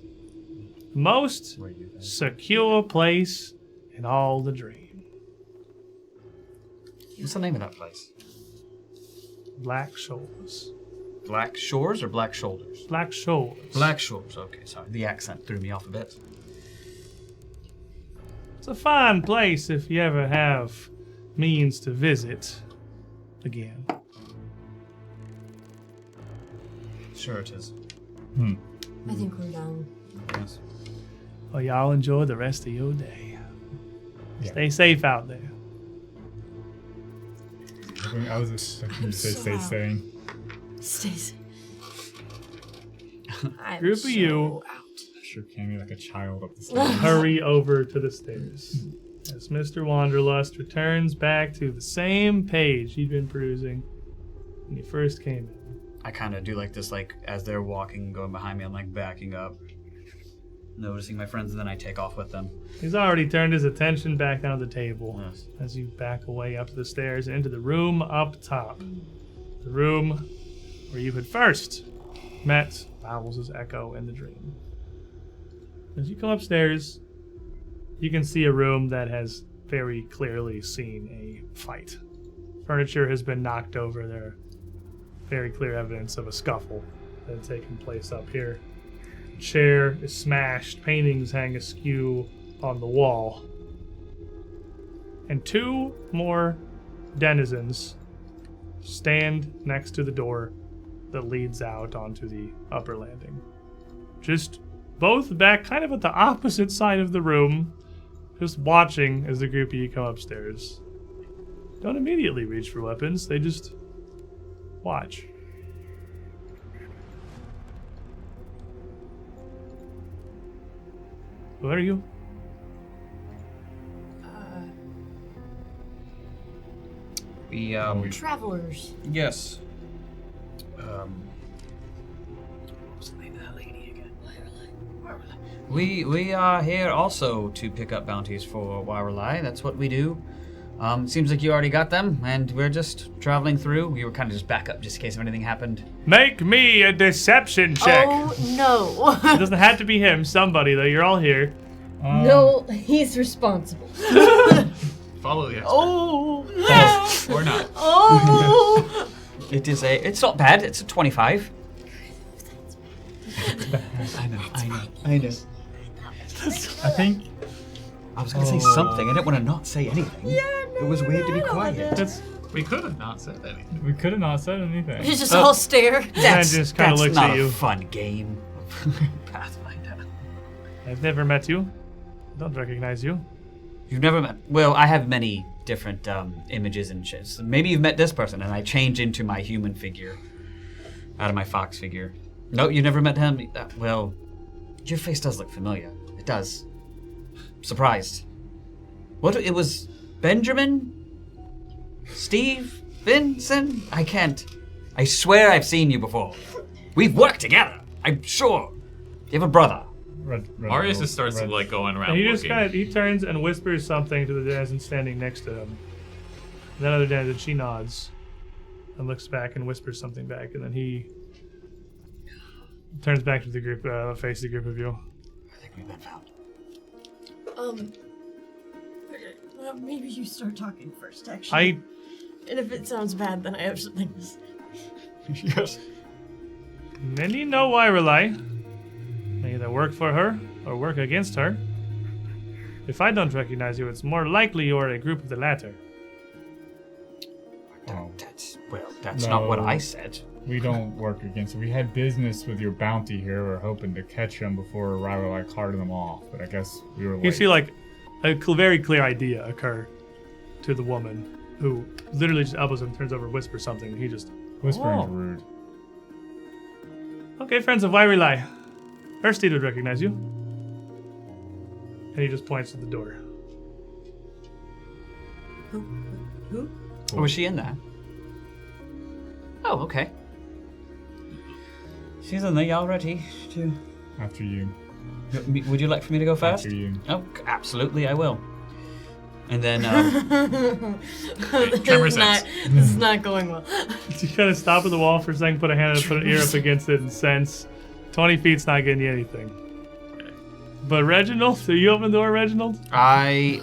Most secure place in all the dream. What's the name of that place? Black Shores. Black Shores or Black Shoulders? Black Shores. Black Shores. Okay, sorry. The accent threw me off a bit. It's a fine place if you ever have means to visit again. Sure it is. I think we're done. Yes. Well, y'all enjoy the rest of your day. Yeah. Stay safe out there. I was expecting you to say so stay out. sane. Stacy. I'm Group of so you. out. Sure can be like a child up the stairs. Hurry over to the stairs. As Mr. Wanderlust returns back to the same page he'd been perusing when he first came in. I kind of do like this, like as they're walking, going behind me, I'm like backing up, noticing my friends, and then I take off with them. He's already turned his attention back down to the table Yes. as you back away up the stairs and into the room up top. The room where you had first met Bowles' echo in the dream. As you come upstairs, you can see a room that has very clearly seen a fight. Furniture has been knocked over. There are very clear evidence of a scuffle that had taken place up here. The chair is smashed, paintings hang askew on the wall. And two more denizens stand next to the door that leads out onto the upper landing. Just both back kind of at the opposite side of the room, just watching as the group of you come upstairs. Don't immediately reach for weapons, they just watch. Who are you? We Travelers. yes. What was the name of that lady again? We are here also to pick up bounties for Wirelai. That's what we do. Seems like you already got them, and we're just traveling through. We were kind of just back up just in case if anything happened. Make me a deception check. Oh no. It doesn't have to be him, somebody though. You're all here. No, he's responsible. Follow the expert. Oh no. Or not. Oh. It's not bad. It's a 25. I know. I think I was gonna say something. I didn't want to not say anything. It was weird to be quiet. That's, We could have not said anything. we could have not said anything. You just all stare. That just kind of looks not at you. a fun game. Pathfinder. I've never met you. I don't recognize you. You've never met. Well, I have many different images and shit. So maybe you've met this person, and I change into my human figure out of my fox figure. No, you never met him. Well, your face does look familiar. It does. Surprised. What? It was Benjamin? Steve? Vincent? I can't. I swear I've seen you before. We've worked together. I'm sure. You have a brother. Marius just starts to like going around And he just looking. kind of he turns and whispers something to the denizen standing next to him. That other denizen, she nods and looks back and whispers something back, and then he turns back to the group, faces the group of you. I think we've been found. Maybe you start talking first, actually. I And if it sounds bad, then I have something to say. Yes. many know Wirelai. They either work for her or work against her. If I don't recognize you, it's more likely you're a group of the latter. That's not what No. I said. We don't work against it. We had business with your bounty here. We're hoping to catch them before Arrival like carted them off, but I guess we were late. You see, like, a very clear idea occur to the woman, who literally just elbows him, turns over, whispers something, and he just, Whispering's Oh. rude. okay, friends of Wirelai. Ersteed would recognize you. And he just points to the door. Who? Or was she in there? Oh, okay. She's in there. Y'all ready to? After you. Would you like for me to go first? After you. Oh, absolutely, I will. And then, Tremor This is not going well. You kind of stop at the wall for a second, put a hand, put an ear up against it, and sense 20 feet's not getting you anything. But Reginald, so you open the door, Reginald? yeah,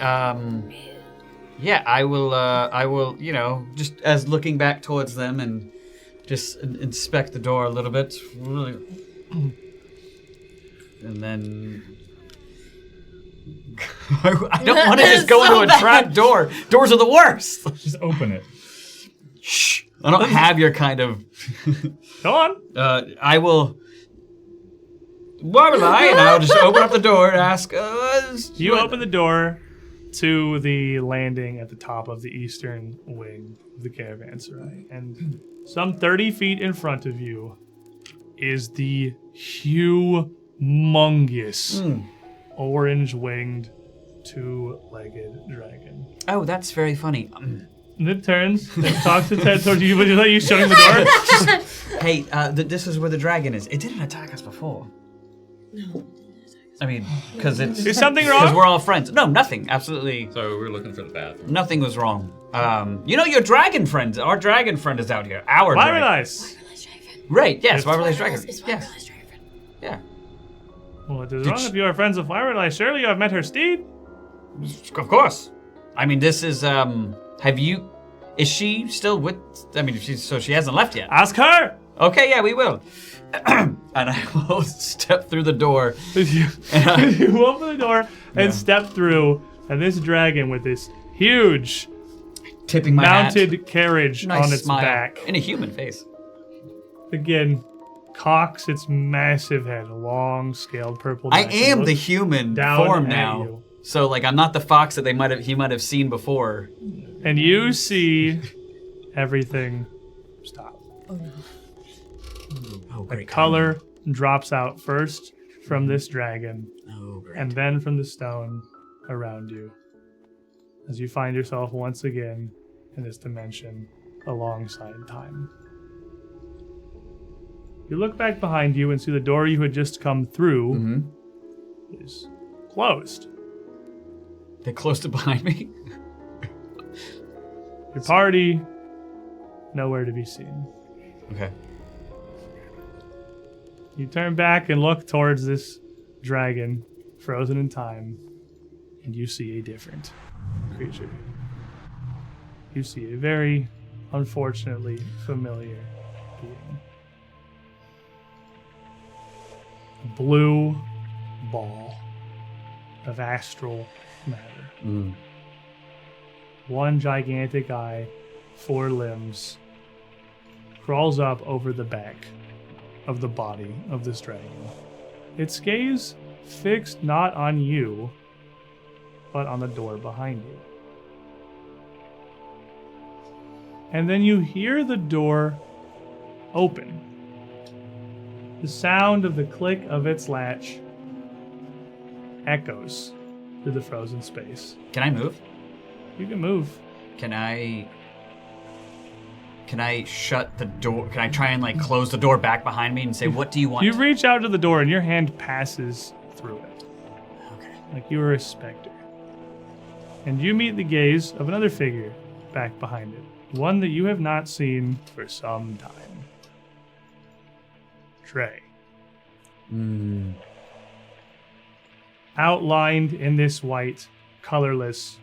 I will, you know, just as looking back towards them and just inspect the door a little bit. Really. And then I don't want to just go So into a trap door. Doors are the worst. Just open it. Shh. I don't have your kind of. Go on. I will. Warmelai, and I'll just open up the door and ask. You open the door to the landing at the top of the eastern wing of the caravanserai, and some 30 feet in front of you is the humongous orange-winged, two-legged dragon. Oh, that's very funny. And it turns and talks its head towards you, but you shutting the door. Hey, this is where the dragon is. It didn't attack us before. No. I mean, because it's... Is something wrong? Because we're all friends. No, nothing. Absolutely. So we're looking for the bathroom. Nothing was wrong. Your dragon friend. Our dragon friend is out here. Our Very dragon. nice. Right, yes. Wyverlice dragon. It's Yes. Wyverlice dragon. Yeah. What is wrong if you are friends of Firelight? Surely you have met her steed? Of course. I mean, this is, have you... Is she still with... I mean, so she hasn't left yet. Ask her! Okay, yeah, we will. And I will step through the door. You open the door and step through, and this dragon with this huge Tipping my mounted hat. carriage Nice on its smile. back. In a human face. Again, cocks its massive head, a long, scaled purple I neck, am and the looks human down form at now. you. So, like, I'm not the fox that he might have seen before. And you see everything stop. Oh, The great. color drops out first from this dragon, Oh, great. and then from the stone around you, as you find yourself once again in this dimension alongside time. You look back behind you and see the door you had just come through is closed. They closed it behind me. Your party, nowhere to be seen. Okay. You turn back and look towards this dragon, frozen in time, and you see a different creature. You see a very, unfortunately, familiar being. A blue ball of astral matter. One gigantic eye, 4 limbs, crawls up over the back of the body of this dragon. Its gaze fixed not on you, but on the door behind you. And then you hear the door open. The sound of the click of its latch echoes through the frozen space. Can I move? You can move. Can I shut the door? Can I try and, like, close the door back behind me and say, what do you want? You reach out to the door and your hand passes through it. Okay. Like you were a specter. And you meet the gaze of another figure back behind it. One that you have not seen for some time. Trey. Outlined in this white, colorless,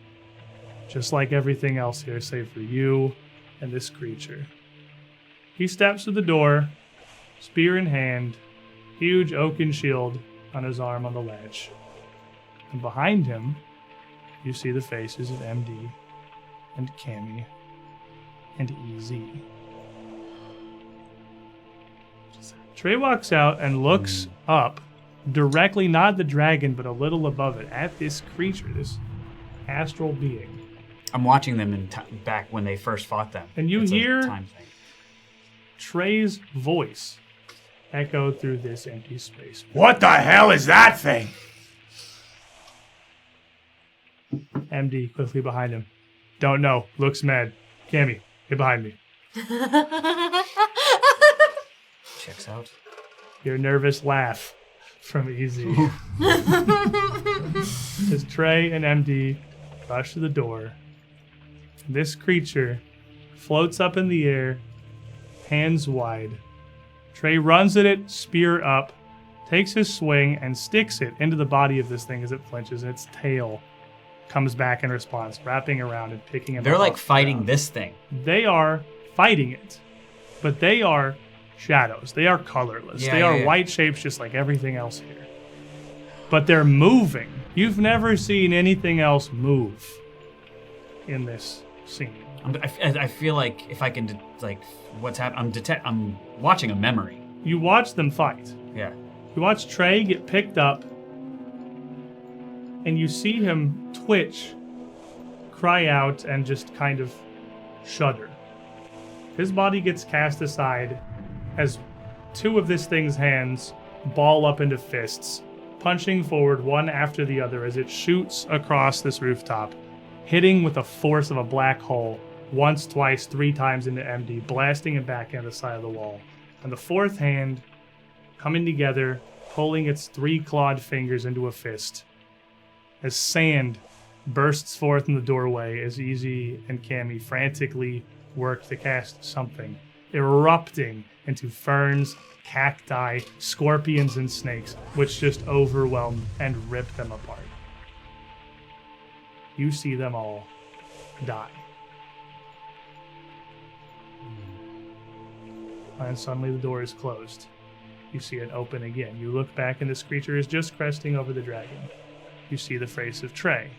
just like everything else here, save for you and this creature. He steps to the door, spear in hand, huge oaken shield on his arm on the ledge. And behind him, you see the faces of MD and Cammy and EZ. Trey walks out and looks up, directly, not the dragon, but a little above it, at this creature, this astral being. I'm watching them in back when they first fought them. And you It's a hear time thing. Trey's voice echo through this empty space. What the hell is that thing? MD quickly behind him. Don't know. Looks mad. Cammy, get behind me. Checks out. Your nervous laugh from Easy. As Trey and MD rush to the door, this creature floats up in the air, hands wide. Trey runs at it, spear up, takes his swing, and sticks it into the body of this thing as it flinches, and its tail comes back in response, wrapping around and picking him up. They're like off the fighting ground. this thing. They are fighting it, but they are shadows. They are colorless. Yeah, they are yeah. white shapes just like everything else here. But they're moving. You've never seen anything else move in this scene. I feel like if I can, like, what's happening, I'm watching a memory. You watch them fight. Yeah. You watch Trey get picked up, and you see him twitch, cry out, and just kind of shudder. His body gets cast aside as two of this thing's hands ball up into fists, punching forward one after the other as it shoots across this rooftop, hitting with the force of a black hole once, twice, 3 times into MD, blasting him back into the side of the wall. And the fourth hand coming together, pulling its 3 clawed fingers into a fist as sand bursts forth in the doorway as Easy and Cammy frantically work to cast something, erupting into ferns, cacti, scorpions, and snakes, which just overwhelm and rip them apart. You see them all die. And suddenly the door is closed. You see it open again. You look back and this creature is just cresting over the dragon. You see the face of Trey.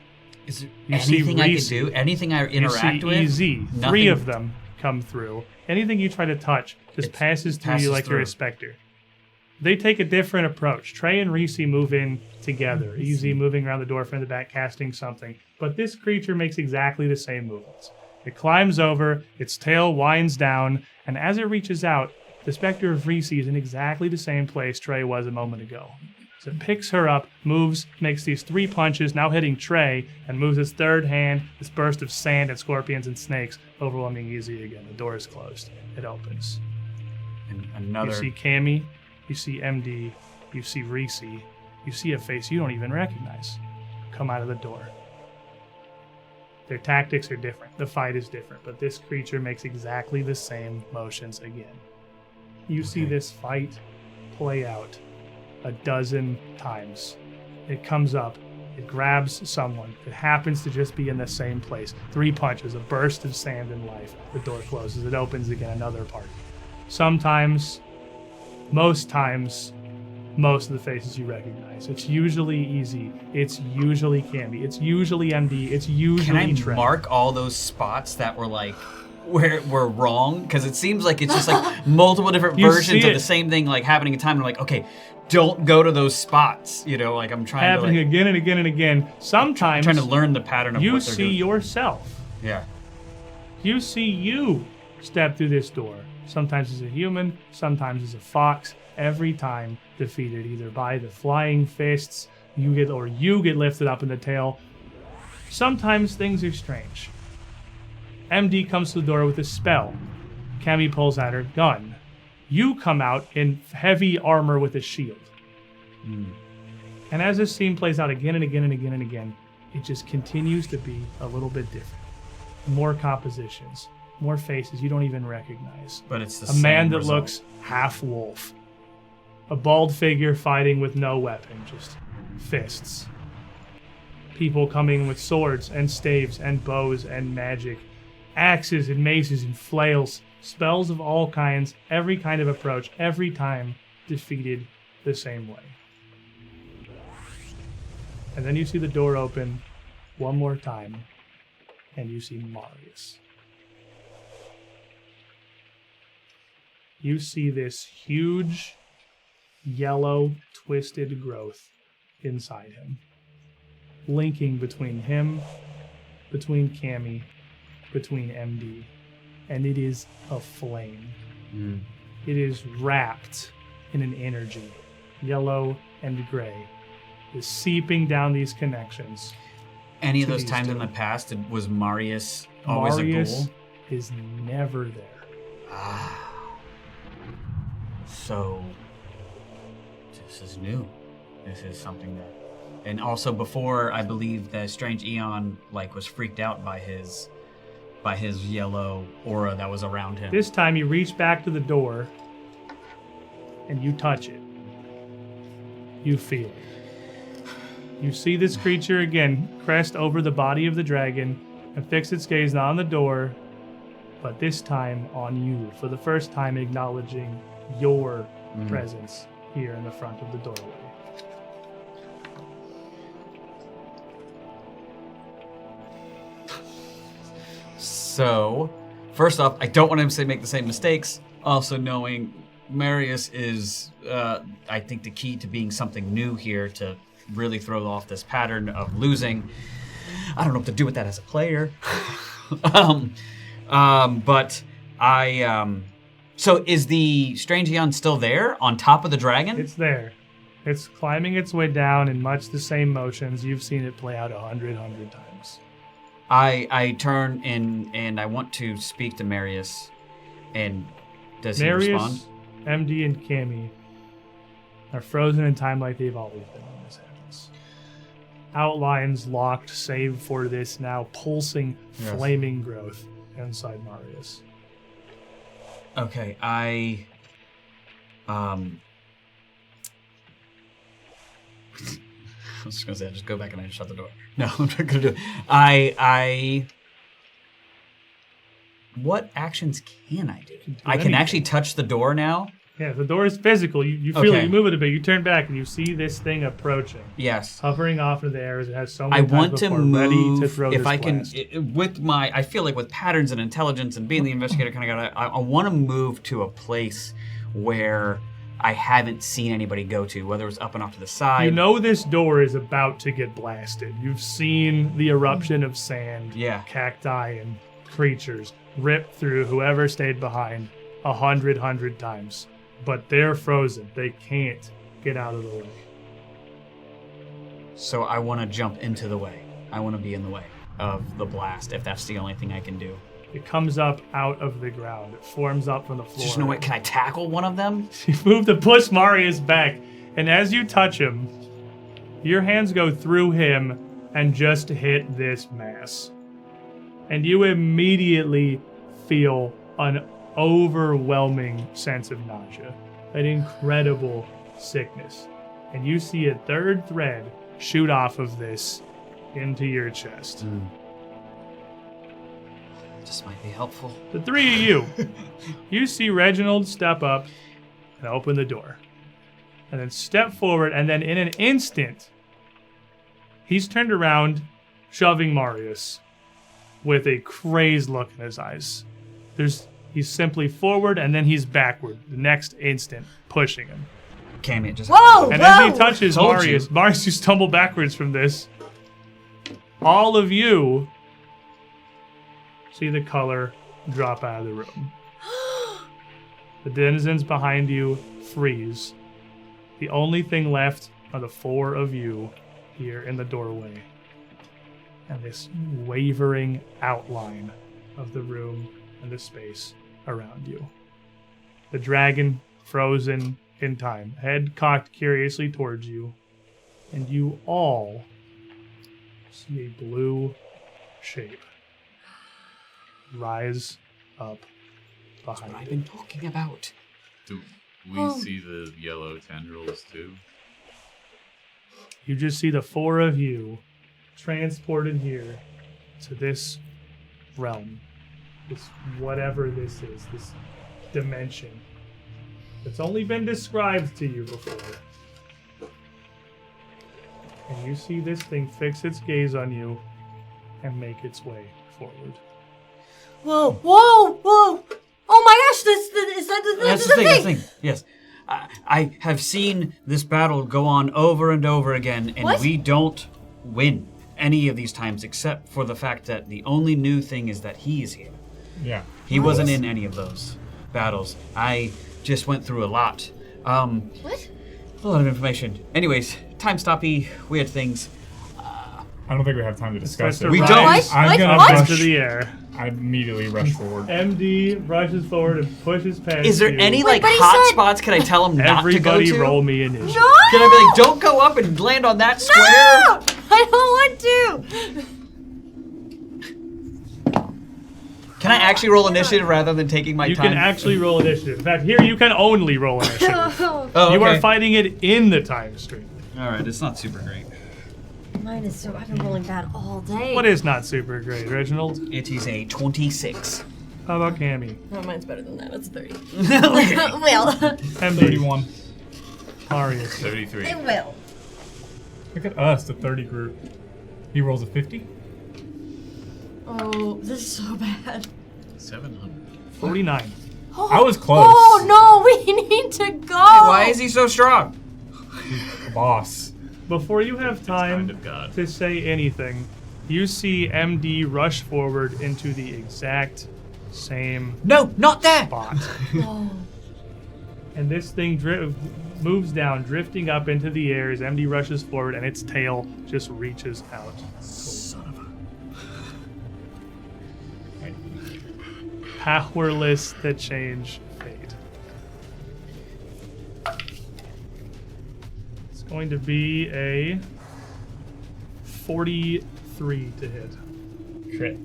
Is there You see anything I Reese. could do? Anything I You interact see with? EZ. Nothing. 3 of them come through. Anything you try to touch just It passes through passes you like you're a through. specter. They take a different approach. Trey and Reese move in together. EZ moving around the door from the back, casting something. But this creature makes exactly the same movements. It climbs over, its tail winds down, and as it reaches out, the specter of Reese is in exactly the same place Trey was a moment ago. So it picks her up, moves, makes these 3 punches, now hitting Trey, and moves its third hand, this burst of sand and scorpions and snakes, overwhelming Easy again. The door is closed. It opens. And another. You see Cammy, you see MD, you see Reese, you see a face you don't even recognize come out of the door. Their tactics are different. The fight is different, but this creature makes exactly the same motions again. You see this fight play out a dozen times. It comes up, it grabs someone. It happens to just be in the same place. 3 punches, a burst of sand and life. The door closes, it opens again, another part. Sometimes, most times, most of the faces you recognize. It's usually Easy. It's usually Candy. It's usually MD. It's usually Can I Trent. mark all those spots that were like where we're wrong? Because it seems like it's just like multiple different You versions see of it. the same thing like happening in time. I'm like, okay, don't go to those spots. You know, like I'm trying Happening to like, again and again and again. Sometimes trying to learn the pattern of you what they're see doing. yourself. Yeah. You see you step through this door. Sometimes as a human, sometimes as a fox. Every time defeated either by the flying fists, you get lifted up in the tail. Sometimes things are strange. MD comes to the door with a spell. Cammy pulls out her gun. You come out in heavy armor with a shield. And as this scene plays out again and again and again and again, it just continues to be a little bit different. More compositions, more faces you don't even recognize. But it's the A same man that result. looks half wolf. A bald figure fighting with no weapon, just fists. People coming with swords and staves and bows and magic. Axes and maces and flails. Spells of all kinds, every kind of approach, every time defeated the same way. And then you see the door open one more time, and you see Marius. You see this huge, yellow, twisted growth inside him, linking between him, between Cammy, between MD, and it is aflame. It is wrapped in an energy, yellow and gray, is seeping down these connections. Any of to those these times in two. the past, was Marius always a Marius ghoul? is never there. So this is new. This is something that, and also before, I believe the strange Aeon like was freaked out by his yellow aura that was around him. This time you reach back to the door and you touch it. You feel it. You see this creature again crest over the body of the dragon and fix its gaze not on the door, but this time on you, for the first time acknowledging your presence here in the front of the doorway. So, first off, I don't want him to make the same mistakes. Also knowing Marius is, I think, the key to being something new here to really throw off this pattern of losing. I don't know what to do with that as a player. But I... So is the strange Aeon still there on top of the dragon? It's there. It's climbing its way down in much the same motions. You've seen it play out 100 times. I turn and I want to speak to Marius. And does he respond? Marius, MD, and Cammy are frozen in time like they've always been when this happens. Outlines locked, save for this now pulsing, flaming growth inside Marius. Okay, I was just gonna say, I just go back and I just shut the door. No, I'm not gonna do it. What actions can I do? I can actually touch the door now? Yeah, the door is physical. You feel it, you move it a bit, you turn back, and you see this thing approaching. Yes. Hovering off into the air as it has so many I want to move, ready to throw if this I blast. can, with my, I feel like with patterns and intelligence and being the investigator kind of guy, I want to move to a place where I haven't seen anybody go to, whether it's up and off to the side. You know this door is about to get blasted. You've seen the eruption of sand, cacti, and creatures rip through whoever stayed behind 100 times. But they're frozen. They can't get out of the way. So I want to jump into the way. I want to be in the way of the blast, if that's the only thing I can do. It comes up out of the ground. It forms up from the floor. There's no way. Can I tackle one of them? You move to push Marius back, and as you touch him, your hands go through him and just hit this mass. And you immediately feel an overwhelming sense of nausea, an incredible sickness. And you see a third thread shoot off of this into your chest. This might be helpful. The three of you see Reginald step up and open the door. And then step forward, and then in an instant, he's turned around, shoving Marius with a crazed look in his eyes. He's simply forward, and then he's backward. The next instant, pushing him. Cammy, just... Whoa! And as he touches Marius, you stumble backwards from this. All of you see the color drop out of the room. The denizens behind you freeze. The only thing left are the four of you here in the doorway. And this wavering outline of the room and the space around you. The dragon frozen in time, head cocked curiously towards you, and you all see a blue shape rise up behind I've been talking about. Do we see the yellow tendrils too? You just see the four of you transported here to this realm. This whatever this is, this dimension that's only been described to you before. And you see this thing fix its gaze on you and make its way forward. Whoa! Oh my gosh, that's the thing! That's the thing. Yes. I have seen this battle go on over and over again, and we don't win any of these times except for the fact that the only new thing is that he is here. Yeah. He wasn't in any of those battles. I just went through a lot. What? A lot of information. Anyways, time-stoppy, weird things. I don't think we have time to discuss it. We don't. I'm gonna What? rush To the air. I immediately rush forward. MD rushes forward and pushes past Is there you. any Wait, but he hot said- spots? Can I tell him not to go Everybody to? roll me initiative. No! Can I be like, don't go up and land on that square? No! I don't want to! Can I actually roll initiative rather than taking my You time? can actually roll initiative. In fact, here you can only roll initiative. Oh, You okay. are fighting it in the time stream. All right, it's not super great. Mine is so. I've been rolling bad all day. What is not super great, Reginald? It is a 26. How about Cammy? Oh, mine's better than that. It's 30. Okay. Well, MD, 31. Marius. 33. it will. Look at us, the 30 group. He rolls a 50. Oh, this is so bad. 700. 49. I was close. Oh no, we need to go. Why is he so strong? Boss. Before you have time kind of God. to say anything, you see MD rush forward into the exact same No, not there. spot. Oh. And this thing moves down, drifting up into the air as MD rushes forward, and its tail just reaches out. Son of a. Powerless to change fate. It's going to be a 43 to hit. Crit.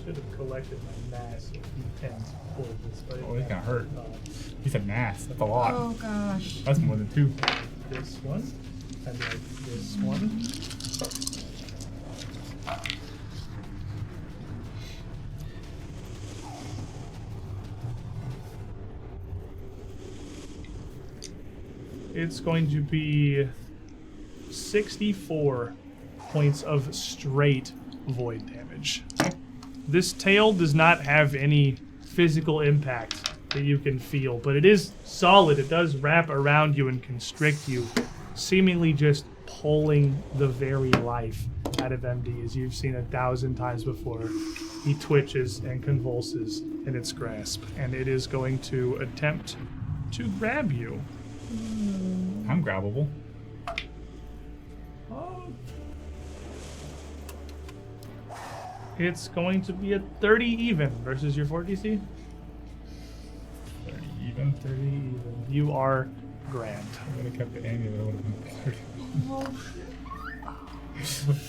Should have collected my massive D10s before this, but Oh, he's gonna hurt. He said mass. That's a lot. Oh gosh. That's more than 2. This one, and like this one. It's going to be 64 points of straight void damage. This tail does not have any physical impact that you can feel, but it is solid. It does wrap around you and constrict you, seemingly just pulling the very life out of MD, as you've seen 1,000 times before. He twitches and convulses in its grasp, and it is going to attempt to grab you. I'm grabbable. It's going to be a 30 even versus your 4 DC. 30 even. 30 even. You are grabbed. I would have kept the amulet. It would have been 30.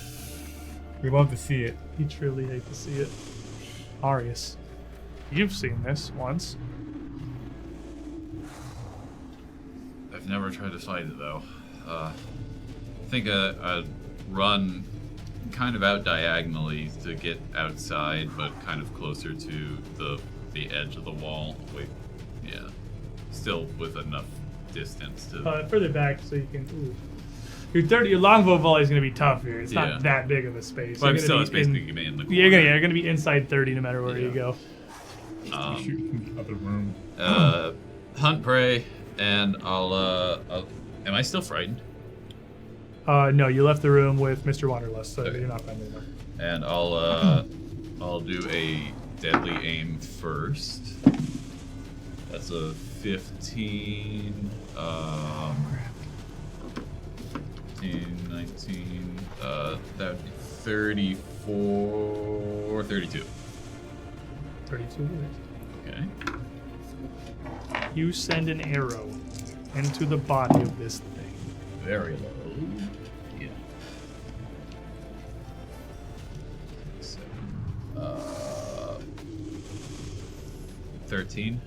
We love to see it. You truly hate to see it. Arius, you've seen this once. I've never tried to fight it though. I think I'd run kind of out diagonally to get outside, but kind of closer to the edge of the wall. Wait, yeah, still with enough distance to. Further back so you can. Ooh. Your longbow volley is going to be tough here. It's Yeah. not that big of a space. But I'm You're still gonna it's be in- basically in the corner. You're gonna be inside 30 no matter where you Yeah. go. Shoot from the other room. Hunt prey, and I'll. Am I still frightened? No, you left the room with Mr. Wanderlust, so Okay. you're not frightened anymore. And I'll do a deadly aim first. That's a 15. 15, 19. That would be 34, 32. 32 hits. Okay. You send an arrow into the body of this thing. Very low. Yeah. 13.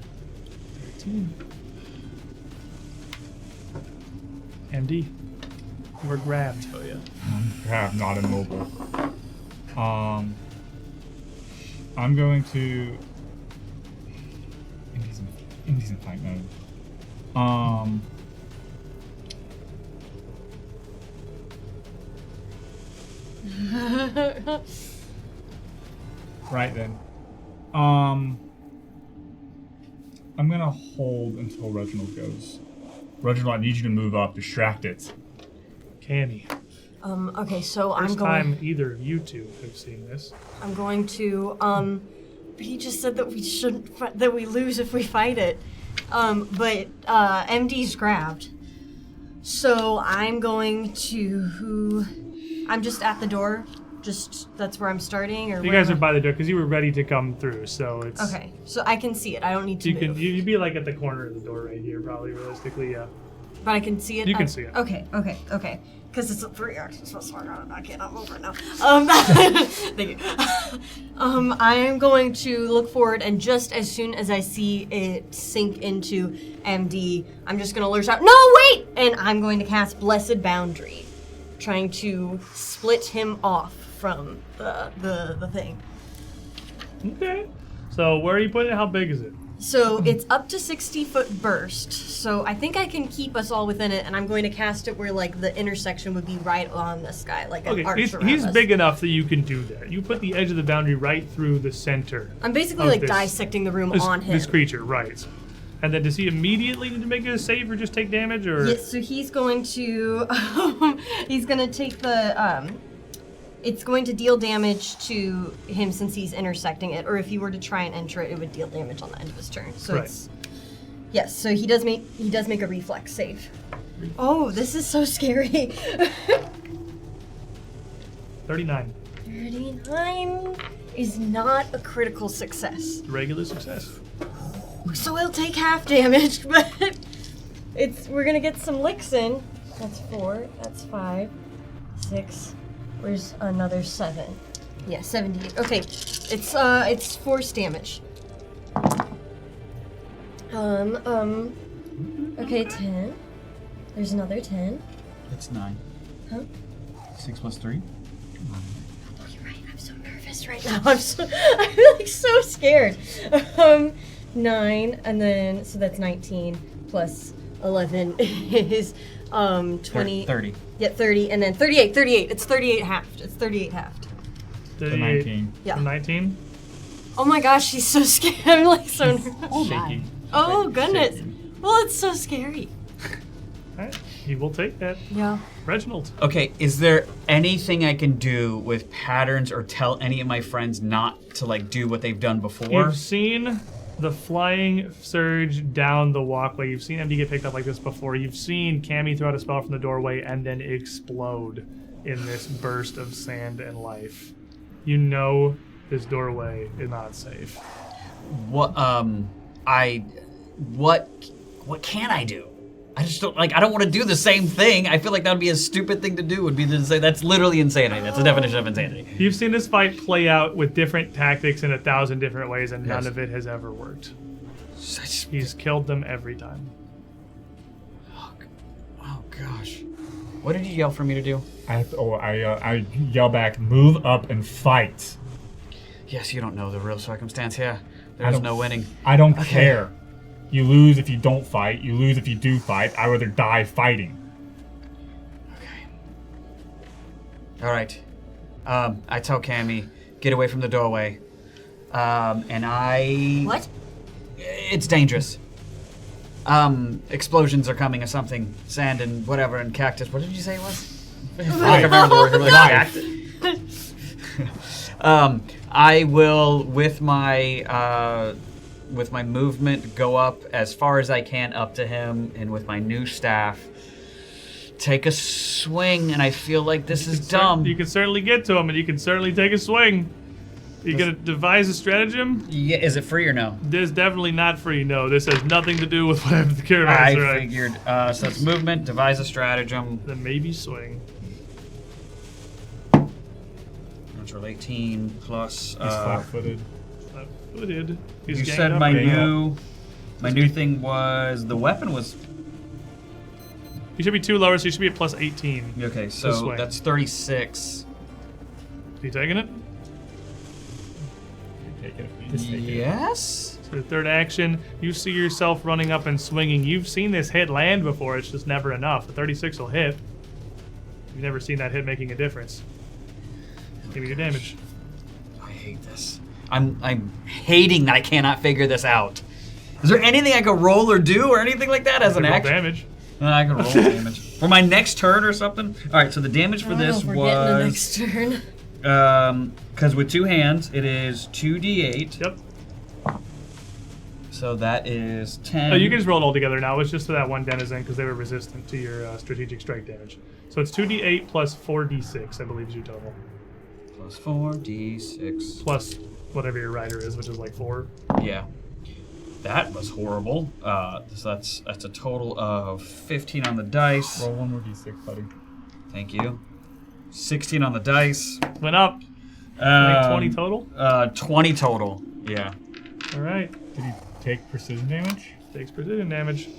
13. MD, you were grabbed. Oh yeah. Crap, not immobile. I'm going to. Indy's in fight mode. Right then. I'm gonna hold until Reginald goes. Reginald, I need you to move up, distract it. Cammy. Okay, so I'm First going. time either of you two have seen this. I'm going to. But he just said that we shouldn't. That we lose if we fight it. But MD's grabbed. So I'm going to. I'm just at the door. Just that's where I'm starting, or You guys are by the door because you were ready to come through, so it's Okay, so I can see it. I don't need to You move. can you'd be like at the corner of the door right here, probably realistically, yeah. But I can see it. You can see it. Okay. Because it's a 3x, so smart. I cannot move right now. Thank you. I am going to look forward, and just as soon as I see it sink into MD, I'm just gonna lurch out. No, wait! And I'm going to cast Blessed Boundary, trying to split him off from the thing. Okay. So where are you putting it? How big is it? So it's up to 60-foot burst. So I think I can keep us all within it, and I'm going to cast it where like the intersection would be right on this guy, like an arch around he's us. big enough that you can do that. You put the edge of the boundary right through the center. I'm basically like dissecting the room on him. This creature, right? And then does he immediately need to make a save or just take damage, or? Yes. So he's going to take the It's going to deal damage to him since he's intersecting it, or if you were to try and enter it, it would deal damage on the end of his turn. So it's yes. So he does make a reflex save. Oh, this is so scary. 39. 39 is not a critical success. Regular success. So he'll take half damage, but we're gonna get some licks in. That's 4. That's 5. 6. Where's another 7? Yeah, 78. Okay, it's force damage. Okay, 10. There's another 10. It's 9. Huh? 6 plus 3? Oh, you're right. I'm so nervous right now. I'm like so scared. 9, and then so that's 19 plus 11 is 20. 30. Yeah, 30, and then 38. 38. It's 38 halved. It's 38 halved. 38. 19. Yeah. 19. Oh my gosh, she's so scared. I'm like so nervous. Shaky. Oh goodness. Well, it's so scary. Alright, he will take that. Yeah. Reginald. Okay, is there anything I can do with patterns or tell any of my friends not to like do what they've done before? You've seen the flying surge down the walkway. You've seen MD get picked up like this before. You've seen Cammy throw out a spell from the doorway and then explode in this burst of sand and life. You know this doorway is not safe. What can I do? I just don't I don't want to do the same thing. I feel like that would be a stupid thing to do. Would be to say that's literally insanity. That's the definition of insanity. You've seen this fight play out with different tactics in 1,000 different ways, and none of it has ever worked. He's killed them every time. Oh gosh. What did you yell for me to do? I yell back, move up and fight. Yes, you don't know the real circumstance here. There's no winning. I don't care. You lose if you don't fight. You lose if you do fight. I'd rather die fighting. Okay. All right. I tell Cammy, get away from the doorway. And I... What? It's dangerous. Explosions are coming or something. Sand and whatever and cactus. What did you say it was? I can't remember the word. Like cactus. I will, with my movement, go up as far as I can up to him, and with my new staff, take a swing. And I feel like this is dumb. You can certainly get to him, and you can certainly take a swing. You gonna devise a stratagem? Yeah, is it free or no? This is definitely not free. No, this has nothing to do with whatever the cure I is. Right? figured. So that's movement, devise a stratagem. Then maybe swing. Natural 18 plus. He's flat-footed. Flat-footed. He's You ganged said up my again. new thing was the weapon was. You should be 2 lower, so you should be at plus 18. Okay, This so way. that's 36. Is he taking it? Take it. Just take it. Yes. So the third action, you see yourself running up and swinging. You've seen this hit land before, it's just never enough. The 36 will hit. You've never seen that hit making a difference. Give me your damage. I hate this. I'm hating that I cannot figure this out. Is there anything I could roll or do or anything like that as an Roll action? damage. I can roll damage for my next turn or something. All right, so the damage for this We're getting the was next turn. because with 2 hands it is 2d8. Yep. So that is 10. Oh, you can just roll it all together now. It's just for that one denizen because they were resistant to your strategic strike damage. So it's 2d8 plus 4d6, I believe is your total. Plus 4d6. Plus whatever your rider is, which is like 4. Yeah. That was horrible. So that's a total of 15 on the dice. Roll one more d6, buddy. Thank you. 16 on the dice. Went up. Like 20 total? 20 total. Yeah. All right. Did he take precision damage? Takes precision damage.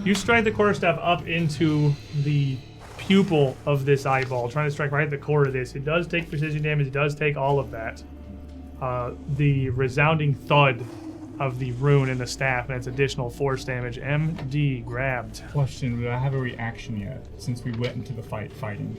You strike the quarterstaff up into the pupil of this eyeball, trying to strike right at the core of this. It does take precision damage. It does take all of that. The resounding thud of the rune in the staff, and it's additional force damage. MD grabbed. Question: do I have a reaction yet? Since we went into the fighting.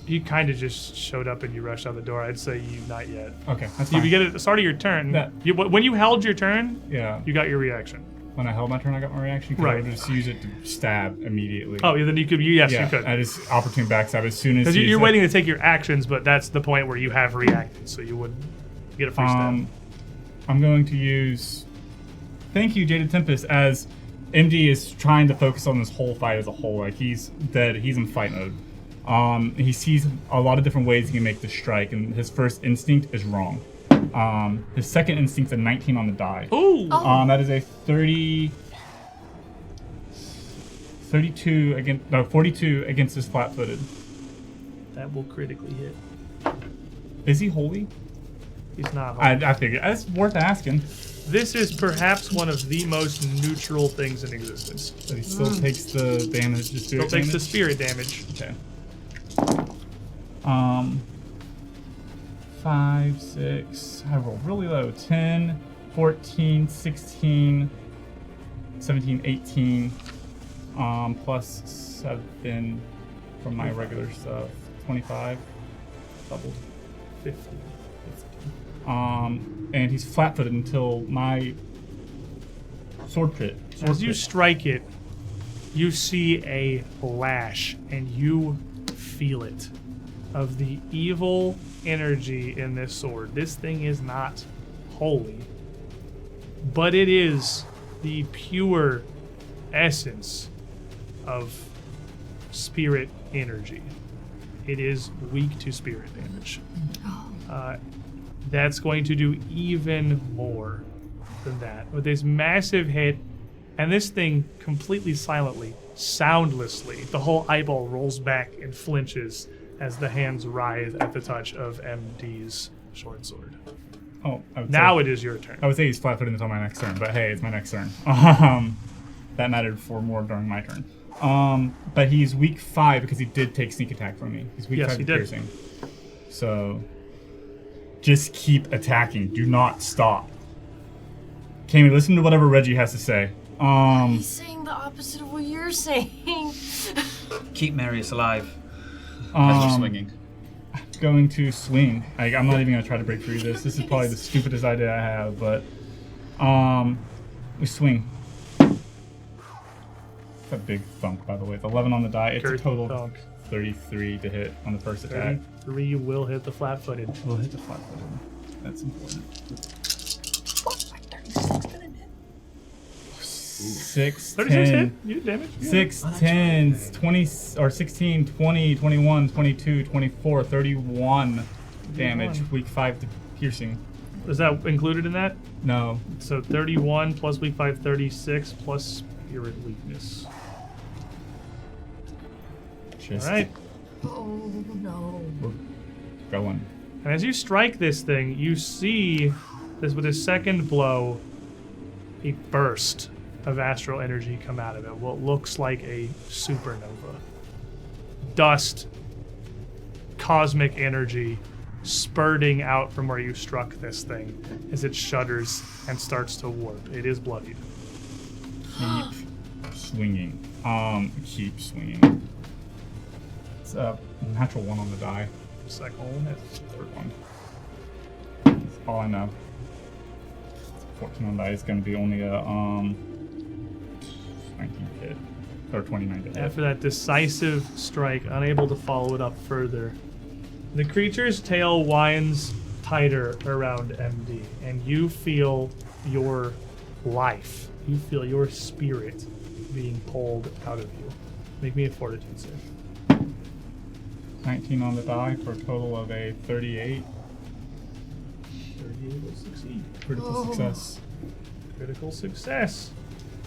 You kind of just showed up and you rushed out the door. I'd say you not yet. Okay, that's You fine. get it at the start of your turn. That- When you held your turn, Yeah. you got your reaction. When I held my turn, I got my reaction. 'Cause I Right. would just use it to stab immediately. Oh, yeah, then you could. Yes, yeah. you could. I just opportune backstab as soon as. Because he's you're waiting to take your actions, but that's the point where you have reacted, so you would get a free stab. I'm going to use. Thank you, Jaded Tempest. As MD is trying to focus on this whole fight as a whole, like he's dead. He's in fight mode. He sees a lot of different ways he can make the strike, and his first instinct is wrong. His second instinct's a 19 on the die. Ooh! That is a 32 against 42 against his flat-footed. That will critically hit. Is he holy? He's not. I figured it's worth asking. This is perhaps one of the most neutral things in existence. But he still takes the damage. The Still spirit takes the damage? spirit damage. Okay. 5, 6. I rolled really low. 10, 14, 16, 17, 18. Plus 7 from my regular stuff. 25. Doubled. 50. And he's flat-footed until my sword crit. As you strike it, you see a flash, and you feel it of the evil energy in this sword. This thing is not holy, but it is the pure essence of spirit energy. It is weak to spirit damage. That's going to do even more than that. With this massive hit, and this thing completely silently, soundlessly, the whole eyeball rolls back and flinches as the hands writhe at the touch of MD's short sword. Oh, Now it is your turn. I would say he's flat-footed until my next turn, but hey, it's my next turn. That mattered for more during my turn. But he's weak 5 because he did take sneak attack from me. He's weak Yes, 5 he to did. piercing. So just keep attacking. Do not stop. Kami, listen to whatever Reggie has to say. He's saying the opposite of what you're saying. Keep Marius alive. As you're swinging. Going to swing. I'm not even gonna try to break through this. This is probably the stupidest idea I have, but we swing. A big thunk, by the way. It's 11 on the die. It's a Girthy total thunk. 33 to hit on the first attack. 33 will hit the flat-footed. We'll hit the flat-footed. That's important. 6, 36 hit? 10, You did damage? Yeah. 6, 10, 20, or 16, 20, 21, 22, 24, 31 damage. Weak 5 to piercing. Is that included in that? No. So 31 plus weak 5, 36 plus spirit weakness. Just All right. Oh no. We're going. And as you strike this thing, you see this with his second blow, a burst of astral energy come out of it. What looks like a supernova. Dust, cosmic energy spurting out from where you struck this thing as it shudders and starts to warp. It is bloodied. Keep swinging. Keep swinging. It's a natural 1 on the die. Second one hit. Third one. That's all I know. 14 on the die is going to be only a 19 hit. Or 29 to hit. After that decisive strike, unable to follow it up further, the creature's tail winds tighter around MD, and you feel your life, you feel your spirit being pulled out of you. Make me a fortitude save. 19 on the die for a total of a 38. 38 will succeed. Critical success. Critical success.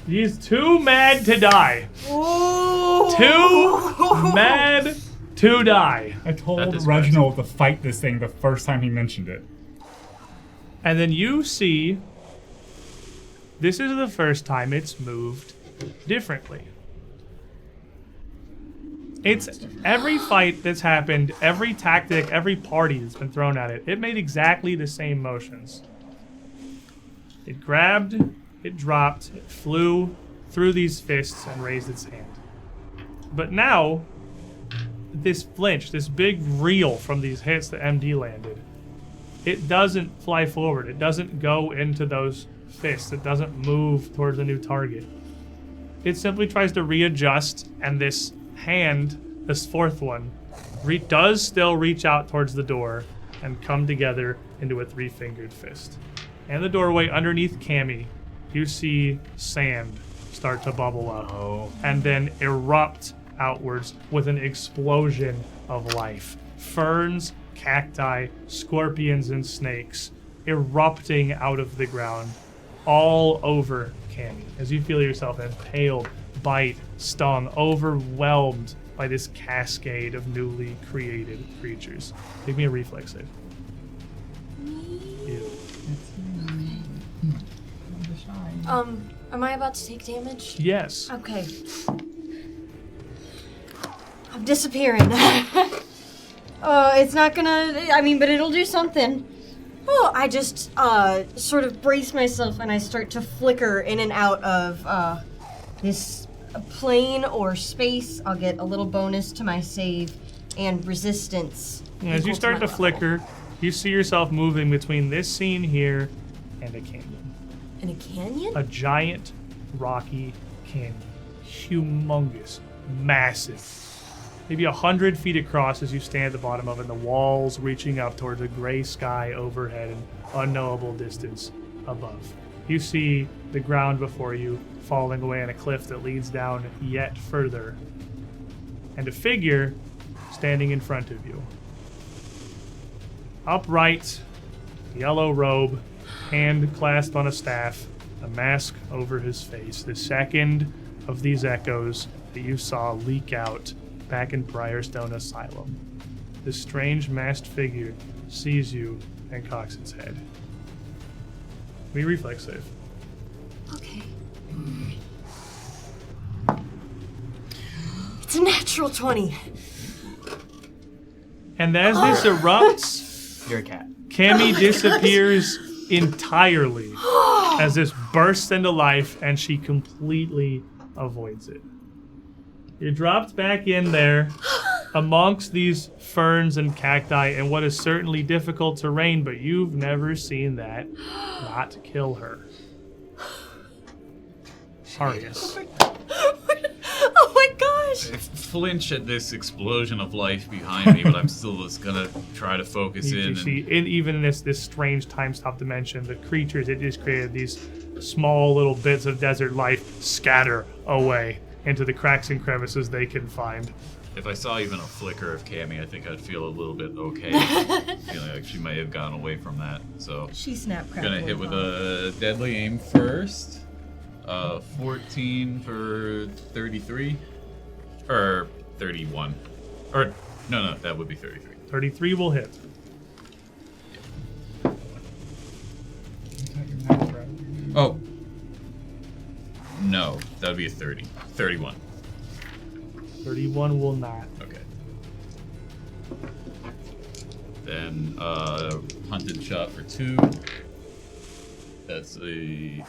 He is too mad to die. Ooh. Too mad to die. I told That is Reginald to fight this thing the first time he mentioned it. And then you see, this is the first time it's moved differently. It's every fight that's happened, every tactic, every party that's been thrown at it, it made exactly the same motions. It grabbed, it dropped, it flew through these fists and raised its hand. But now, this flinch, this big reel from these hits that MD landed, it doesn't fly forward. It doesn't go into those fists. It doesn't move towards a new target. It simply tries to readjust, and this hand, this fourth one, does still reach out towards the door and come together into a 3-fingered fist. And the doorway underneath Cammy, you see sand start to bubble up and then erupt outwards with an explosion of life. Ferns, cacti, scorpions, and snakes erupting out of the ground all over Cammy as you feel yourself impaled, bite, stung, overwhelmed by this cascade of newly created creatures. Give me a reflex save. Ew. Am I about to take damage? Yes. Okay. I'm disappearing. It's not gonna, but it'll do something. Oh, I just, sort of brace myself and I start to flicker in and out of, this plane or space. I'll get a little bonus to my save and resistance. As you start to level. flicker, you see yourself moving between this scene here and a canyon. In a canyon? A giant, rocky canyon. Humongous. Massive. Maybe 100 feet across as you stand at the bottom of it, and the walls reaching up towards a gray sky overhead and unknowable distance above. You see the ground before you falling away on a cliff that leads down yet further. And a figure standing in front of you. Upright, yellow robe, hand clasped on a staff, a mask over his face. The second of these echoes that you saw leak out back in Briarstone Asylum. This strange masked figure sees you and cocks its head. We reflex save. Okay. It's a natural 20. And as this erupts, You're a cat. Cammy disappears entirely as this bursts into life and she completely avoids it. You're dropped back in there amongst these ferns and cacti in what is certainly difficult terrain, but you've never seen that not kill her. Arius. Oh my gosh! I flinch at this explosion of life behind me, but I'm still just gonna try to focus You in. see, even in this strange time-stop dimension, the creatures it just created, these small little bits of desert life, scatter away into the cracks and crevices they can find. If I saw even a flicker of Cammy, I think I'd feel a little bit okay. Feeling like she may have gone away from that. So She snap I'm crackle. gonna hit with a deadly aim first. 14 for 33. Or 31. Or, no, that would be 33. 33 will hit. Oh. No, that would be a 30. 31. 31 will not. Okay. Then, hunted shot for 2. That's a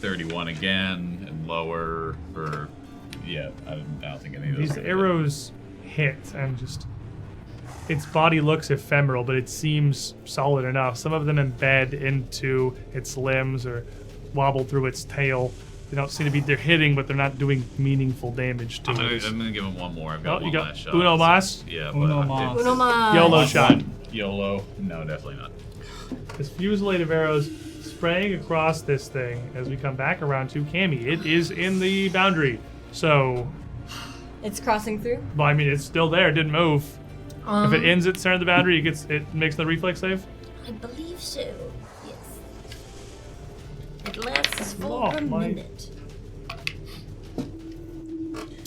31 again, and lower for, yeah, I don't think any of those. These are gonna hit. arrows hit, and just its body looks ephemeral, but it seems solid enough. Some of them embed into its limbs or wobble through its tail. They don't seem to be, they're hitting, but they're not doing meaningful damage to I'm it. gonna give him one more. I've got Oh, you one got last shot. Uno Mas? Yeah, Uno but mas. Uno mas. YOLO shot. YOLO. No, definitely not. This fusillade of arrows spraying across this thing as we come back around to Cammy. It is in the boundary. So, It's crossing through? well, I mean, it's still there. It didn't move. If it ends its turn at the boundary, it makes the reflex save. I believe so. Yes. It lasts for Oh, a my- minute.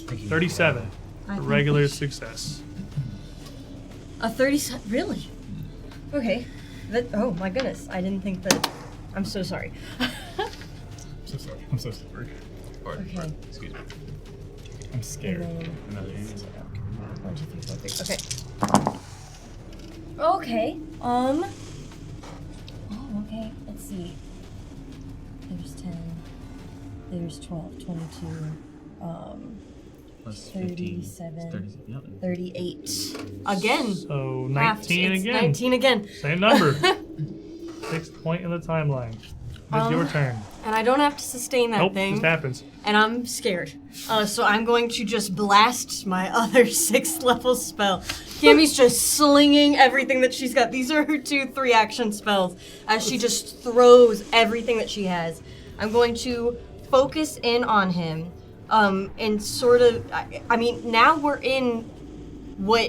37. I think Regular we should- success. A 37? Really? Okay. Oh my goodness. I didn't think that. I'm so sorry. So sorry. I'm so sorry. Pardon, Okay. pardon. Excuse me. I'm scared. And then- Another aim is like, 1, 2, 3, 4, 5. Okay. Okay. Oh, okay. Let's see. There's 10. There's 12, 22. Plus 15. 37. 30, yep. 38. Again. So Half- 19 it's again. 19 again. Same number. 6th point in the timeline. It's your turn. And I don't have to sustain that Nope, thing. just happens. And I'm scared. So I'm going to just blast my other 6th level spell. Cammy's just slinging everything that she's got. These are her 2 3-action spells as she just throws everything that she has. I'm going to focus in on him. And sort of, I mean, now we're in what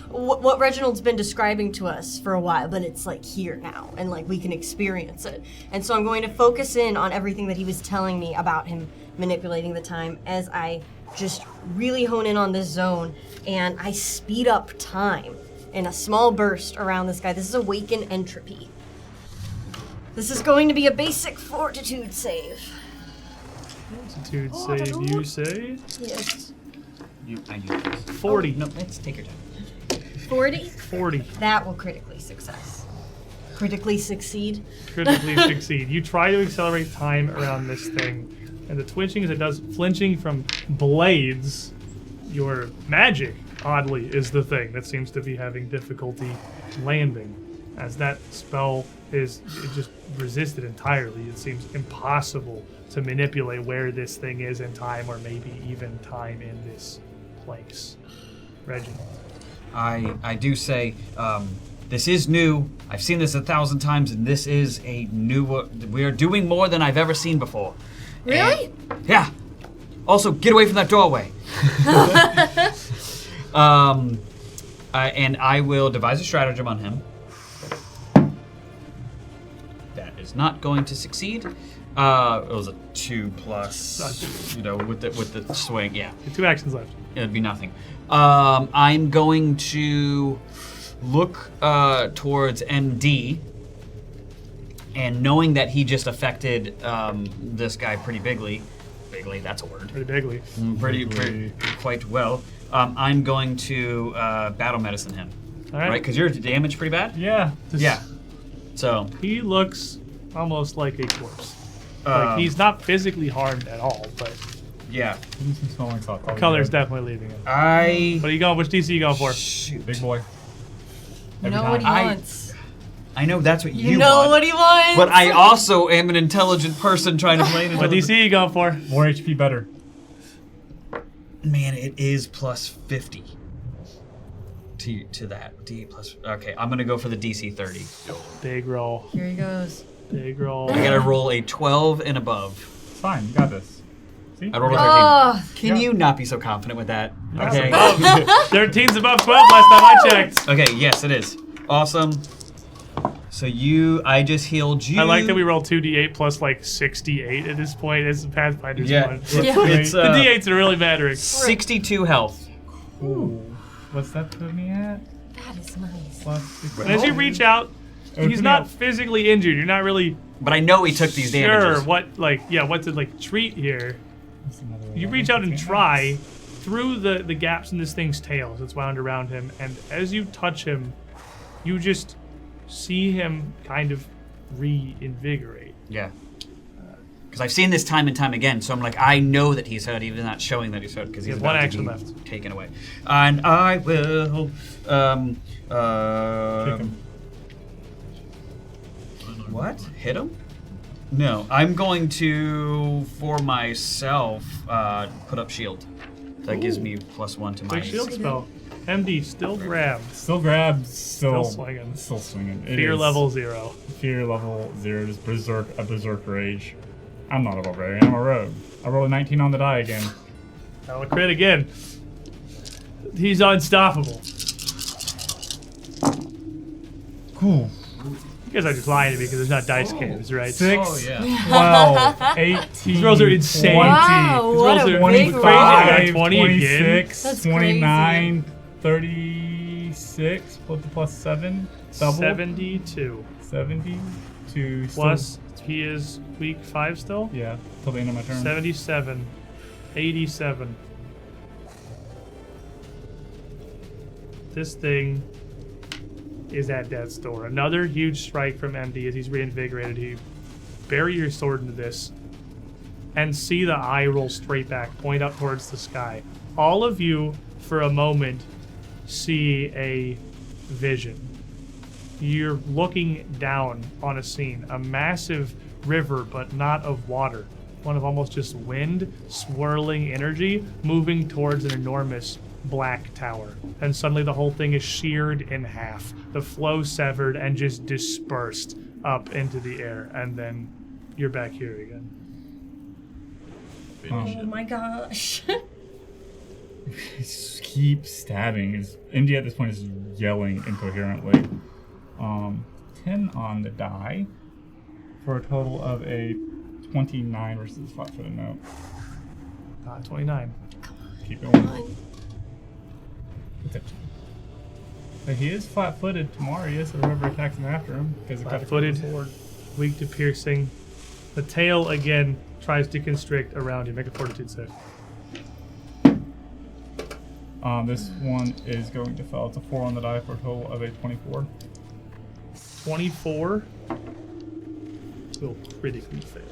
what Reginald's been describing to us for a while, but it's like here now, and like we can experience it. And so I'm going to focus in on everything that he was telling me about him manipulating the time as I just really hone in on this zone, and I speed up time in a small burst around this guy. This is Awaken Entropy. This is going to be a basic fortitude save. Fortitude save, you say? Yes. I use this. 40. No, let's take your time. 40? 40. That will critically success. Critically succeed. Critically succeed. You try to accelerate time around this thing, and the twitching as it does, flinching from blades, your magic, oddly, is the thing that seems to be having difficulty landing. As that spell is just resisted entirely, it seems impossible to manipulate where this thing is in time, or maybe even time in this place. Reginald. I do say, this is new. I've seen this 1,000 times, and this is a new. We're doing more than I've ever seen before. Really? And- yeah. Also, get away from that doorway. And I will devise a stratagem on him. That is not going to succeed. It was a 2 plus, with the swing. Yeah, 2 actions left. it'd be nothing. I'm going to look towards MD, and knowing that he just affected this guy pretty bigly, that's a word. Pretty bigly. Pretty quite well. I'm going to battle medicine him. All right. Right? Because you're damaged pretty bad? Yeah. Yeah. So, He looks almost like a corpse. Uh, Like he's not physically harmed at all, but yeah. Give me some smelling salts. I'll be color's good. definitely leaving him. I... What are you going? Which DC you going for? Shoot. Big boy. You Every know what he time. wants. I know that's what you You know want. what he wants. But I also am an intelligent person trying to play an What intelligent... DC you going for? More HP better. Man, it is plus 50 to that. D plus... Okay, I'm going to go for the DC 30. Big roll. Here he goes. Big roll. I got to roll a 12 and above. It's fine. You got this. See? I rolled a 13. Oh, Can you not be so confident with that? Okay. 13's above 12 last time I checked. Okay, yes, it is. Awesome. So I just healed you. I like that we roll 2d8 plus like 68 at this point. It's Pathfinder's Yeah. one. Yeah. It's, The d8s are really mattering. 62 health. Ooh. What's that put me at? that is nice. Plus 60. And as you reach out, Oh, he's put me not at- physically injured. You're not really But I know he took these sure damages. what to treat here. That's another You 11. reach out and Okay, try nice. through the gaps in this thing's tail that's wound around him, and as you touch him, you just see him kind of reinvigorate. Yeah. Because I've seen this time and time again, so I'm like, I know that he's hurt, even not showing that he's hurt, because he's have one about action to be left. taken away. And I will... Kick him. What? Hit him? No, I'm going to, for myself, put up shield. That gives me +1 to my... Big shield spell. MD still grabbed. Still grabs. Still swinging. Still swinging. It Fear is level 0. Fear level 0. Just a berserk rage. I'm not a barbarian. I'm a rogue. I rolled a 19 on the die again. I'll crit again. He's unstoppable. Cool. You guys are just lying to me because there's not dice cans, right? 6, Oh, yeah. 12, 18, These rolls are insane. 20, Wow, what rolls a are big 25, roll. I got 20 again. 26, That's 29, 36, plus 7, double. 72. 72. Plus, he is weak 5 still? Yeah, till the end of my turn. 77. 87. This thing is at death's door. Another huge strike from MD as he's reinvigorated. He bury your sword into this and see the eye roll straight back, point up towards the sky. All of you, for a moment, see a vision. You're looking down on a scene, a massive river, but not of water. One of almost just wind, swirling energy, moving towards an enormous black tower. And suddenly the whole thing is sheared in half. The flow severed and just dispersed up into the air. And then you're back here again. Finish Oh it. my gosh. Just keep stabbing. Indy at this point is yelling incoherently. 10 on the die for a total of a 29 versus 5 for the note. 29. Keep going. But he is flat-footed to Marius, or whoever attacks him after him, because it got a Flat-footed. sword. Weak to piercing. The tail again tries to constrict around you. Make a fortitude save. This one is going to fail. It's a 4 on the die for a total of a 24. 24 will critically fail.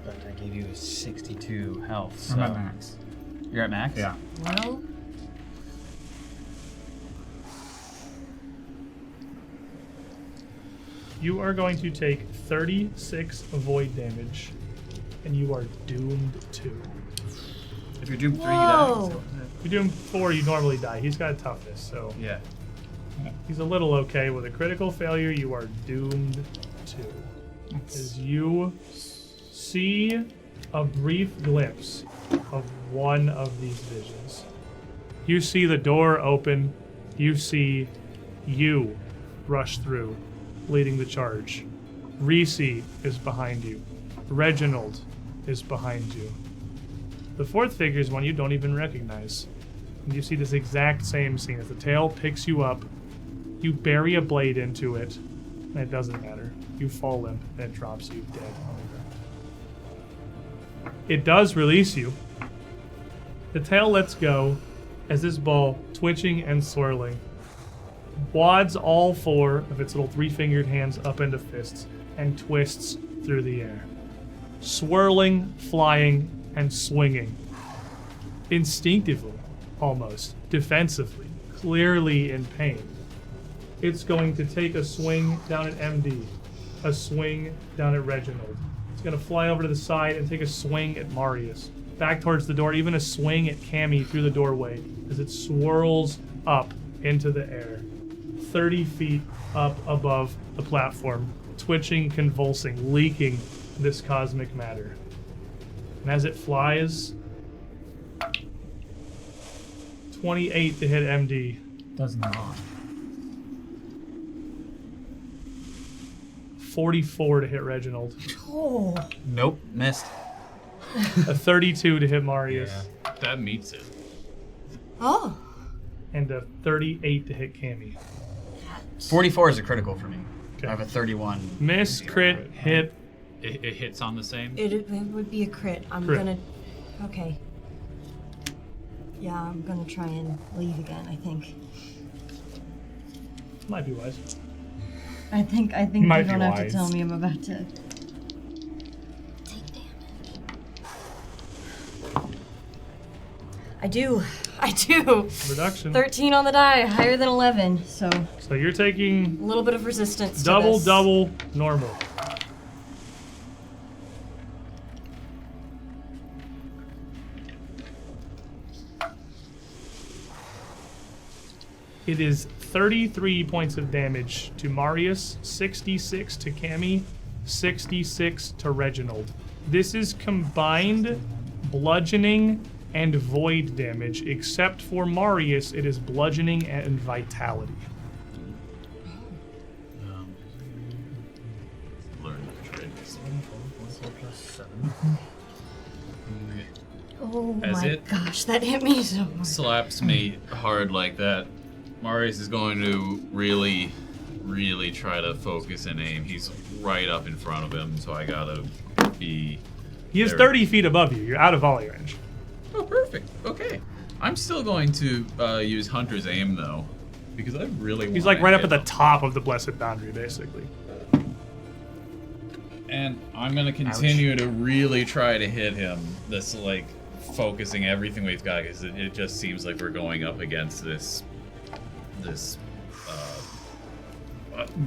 But I gave you 62 health. So I'm at max. You're at max? Yeah. Well, You are going to take 36 void damage, and you are doomed 2. If you're doomed 3, you Whoa. die. If you're doomed 4, you normally die. He's got toughness, so Yeah. he's a little okay. With a critical failure, you are doomed 2. As you see a brief glimpse of one of these visions. You see the door open. You see you rush through, leading the charge. Reese is behind you. Reginald is behind you. The fourth figure is one you don't even recognize. And you see this exact same scene. As the tail picks you up, you bury a blade into it, and it doesn't matter. You fall limp, and it drops you dead on the ground. It does release you. The tail lets go as this ball, twitching and swirling, wads all 4 of its little 3-fingered hands up into fists and twists through the air. Swirling, flying, and swinging. Instinctively, almost, defensively, clearly in pain. It's going to take a swing down at MD, a swing down at Reginald. It's going to fly over to the side and take a swing at Marius. Back towards the door, even a swing at Cammy through the doorway as it swirls up into the air. 30 feet up above the platform, twitching, convulsing, leaking this cosmic matter. And as it flies, 28 to hit MD. Does not. 44 to hit Reginald. oh, Nope, missed. A 32 to hit Marius. That meets it. oh. And a 38 to hit Cammy. 44 is a critical for me. Okay. I have a 31. Miss, crit, hit. It hits on the same. It would be a crit. I'm Crit. gonna. Okay. Yeah, I'm gonna try and leave again. I think. Might be wise. I think Might you be don't have to wise. tell me I'm about to take damage. I do. Reduction. 13 on the die, higher than 11. So So you're taking a little bit of resistance. double, to this. double, normal. It is 33 points of damage to Marius, 66 to Cammy, 66 to Reginald. This is combined bludgeoning and void damage, except for Marius, it is bludgeoning and vitality. Learn the tricks. Oh As my it- gosh, that hit me so much. Slaps me hard like that. Marius is going to really, really try to focus and aim. He's right up in front of him, so I gotta be. He is there. 30 feet above you. You're out of volley range. Oh, perfect. Okay. I'm still going to use Hunter's Aim, though, because I really want He's like right up at the him. top of the blessed boundary, basically. And I'm gonna continue to really try to hit him. This like focusing everything we've got, because it just seems like we're going up against this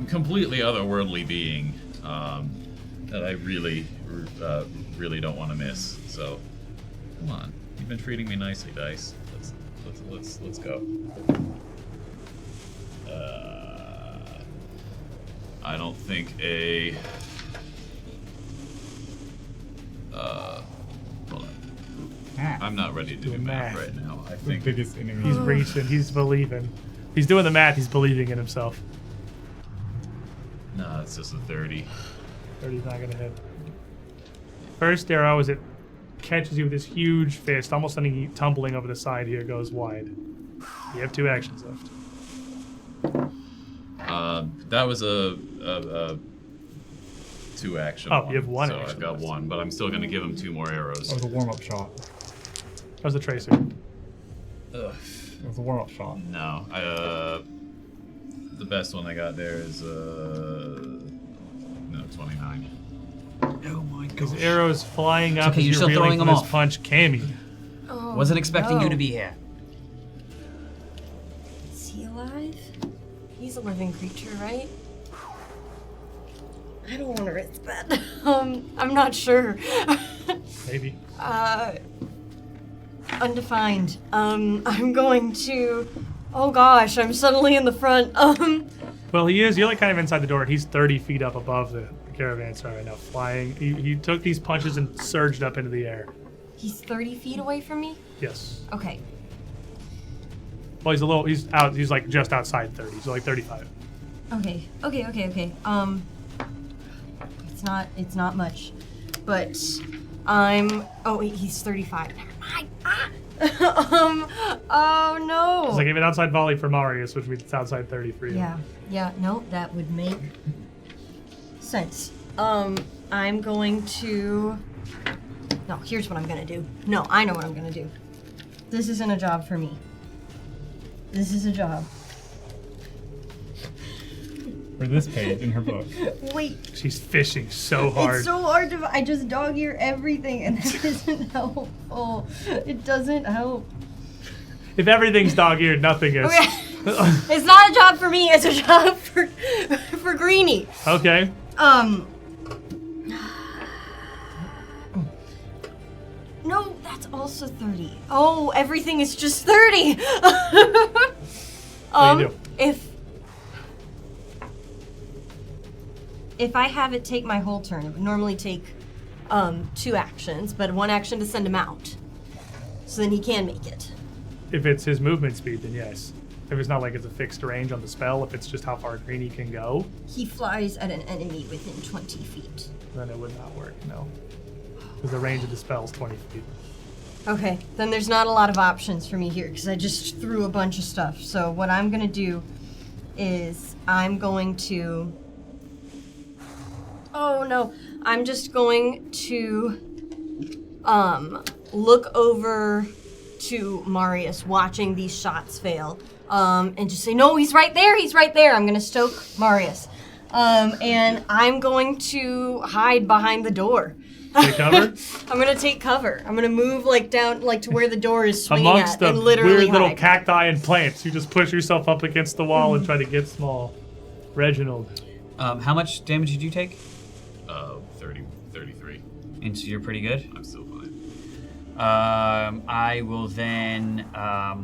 completely otherworldly being that I really don't want to miss. So come on, you've been treating me nicely, dice. Let's go. I don't think a hold on. I'm not ready to do math right now. I think Biggest enemy. He's reaching. He's believing. He's doing the math. He's believing in himself. no, it's just a 30. 30's not gonna hit. First arrow, as it catches you with this huge fist, almost sending you tumbling over the side here, goes wide. You have 2 actions left. That was a 2 action. Oh, you have 1 so action I've got left. 1, but I'm still gonna give him 2 more arrows. That was a warm-up shot. That was the tracer. Ugh. It was a warm-up shot. No, the best one I got there is 29. Oh my His gosh. arrows flying up okay, as you're you're still reeling throwing from them his off. punch. Cammy. Oh, Wasn't expecting you no. to be here. Is he alive? He's a living creature, right? I don't want to risk that. I'm not sure. Maybe. Undefined. I'm going to. Oh gosh, I'm suddenly in the front. Well, he is. You're like kind of inside the door, and he's 30 feet up above the caravanserai right now, flying. He took these punches and surged up into the air. He's 30 feet away from me? Yes. Okay. Well, he's out. He's like just outside 30, so like 35. Okay. It's not much. But oh wait, he's 35. Never mind. Oh no. It's like even outside volley for Marius, which means it's outside 30 for you. Yeah, no, that would make sense. I'm going to. No, here's what I'm gonna do. No, I know what I'm gonna do. This isn't a job for me. This is a job. For this page in her book. Wait, She's fishing so hard. it's so hard to. I just dog ear everything, and that isn't helpful. It doesn't help. If everything's dog-eared, nothing is. Okay. It's not a job for me. It's a job for Greenie. Okay. No, that's also 30. Oh, everything is just 30. What do you do? If I have it take my whole turn, it would normally take 2 actions, but 1 action to send him out. So then he can make it. If it's his movement speed, then yes. If it's not like it's a fixed range on the spell, if it's just how far Greenie can go, He flies at an enemy within 20 feet. then it would not work, no. Because the range of the spell is 20 feet. Okay, then there's not a lot of options for me here because I just threw a bunch of stuff. So what I'm gonna do is I'm going to. Oh no, I'm just going to look over to Marius watching these shots fail and just say, no, he's right there, he's right there. I'm gonna stoke Marius. And I'm going to hide behind the door. Take cover? I'm gonna take cover. I'm gonna move like down, like to where the door is swinging Amongst at, the and literally weird little hide. cacti and plants, you just push yourself up against the wall and try to get small. Reginald. How much damage did you take? 33. And so you're pretty good? I'm still fine. I will then, I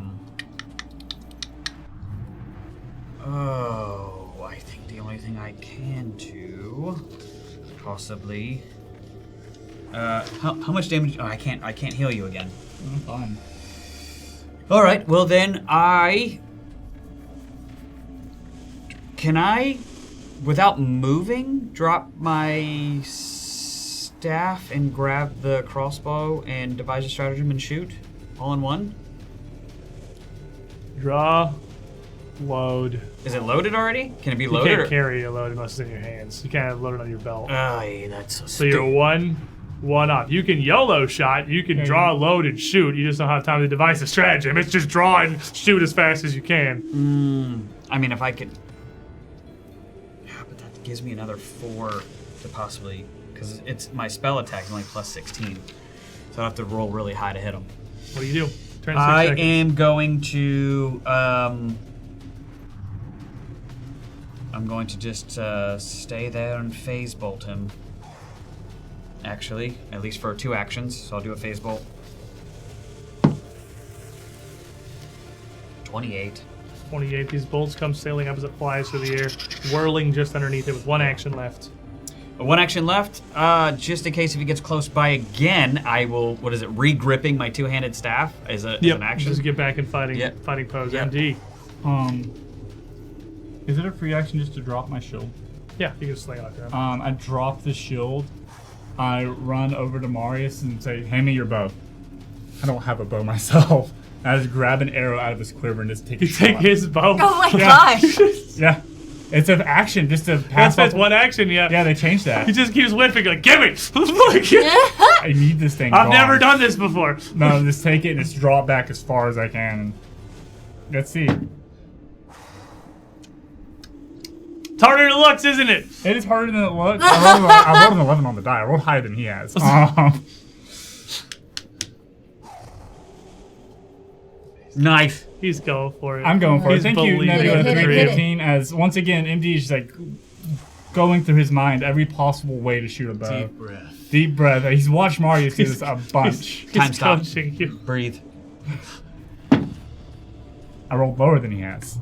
think the only thing I can do, possibly, how much damage? Oh, I can't heal you again. I'm fine. All right, well then can I, without moving, drop my staff and grab the crossbow and devise a stratagem and shoot all in one? Draw. Load. Is it loaded already? Can it be You loaded? can't carry a load unless it's in your hands. You can't have it loaded on your belt. Aye, that's so So you're one off. You can YOLO shot, you can draw a load and shoot. You just don't have time to devise a stratagem. It's just draw and shoot as fast as you can. I mean, if I could... Yeah, but that gives me another 4 to possibly because it's my spell attack is only plus 16, so I have to roll really high to hit him. What do you do? Turn 6 I seconds. am going to I'm going to just stay there and phase bolt him. Actually, at least for 2 actions, so I'll do a phase bolt. 28. 28. These bolts come sailing up as it flies through the air, whirling just underneath it with 1 action left. 1 action left. Just in case if he gets close by again, I will. What is it? Re-gripping my 2-handed staff as an action. Just get back in fighting pose. Yep. MD. Is it a free action just to drop my shield? Yeah, you can sling it on ground. I drop the shield. I run over to Marius and say, "Hand me your bow." I don't have a bow myself. I just grab an arrow out of his quiver and just take a You take shot. his bow. Oh my gosh! Yeah. It's an action just to pass That's off. 1 action, yeah. Yeah, they changed that. He just keeps whipping, like, give it! I need this thing I've gone. never done this before. No, just take it and just draw it back as far as I can. Let's see. It's harder than it looks, isn't it? It is harder than it looks. I rolled an 11 on the die. I rolled higher than he has. Knife. He's going for it. I'm going for it. He's Thank you, believing Nebula it. Hit it, hit it. 318. As once again, MD is like going through his mind every possible way to shoot a bow. Deep breath. Deep breath. He's watched Marius do this a bunch. He's Time stop. coaching you. Breathe. I rolled lower than he has.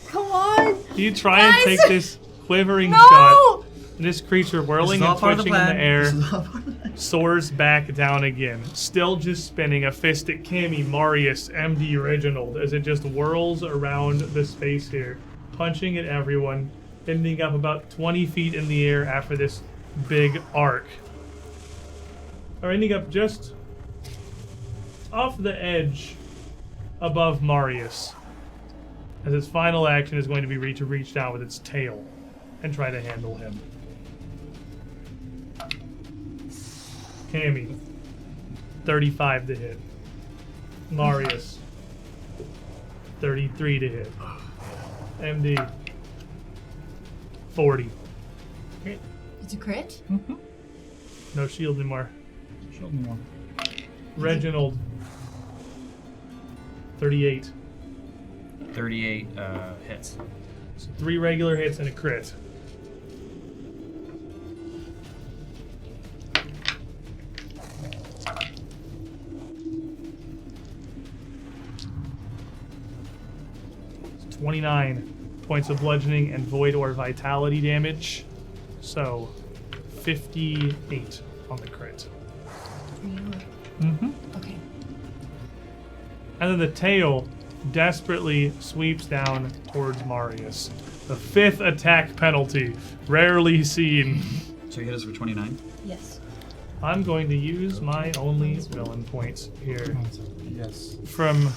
Come on! You try and Guys! take this quivering No! shot. And this creature whirling This is and all part of the twitching in the plan. air This is all part of the plan. soars back down again. Still just spinning a fist at Cammy, Marius, MD, Reginald as it just whirls around the space here, punching at everyone, ending up about 20 feet in the air after this big arc. Or ending up just off the edge above Marius. As its final action is going to be to reach down with its tail and try to handle him. Cammy, 35 to hit. Marius, 33 to hit. MD, 40. It's a crit? No shield anymore. Shield more. Reginald, 38. 38 hits. So 3 regular hits and a crit. It's 29 points of bludgeoning and void or vitality damage. So 58 on the crit. Okay. And then the tail desperately sweeps down towards Marius. The 5th attack penalty, rarely seen. So you hit us for 29. Yes. I'm going to use my only villain points here. Yes. From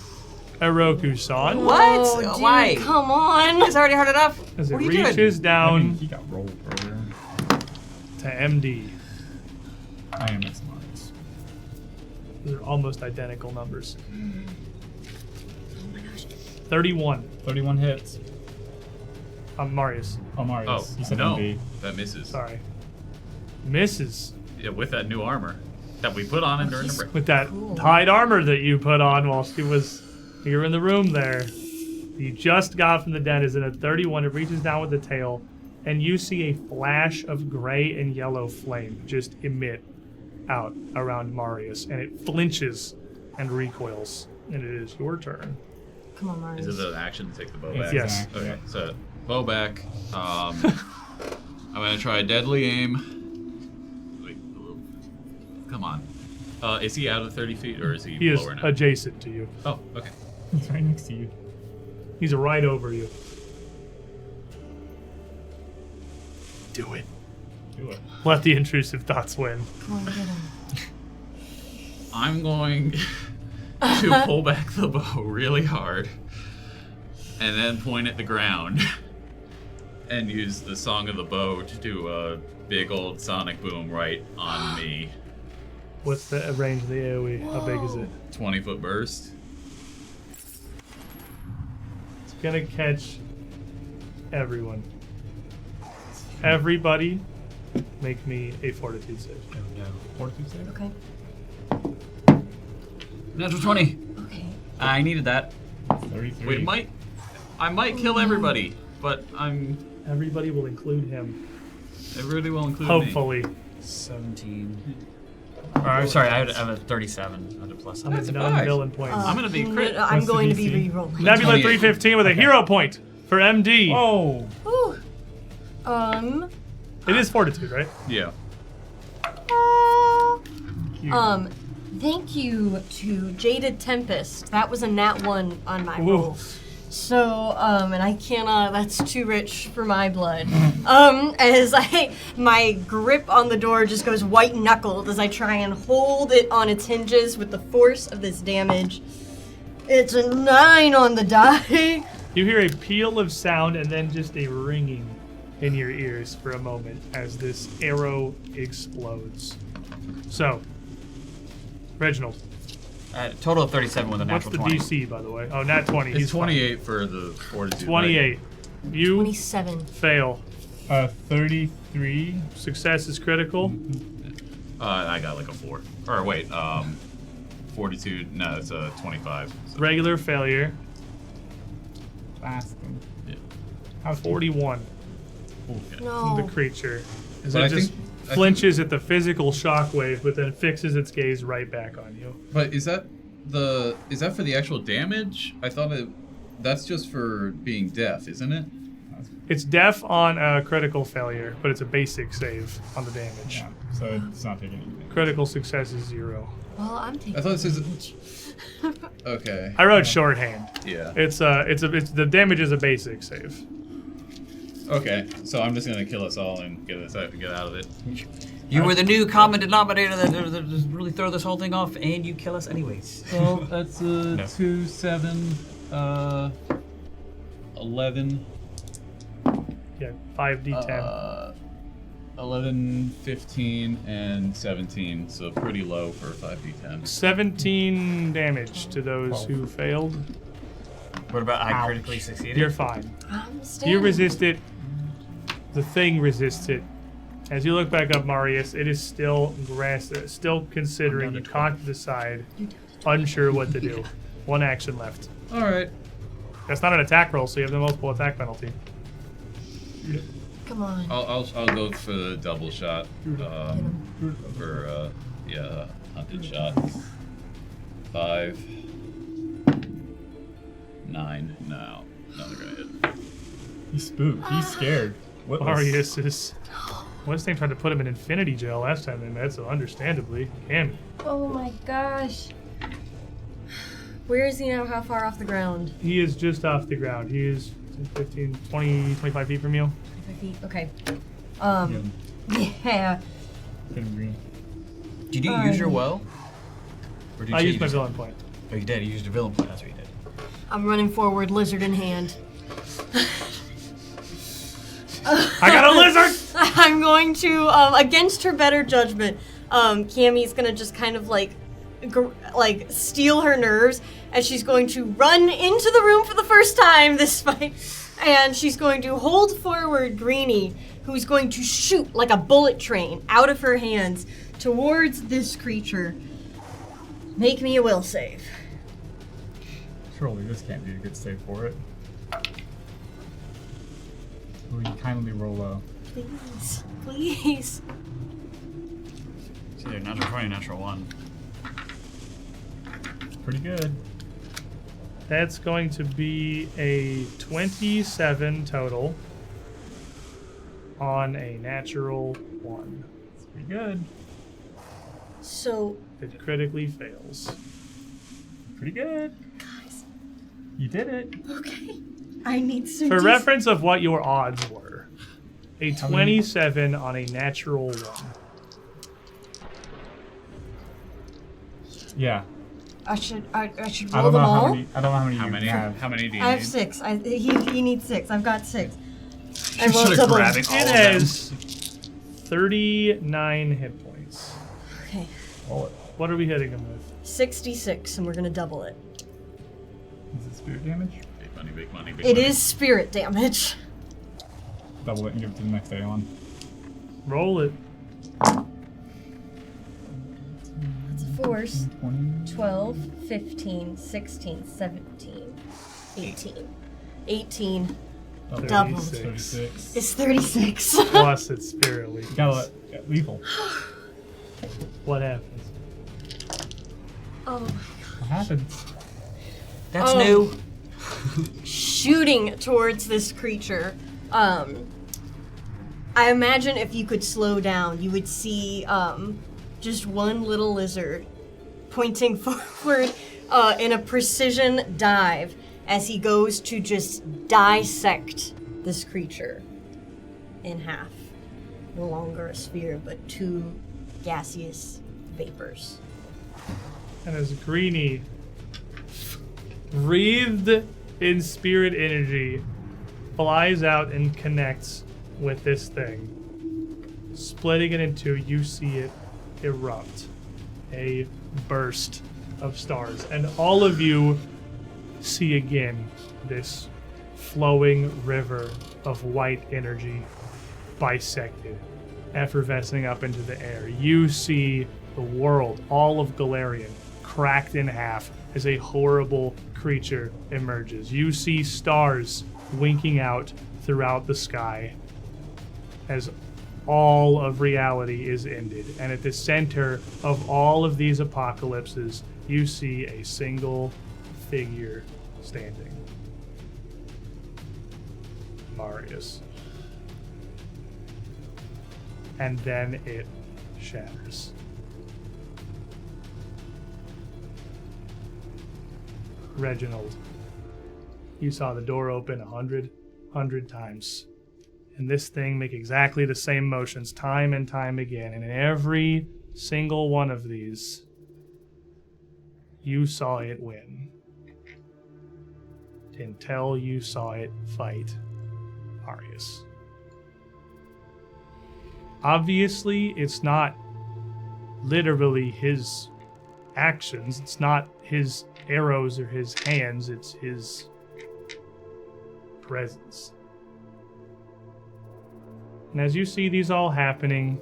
Oroku-san. What? Oh, dude, Why? come on! It's already hard enough. As it What are you doing? reaches down he got rolled earlier. to MD. I am as Marius. Those are almost identical numbers. 31 31 hits. on Marius. Oh, Marius. Oh, You said no. MD. That misses. Sorry. Misses. Yeah, with that new armor that we put on him during the break. With that hide armor that you put on while she was here in the room there. You just got from the den is in a 31. It reaches down with the tail, and you see a flash of gray and yellow flame just emit out around Marius, and it flinches and recoils. And it is your turn. Come on, Marius. Is it an action to take the bow back? Yes. Okay, so bow back. I'm gonna try deadly aim. Wait, come on. Is he out of 30 feet or is he, He is lower now? adjacent to you. Oh, okay. He's right next to you. He's right over you. Do it. Do it. Let the intrusive thoughts win. Come on, get him. I'm going to pull back the bow really hard and then point at the ground and use the Song of the Bow to do a big old sonic boom right on me. What's the range of the AoE? How big is it? 20-foot burst. It's gonna catch everyone. Everybody Make me a fortitude save. Oh no. Fortitude save? Okay. Natural 20. Okay. I needed that. 33. I might kill everybody, but Everybody will include him. everybody will include me. Hopefully. 17. Or, sorry, I have a 37. I had a plus. I'm That's at a none five. villain points. I'm gonna be crit. I'm What's the going to be DC? re-rolling. Nebula 28. 315 with a hero point for MD. Oh! Ooh. It is fortitude, right? Yeah. Thank you to Jaded Tempest. That was a nat 1 on my Ooh. roll. So, and I cannot, that's too rich for my blood. As my grip on the door just goes white knuckled as I try and hold it on its hinges with the force of this damage. It's a 9 on the die. You hear a peal of sound and then just a ringing in your ears for a moment as this arrow explodes. So, Reginald, Total of 37 with a what's natural the 20. DC, by the way? Oh, nat 20. It's He's fine. 28 for the fortitude. 28. You 27. fail. 33. Success is critical. I got like a 4. Or wait, fortitude. No, it's a 25. So, Regular failure. Last one. yeah. How's 41. No. The creature. As But it I just think- flinches at the physical shockwave, but then fixes its gaze right back on you. But is that for the actual damage? I thought that's just for being deaf, isn't it? It's deaf on a critical failure, but it's a basic save on the damage. Yeah, so it's not taking anything. Critical success is 0. Well, I'm taking I thought it says. damage. Okay. I wrote shorthand. Yeah. It's the damage is a basic save. Okay. So I'm just gonna kill us all and get out of it. You were the new common denominator that really throw this whole thing off, and you kill us anyways. So that's No. 2, 7, 11. Yeah, 5d10. 11, 15, and 17, so pretty low for 5d10. 17 damage to those who failed. What about I Ouch. critically succeeded? You're fine. I'm standing. You resist it. The thing resists it. As you look back up, Marius, it is still still considering. You can't decide. Unsure what to do. One action left. All right. That's not an attack roll, so you have the multiple attack penalty. Come on. I'll go for the double shot. For hunted shot. 5, 9. No, not gonna hit. He's spooked. He's scared. What Marius is. What's name tried to put him in infinity jail last time they met, so understandably, Cammy. Oh my gosh. Where is he now? How far off the ground? He is just off the ground. He is 15, 20, 25 feet from you. 25 feet. Okay. Yeah. Green. Did you use your well? Or did I you used my use- villain point. Oh, you did. You used a villain point. That's what you did. I'm running forward, lizard in hand. I got a lizard! I'm going to, against her better judgment, Cammy's gonna just kind of like steal her nerves, and she's going to run into the room for the first time this fight, and she's going to hold forward Greenie, who's going to shoot like a bullet train out of her hands towards this creature. Make me a will save. Surely this can't be a good save for it. Will you kindly roll low? Please, please. It's either natural 20 or natural 1. It's pretty good. That's going to be a 27 total on a natural 1. It's pretty good. So, It critically fails. Pretty good. guys, You did it. okay. I need some. For reference of what your odds were, a 27 on a natural 1. Yeah. I should I roll don't them know how all. many. I don't know how many. How you many? have. How many do you I have need? 6. He needs 6. I've got 6. I You rolled should have double. grabbing all It of them. has 39 hit points. Okay. Roll it. What are we hitting him with? 66, and we're gonna double it. Is it spirit damage? Big money, big money, big It money. is spirit damage. Double it and give it to the next Aeon. Roll it. That's a force. 12, 15, 16, 17, 18. 18 double 36. is 36. Plus it's spirit weakness. Got lethal. What happens? Oh, What happens? That's Oh. new. shooting towards this creature. I imagine if you could slow down, you would see just one little lizard pointing forward in a precision dive as he goes to just dissect this creature in half. No longer a sphere, but two gaseous vapors. And as Greenie, breathed in spirit energy, flies out and connects with this thing, splitting it in two, you see it erupt. A burst of stars. And all of you see again this flowing river of white energy bisected, effervescing up into the air. You see the world, all of Galarian, cracked in half as a horrible creature emerges. You see stars winking out throughout the sky as all of reality is ended. And at the center of all of these apocalypses, you see a single figure standing. Marius. And then it shatters. Reginald, you saw the door open 100 times. And this thing make exactly the same motions time and time again. And in every single one of these, you saw it win. Until you saw it fight Marius. Obviously, it's not literally his actions. It's not his arrows or his hands. It's his presence. And as you see these all happening,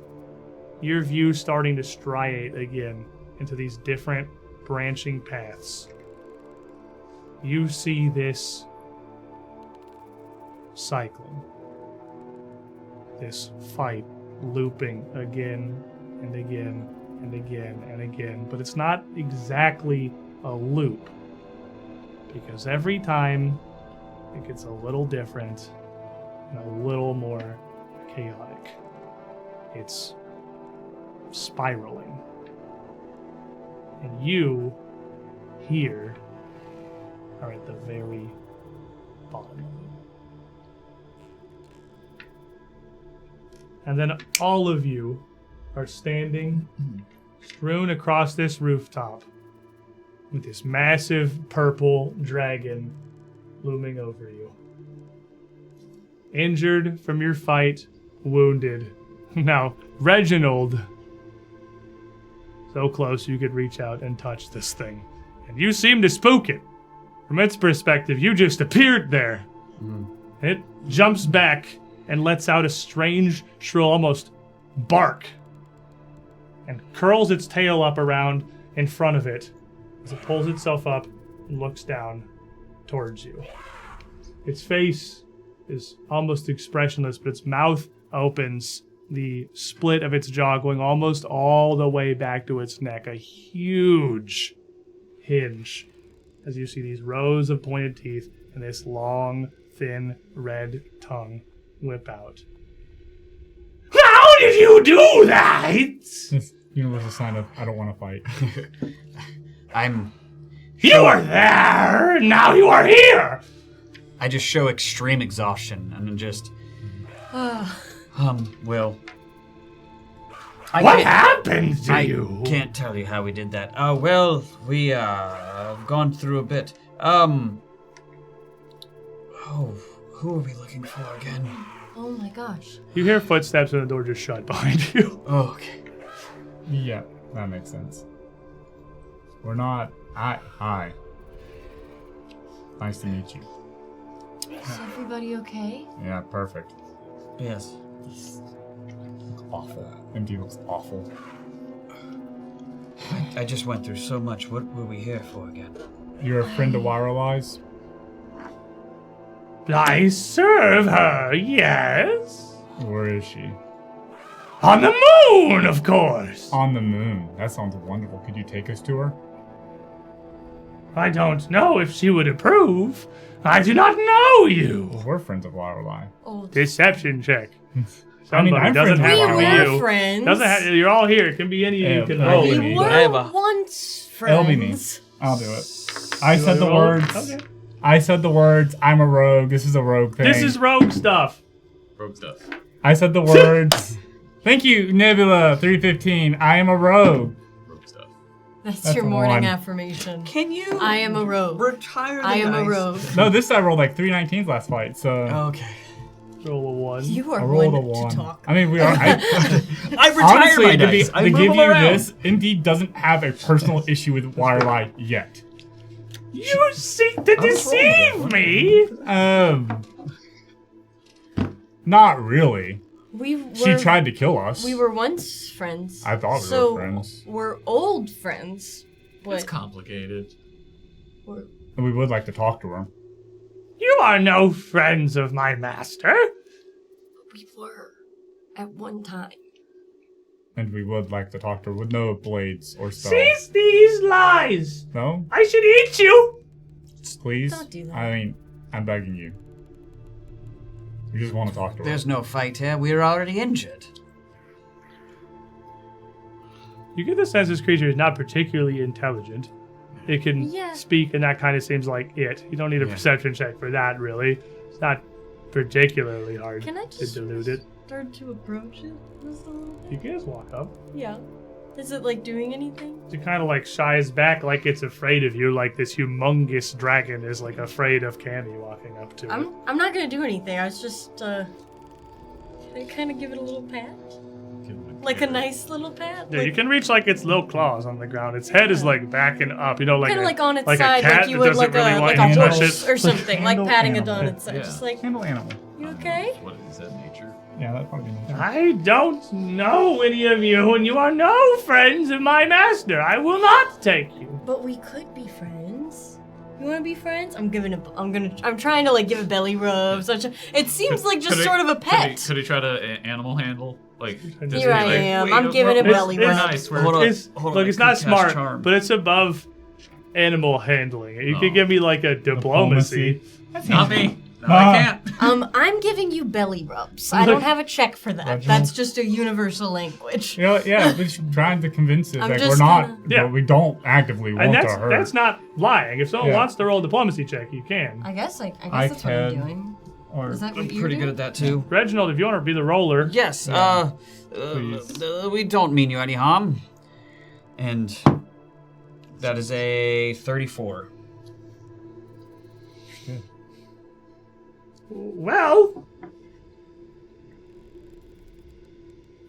your view starting to striate again into these different branching paths. You see this cycling, this fight looping again and again and again and again. But it's not exactly a loop, because every time it gets a little different and a little more chaotic. It's spiraling. And you here are at the very bottom of it. And then all of you are standing strewn across this rooftop with this massive purple dragon looming over you. Injured from your fight, wounded. Now, Reginald, so close you could reach out and touch this thing. And you seem to spook it. From its perspective, you just appeared there. It jumps back and lets out a strange, shrill, almost bark. And curls its tail up around in front of it as it pulls itself up and looks down towards you. Its face is almost expressionless, but its mouth opens, the split of its jaw going almost all the way back to its neck, a huge hinge, as you see these rows of pointed teeth and this long, thin, red tongue whip out. How did you do that? It's universal sign of I don't want to fight. You were there, now you are here! I just show extreme exhaustion and then just, well. What happened to you? I can't tell you how we did that. Well, we, have gone through a bit. Who are we looking for again? Oh my gosh. You hear footsteps and the door just shut behind you. Oh, okay. Yeah, that makes sense. We're not. Hi. Nice to meet you. Is everybody okay? Yeah, perfect. Yes. awful. MD looks awful. I just went through so much. What were we here for again? You're a friend of Wirelies? I serve her, yes. Where is she? On the moon, of course. On the moon. That sounds wonderful. Could you take us to her? I don't know if she would approve. I do not know you. Well, we're friends of Wireless. Old. Deception check. I mean, Somebody I'm doesn't friends have with to be Wireless. you. friends. Doesn't have, you're all here. It can be any of you. Yeah, Can but roll. We It'll be me. were I have a- once It'll be me. friends. I'll do it. I said the Roll? words. Okay. I said the words. I'm a rogue. This is a rogue thing. This is rogue stuff. Rogue stuff. I said the words. Thank you, Nebula 315. I am a rogue. Rogue stuff. That's your a morning one. affirmation. Can you? I am a rogue. Retire the I am a dice? rogue. No, this I rolled like 3 19s last fight, so Okay. Roll a 1. You I are rolled a one 1. to talk. I mean, we are. I retired Honestly, my to, be, dice. I to move give them you around. this, Indeed doesn't have a personal issue with Wirelight yet. You seek to deceive me. Not really. She Were, tried to kill us. We were once friends. I thought we so were friends. We're old friends. But It's complicated. we're, And we would like to talk to her. You are no friends of my master. we were at one time. And we would like to talk to her with no blades or stuff. Cease these lies. No? I should eat you. Please? Don't do that. I mean, I'm begging you. We just want to talk to her. There's no fight here. We're already injured. You get the sense this creature is not particularly intelligent. It can Yeah. speak, and that kind of seems like it. You don't need a Yeah. perception check for that, really. It's not particularly hard Can I to just delude it. start to approach it just a little bit? You can just walk up. Yeah. Is it like doing anything? It kind of like shies back like it's afraid of you, like this humongous dragon is like afraid of Cammy walking up to it. I'm not gonna do anything. I was just can I kind of give it a little pat, Give him like a carrot. nice little pat. Yeah, like, you can reach like its little claws on the ground. Its head is like backing up, you know, like kind of a, like on its like side, a cat like you that would doesn't like really a want like you a to touch horse it. or something, like handle patting animal. it on its side, Yeah. just like Handle animal. you okay? What is that, nature? Yeah, that'd probably be nice. I don't know any of you, and you are no friends of my master. I will not take you. But we could be friends. You want to be friends? I'm trying to like give a belly rub. It seems like just Could sort he- of a pet. Could he try to animal handle? Like, Just Here I like- am. wait, I'm giving a it's- belly it's- rub. nice. Hold on. It's, hold on, look, I it's can not cast smart, charm. but it's above animal handling. You Oh. could give me like a diplomacy. Not me. No, Ah. I can't. I'm giving you belly rubs. I don't have a check for that. Reginald? That's just a universal language. You know, yeah, we're just trying to convince us. I'm Like, we're just not, gonna- Yeah. but we don't actively want And to that's hurt. that's not lying. If someone Yeah. wants to roll a diplomacy check, you can. I guess I that's what I'm can. doing. Or, Is that what I'm you're pretty doing? good at that too. Reginald, if you want to be the roller, Yes. Please. We don't mean you any harm. And that is a 34. well,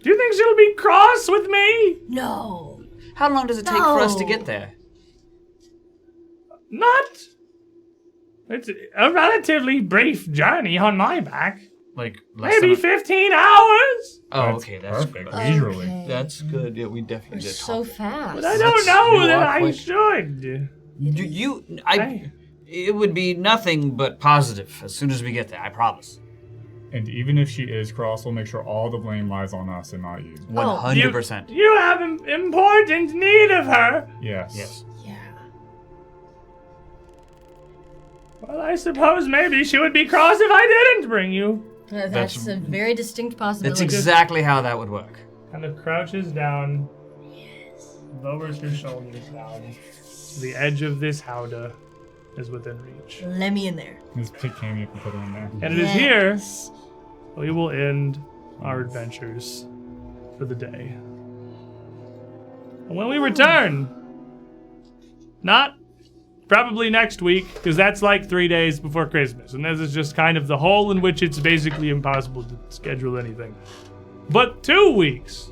do you think she'll be cross with me? No. How long does it take for us to No. get there? Not. It's a relatively brief journey on my back. Like less Maybe than 15 hours. Oh, That's okay, that's perfect. good. Leisurely. Okay. That's good. Yeah, we You're definitely did. so talk. fast. But I don't You know that are I quick. should. It would be nothing but positive as soon as we get there. I promise. And even if she is cross, we'll make sure all the blame lies on us and not you. 100%. You have important need of her. Yes. Yes. Yeah. Well, I suppose maybe she would be cross if I didn't bring you. That's a very distinct possibility. That's exactly how that would work. Kind of crouches down, lowers her shoulders down. The edge of this howdah is within reach. Let me in there. Just pick Cammy up and put her in there. And it is here we will end our adventures for the day. And when we return, not probably next week, because that's like 3 days before Christmas. And this is just kind of the hole in which it's basically impossible to schedule anything. But 2 weeks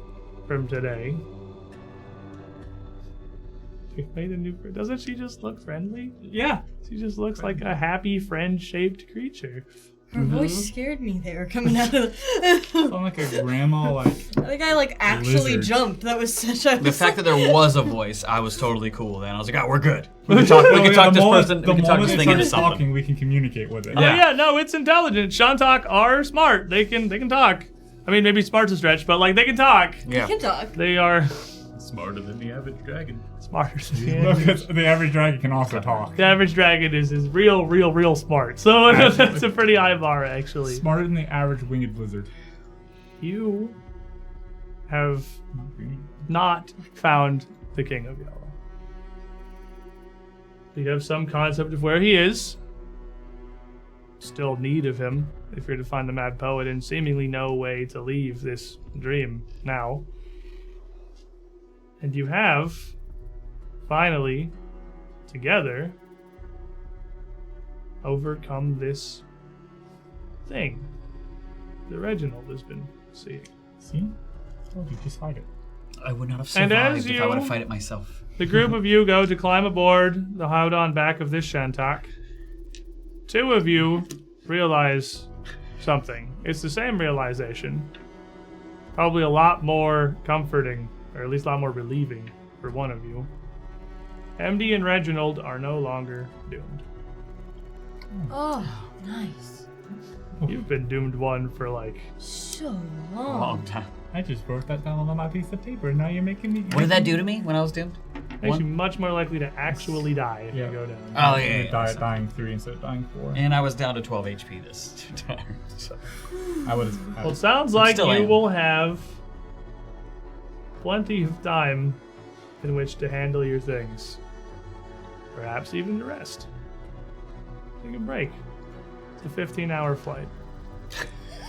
from today, we've made a new. Doesn't she just look friendly? Yeah. She just looks like a happy friend-shaped creature. Her voice scared me there coming out of the... Sound like a grandma, like. I think I like actually Lizard. jumped. That was such a... The fact that there was a voice, I was totally cool then. I was like, oh, we're good. We can talk, we can talk this person, we can talk this thing into something. Talking, we can communicate with it. Oh yeah, no, it's intelligent. Shantak are smart. They can talk. I mean, maybe smart's a stretch, but like they can talk. I can talk. They are Smarter than the average dragon. smarter than the Look, average. the average dragon can also talk. The average dragon is real smart. So that's a pretty high bar, actually. Smarter than the average winged lizard. You have not found the King of Yellow. You have some concept of where he is. Still need of him if you're to find the Mad Poet, and seemingly no way to leave this dream now. And you have, finally, together, overcome this thing that Reginald has been seeing. See? Told you, just fight it. I would not have And survived as if I would you- have fight it myself. The group of you go to climb aboard the howdah back of this Shantak. Two of you realize something. It's the same realization. Probably a lot more comforting, or at least a lot more relieving for one of you. MD and Reginald are no longer doomed. Oh, nice. You've been doomed one for like... So A long. long time. I just wrote that down on my piece of paper, and now you're making me. What did that do to me when I was doomed? Makes you much more likely to actually die if Yeah. you go down. Oh, You yeah. die dying 3 instead of dying 4. And I was down to 12 HP this time. So. I would have. Well, it sounds like still you am. will have plenty of time in which to handle your things. Perhaps even to rest. Take a break. It's a 15-hour flight.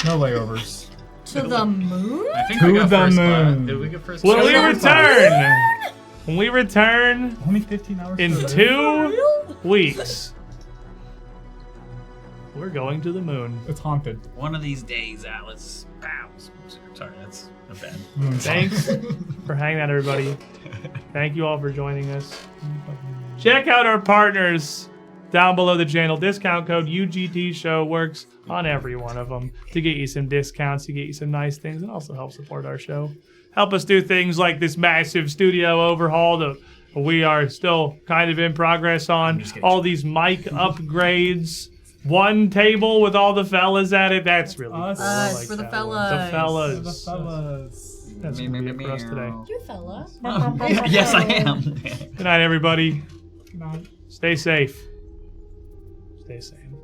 No layovers. To the moon? I think To we got the first class. moon. Did we get first When class? we return Only 15 hours. in for 2 weeks, we're going to the moon. It's haunted. One of these days, Alice. Pow. Sorry, that's a bad. Thanks for hanging out, everybody. Thank you all for joining us. Check out our partners down below the channel. Discount code UGT Show works on every one of them to get you some discounts, to get you some nice things, and also help support our show. Help us do things like this massive studio overhaul that we are still kind of in progress on. All these mic upgrades. One table with all the fellas at it. That's really cool. Us. I Us, for the that fellas. one. The fellas. The fellas. That's gonna be it for us today. You fella. Yes, I am. Good night, everybody. Good night. Stay safe. Stay sane.